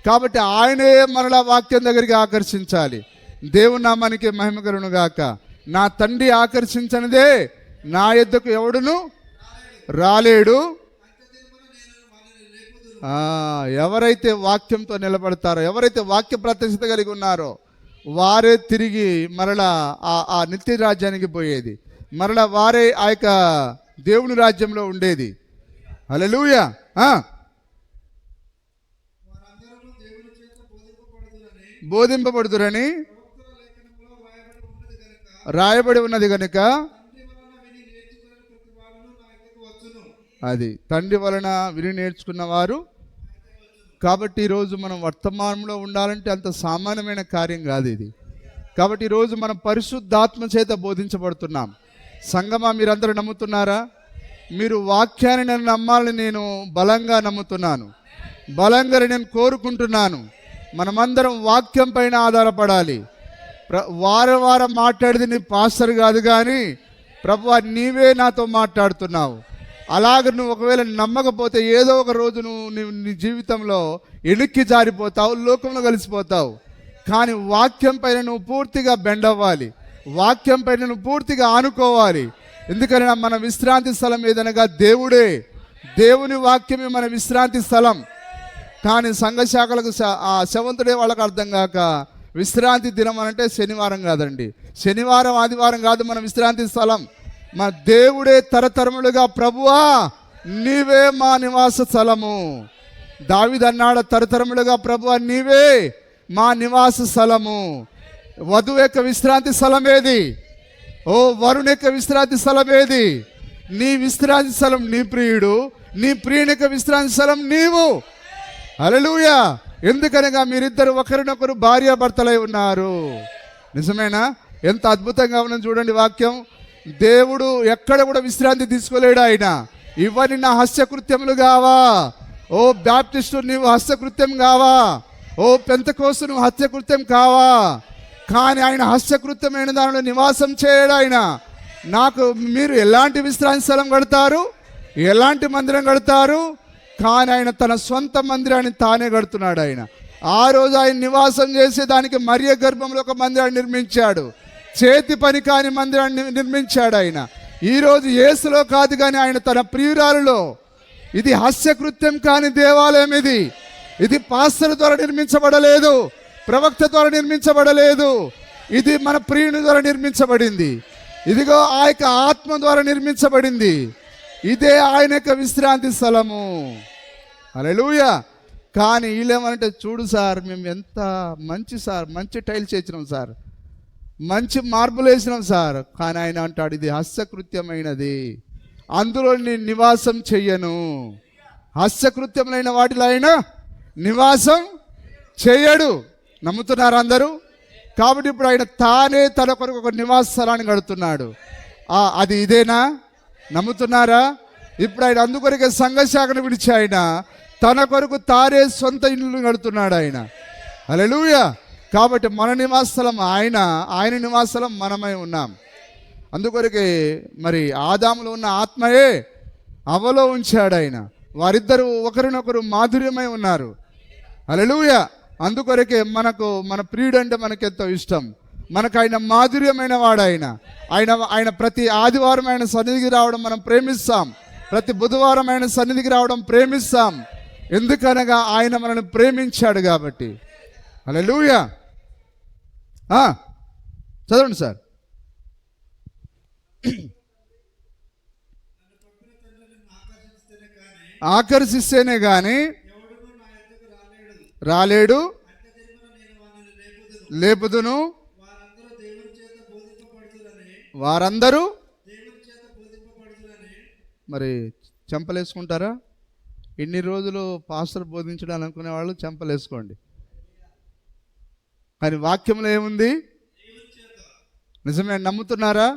కాబట్టి ఆయనే మనలా వాక్యం దగ్గరికి ఆకర్షించాలి. దేవుని నామానికి మహిమ కలుగును గాక. నా తండ్రి ఆకర్షించనిదే నా యొద్దకు ఎవడును రాలేడు. ఎవరైతే వాక్యంతో నిలబడతారో, ఎవరైతే వాక్య ప్రత్యక్షత కలిగి ఉన్నారో వారే తిరిగి మరలా ఆ నిత్య రాజ్యానికి పోయేది, మరలా వారే ఆ యొక్క దేవుని రాజ్యంలో ఉండేది. హల్లెలూయా. బోధింపబడుదురని రాయబడి ఉన్నది కనుక అది తండ్రి వలన విని నేర్చుకున్న వారు. కాబట్టి ఈరోజు మనం వర్తమానంలో ఉండాలంటే అంత సామాన్యమైన కార్యం కాదు ఇది. కాబట్టి ఈరోజు మనం పరిశుద్ధాత్మ చేత బోధించబడుతున్నాం. సంగమా, మీరందరూ నమ్ముతున్నారా? మీరు వాక్యాన్ని నన్ను నమ్మాలని నేను బలంగా నమ్ముతున్నాను, బలంగా నేను కోరుకుంటున్నాను. మనమందరం వాక్యం పైన ఆధారపడాలి. వారం మాట్లాడేది నీ పాస్టర్ కాదు, కానీ ప్రభువా నీవే నాతో మాట్లాడుతున్నావు. అలాగ నువ్వు ఒకవేళ నమ్మకపోతే ఏదో ఒక రోజు నువ్వు నీ జీవితంలో ఎనిక్కి జారిపోతావు, లోకంలో కలిసిపోతావు. కానీ వాక్యం పైన నువ్వు పూర్తిగా బెండ్ అవ్వాలి, వాక్యం పైన నువ్వు పూర్తిగా ఆనుకోవాలి. ఎందుకని మన విశ్రాంతి స్థలం ఏదనగా దేవుడే, దేవుని వాక్యమే మన విశ్రాంతి స్థలం. కానీ సంఘ శాఖలకు ఆ శవంతుడే వాళ్ళకు అర్థం కాక విశ్రాంతి దినం అంటే శనివారం కాదండి, శనివారం ఆదివారం కాదు మన విశ్రాంతి స్థలం. మా దేవుడే తరతరములుగా ప్రభువా నీవే మా నివాస స్థలము. దావీదు అన్నాడు, తరతరములుగా ప్రభువా నీవే మా నివాస స్థలము. వధువు యొక్క విశ్రాంతి స్థలం ఏది? ఓ వరుణ్ యొక్క విశ్రాంతి స్థలం ఏది? నీ విశ్రాంతి స్థలం నీ ప్రియుడు, నీ ప్రియుని యొక్క విశ్రాంతి స్థలం నీవు. హల్లెలూయా. ఎందుకనగా మీరిద్దరు ఒకరినొకరు భార్యాభర్తలై ఉన్నారు. నిజమేనా? ఎంత అద్భుతంగా ఉన్నది చూడండి వాక్యం. దేవుడు ఎక్కడ కూడా విశ్రాంతి తీసుకోలేడు. ఆయన ఇవన్నీ నా హస్యకృత్యములు కావా? ఓ బ్యాప్టిస్టు నీవు హస్యకృత్యం కావా? ఓ పెంతెకోస్తు నువ్వు హస్యకృత్యం కావా? కానీ ఆయన హస్యకృత్యమైన దానిలో నివాసం చేయడు ఆయన. నాకు మీరు ఎలాంటి విశ్రాంతి స్థలం కడతారు, ఎలాంటి మందిరం కడతారు? కానీ ఆయన తన సొంత మందిరాన్ని తానే కడుతున్నాడు. ఆయన ఆ రోజు ఆయన నివాసం చేసేదానికి మరియ గర్భంలో ఒక మందిరాన్ని నిర్మించాడు, చేతి పని కాని మందిరాన్ని నిర్మించాడు ఆయన. ఈరోజు యేసులో కాదు, కానీ ఆయన తన ప్రియురాలులో. ఇది హాస్యకృత్యం కాని దేవాలయం. ఇది పాస్టర్ ద్వారా నిర్మించబడలేదు, ప్రవక్త ద్వారా నిర్మించబడలేదు. ఇది మన ప్రియుని ద్వారా నిర్మించబడింది. ఇదిగో ఆ యొక్క ఆత్మ ద్వారా నిర్మించబడింది. ఇదే ఆయన యొక్క విశ్రాంతి స్థలము. హల్లెలూయా. కానీ వీళ్ళేమనంటే, చూడు సార్ మేము ఎంత మంచి సార్, మంచి టైల్స్ వేసినాం సార్, మంచి మార్బుల్ వేసినాం సార్. కానీ ఆయన అంటాడు ఇది హస్యకృత్యమైనది, అందులో నేను నివాసం చెయ్యను. హస్యకృత్యములైన వాటిలో ఆయన నివాసం చేయడు. నమ్ముతున్నారు అందరూ? కాబట్టి ఇప్పుడు ఆయన తానే తన కొరకు ఒక నివాస స్థలాన్ని కడుతున్నాడు. అది ఇదేనా? నమ్ముతున్నారా? ఇప్పుడు ఆయన అందుకొరకే సంఘశాఖను విడిచి ఆయన తన కొరకు తానే సొంత ఇల్లు కడుతున్నాడు ఆయన. హల్లెలూయా. కాబట్టి మన నివాస స్థలం ఆయన నివాస స్థలం మనమై ఉన్నాం. అందుకొరకే మరి ఆదాములో ఉన్న ఆత్మయే అవలో ఉంచాడు ఆయన. వారిద్దరూ ఒకరినొకరు మాధుర్యమై ఉన్నారు. హల్లెలూయా. అందుకొరకే మన ప్రియుడు అంటే మనకెంతో ఇష్టం. మనకు ఆయన మాధుర్యమైన వాడు. ఆయన ప్రతి ఆదివారం ఆయన సన్నిధికి రావడం మనం ప్రేమిస్తాం, ప్రతి బుధవారం ఆయన సన్నిధికి రావడం ప్రేమిస్తాం. ఎందుకనగా ఆయన మనల్ని ప్రేమించాడు కాబట్టి. హల్లెలూయా. చదవండి సార్. ఆకర్షిస్తేనే కానీ రాలేడు, లేపుదును. వారందరూ మరి చెంపలేసుకుంటారా? ఇన్ని రోజులు పాస్టర్ బోధించడం అనుకునే వాళ్ళు చెంపలేసుకోండి. కానీ వాక్యంలో ఏముంది? నిజమే. నమ్ముతున్నారా?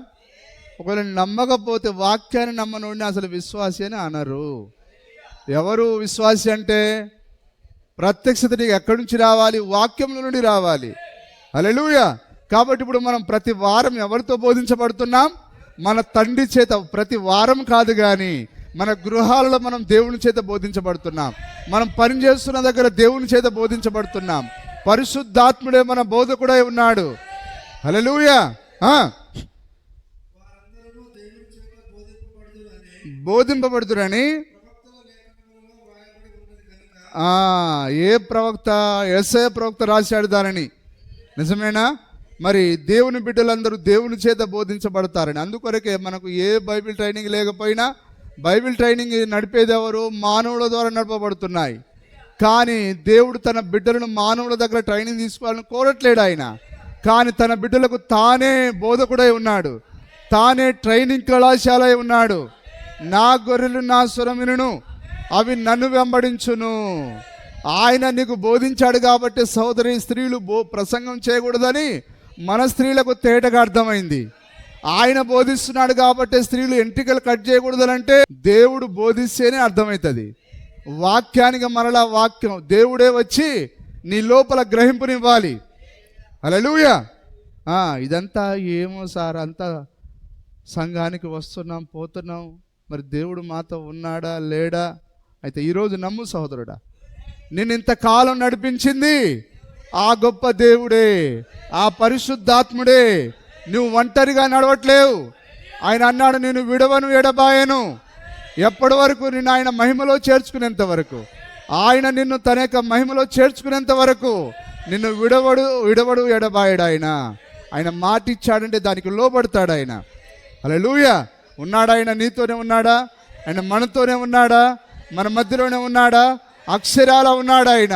ఒకవేళ నమ్మకపోతే వాక్యాన్ని నమ్మనోడిని అసలు విశ్వాసి అని అనరు. ఎవరు విశ్వాసి అంటే? ప్రత్యక్షత నీకు ఎక్కడి నుంచి రావాలి? వాక్యంలో నుండి రావాలి. హల్లెలూయా. కాబట్టి ఇప్పుడు మనం ప్రతి వారం ఎవరితో బోధించబడుతున్నాం? మన తండ్రి చేత. ప్రతి వారం కాదు, కానీ మన గృహాలలో మనం దేవుని చేత బోధించబడుతున్నాం. మనం పనిచేస్తున్న దగ్గర దేవుని చేత బోధించబడుతున్నాం. పరిశుద్ధాత్ముడే మన బోధకుడై ఉన్నాడు. హల్లెలూయా. బోధింపబడుదురని ఏ ప్రవక్త? యెషయా ప్రవక్త రాశాడు దానిని. నిజమేనా? మరి దేవుని బిడ్డలందరూ దేవుని చేత బోధించబడతారని. అందుకొరకే మనకు ఏ బైబిల్ ట్రైనింగ్ లేకపోయినా బైబిల్ ట్రైనింగ్ నడిపేది ఎవరు? మానవుల ద్వారా నడపబడుతున్నాయి. కానీ దేవుడు తన బిడ్డలను మానవుల దగ్గర ట్రైనింగ్ తీసుకోవాలని కోరట్లేడు ఆయన. కానీ తన బిడ్డలకు తానే బోధకుడై ఉన్నాడు, తానే ట్రైనింగ్ కళాశాల అయి ఉన్నాడు. నా గొర్రెలు నా స్వరం వినును, అవి నన్ను వెంబడించును. ఆయన నీకు బోధించాడు కాబట్టి సోదరి స్త్రీలు ప్రసంగం చేయకూడదని మన స్త్రీలకు తేటగా అర్థమైంది. ఆయన బోధిస్తున్నాడు కాబట్టి స్త్రీలు ఎంట్రికలు కట్ చేయకూడదనంటే దేవుడు బోధిస్తేనే అర్థమవుతుంది. వాక్యానికి మరలా వాక్యం దేవుడే వచ్చి నీ లోపల గ్రహింపునివ్వాలి. హల్లెలూయా. ఇదంతా ఏమో సార్, అంతా సంఘానికి వస్తున్నాం పోతున్నాం, మరి దేవుడు మాతో ఉన్నాడా లేడా? అయితే ఈరోజు నమ్ము సహోదరుడా, నేను ఇంతకాలం నడిపించింది ఆ గొప్ప దేవుడే, ఆ పరిశుద్ధాత్ముడే. నువ్వు ఒంటరిగా నడవట్లేవు. ఆయన అన్నాడు, నేను విడవను ఎడబాయను. ఎప్పటి వరకు? నిన్ను ఆయన మహిమలో చేర్చుకునేంత వరకు. ఆయన నిన్ను తన యొక్క మహిమలో చేర్చుకునేంత వరకు నిన్ను విడవడు ఎడబాయడు. ఆయన మాట ఇచ్చాడంటే దానికి లోబడతాడు ఆయన. హల్లెలూయా. ఉన్నాడా? ఆయన నీతోనే ఉన్నాడా? ఆయన మనతోనే ఉన్నాడా? మన మధ్యలోనే ఉన్నాడా? అక్షరాల ఉన్నాడు ఆయన.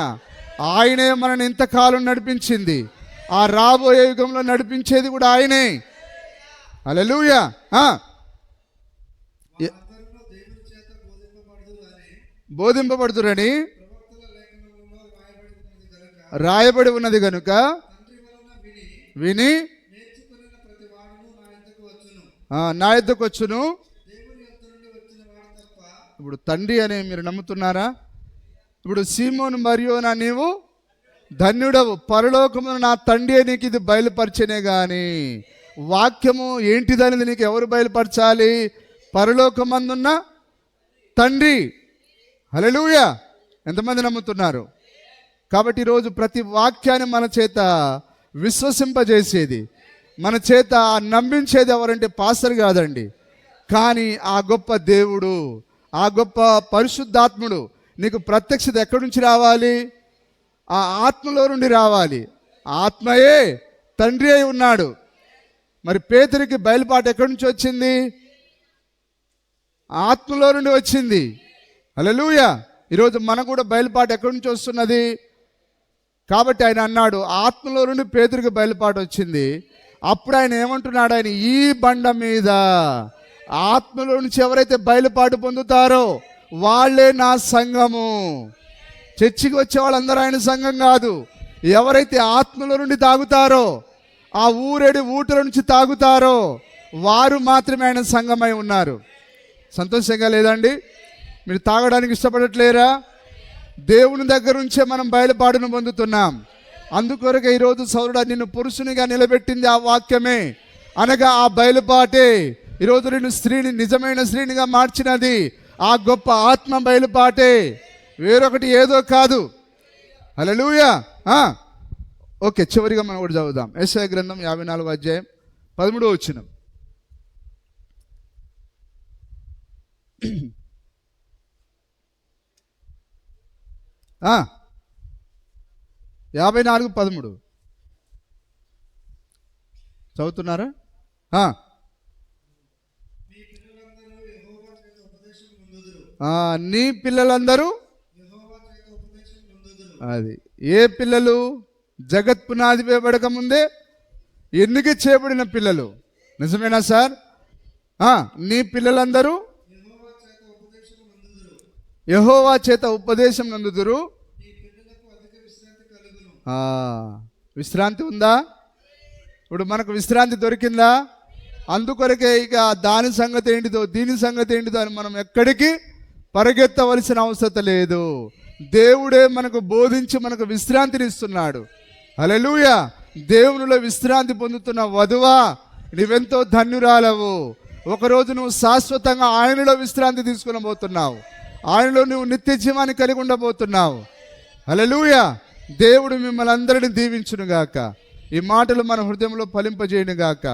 ఆయనే మనని ఇంతకాలం నడిపించింది, ఆ రాబోయే యుగంలో నడిపించేది కూడా ఆయనే. హల్లెలూయా. బోధింపబడుతురని రాయబడి ఉన్నది గనుక విని నా యొద్దకు వచ్చును. ఇప్పుడు తండ్రి అని మీరు నమ్ముతున్నారా? ఇప్పుడు సీమోను మరియోనా, నీవు ధన్యుడవు, పరలోకమును నా తండ్రి నీకు ఇది బయలుపరిచనే కానీ వాక్యము ఏంటిదనేది నీకు ఎవరు బయలుపరచాలి? పరలోకమందున్న తండ్రి. హల్లెలూయా. ఎంతమంది నమ్ముతున్నారు? కాబట్టి ఈరోజు ప్రతి వాక్యాన్ని మన చేత విశ్వసింపజేసేది, మన చేత నమ్మించేది ఎవరంటే పాస్టర్ కాదండి, కానీ ఆ గొప్ప దేవుడు, ఆ గొప్ప పరిశుద్ధాత్ముడు. నీకు ప్రత్యక్షత ఎక్కడి నుంచి రావాలి? ఆ ఆత్మలో నుండి రావాలి. ఆత్మయే తండ్రి అయి ఉన్నాడు. మరి పేతురికి బయలుపాటు ఎక్కడి నుంచి వచ్చింది? ఆత్మలో నుండి వచ్చింది. హల్లెలూయా. ఈరోజు మనకు కూడా బయలుపాటు ఎక్కడి నుంచి వస్తున్నది? కాబట్టి ఆయన అన్నాడు, ఆత్మలో నుండి పేతురికి బయలుపాటు వచ్చింది. అప్పుడు ఆయన ఏమంటున్నాడు? ఆయన ఈ బండ మీద, ఆత్మలో నుంచి ఎవరైతే బయలుపాటు పొందుతారో వాళ్ళే నా సంఘము. చర్చికి వచ్చే వాళ్ళందరూ ఆయన సంఘం కాదు. ఎవరైతే ఆత్మలో నుండి తాగుతారో, ఆ ఊరేడి ఊటల నుంచి తాగుతారో వారు మాత్రమే ఆయన సంఘమై ఉన్నారు. సంతోషంగా లేదండి? మీరు తాగడానికి ఇష్టపడట్లేరా? దేవుని దగ్గర నుంచే మనం బయలుపాటును పొందుతున్నాం. అందుకొరకే ఈరోజు సౌరుడా నిన్ను పురుషునిగా నిలబెట్టింది ఆ వాక్యమే, అనగా ఆ బయలుపాటే. ఈరోజు నిన్ను స్త్రీని, నిజమైన స్త్రీనిగా మార్చినది ఆ గొప్ప ఆత్మ బయలుపాటే, వేరొకటి ఏదో కాదు. హల్లెలూయా. ఓకే, చివరిగా మనం కూడా చదువుదాం. యెషయా గ్రంథం 54వ అధ్యాయం 13వ వచనం. ఆ 54:13 చదువుతున్నారా? నీ పిల్లలందరూ, అది ఏ పిల్లలు? జగత్ పునాది వేయబడక ముందే ఎన్నిక చేయబడిన పిల్లలు. నిజమేనా సార్? నీ పిల్లలందరూ యెహోవా చేత ఉపదేశం నందుదురు. విశ్రాంతి ఉందా? ఇప్పుడు మనకు విశ్రాంతి దొరికిందా? అందుకొరకే ఇక దాని సంగతి ఏంటిదో దీని సంగతి ఏంటిదో అని మనం ఎక్కడికి పరిగెత్తవలసిన అవసరం లేదు. దేవుడే మనకు బోధించి మనకు విశ్రాంతిని ఇస్తున్నాడు. హల్లెలూయా. దేవునిలో విశ్రాంతి పొందుతున్న వధువా, నువ్వెంతో ధన్యురాలవు. ఒకరోజు నువ్వు శాశ్వతంగా ఆయనలో విశ్రాంతి తీసుకుని పోతున్నావు. ఆయనలో నువ్వు నిత్య జీవాన్ని కలిగి ఉండబోతున్నావు. హల్లెలూయా. దేవుడు మిమ్మల్ని అందరినీ దీవించునుగాక. ఈ మాటలు మన హృదయంలో ఫలింపజేయునుగాక.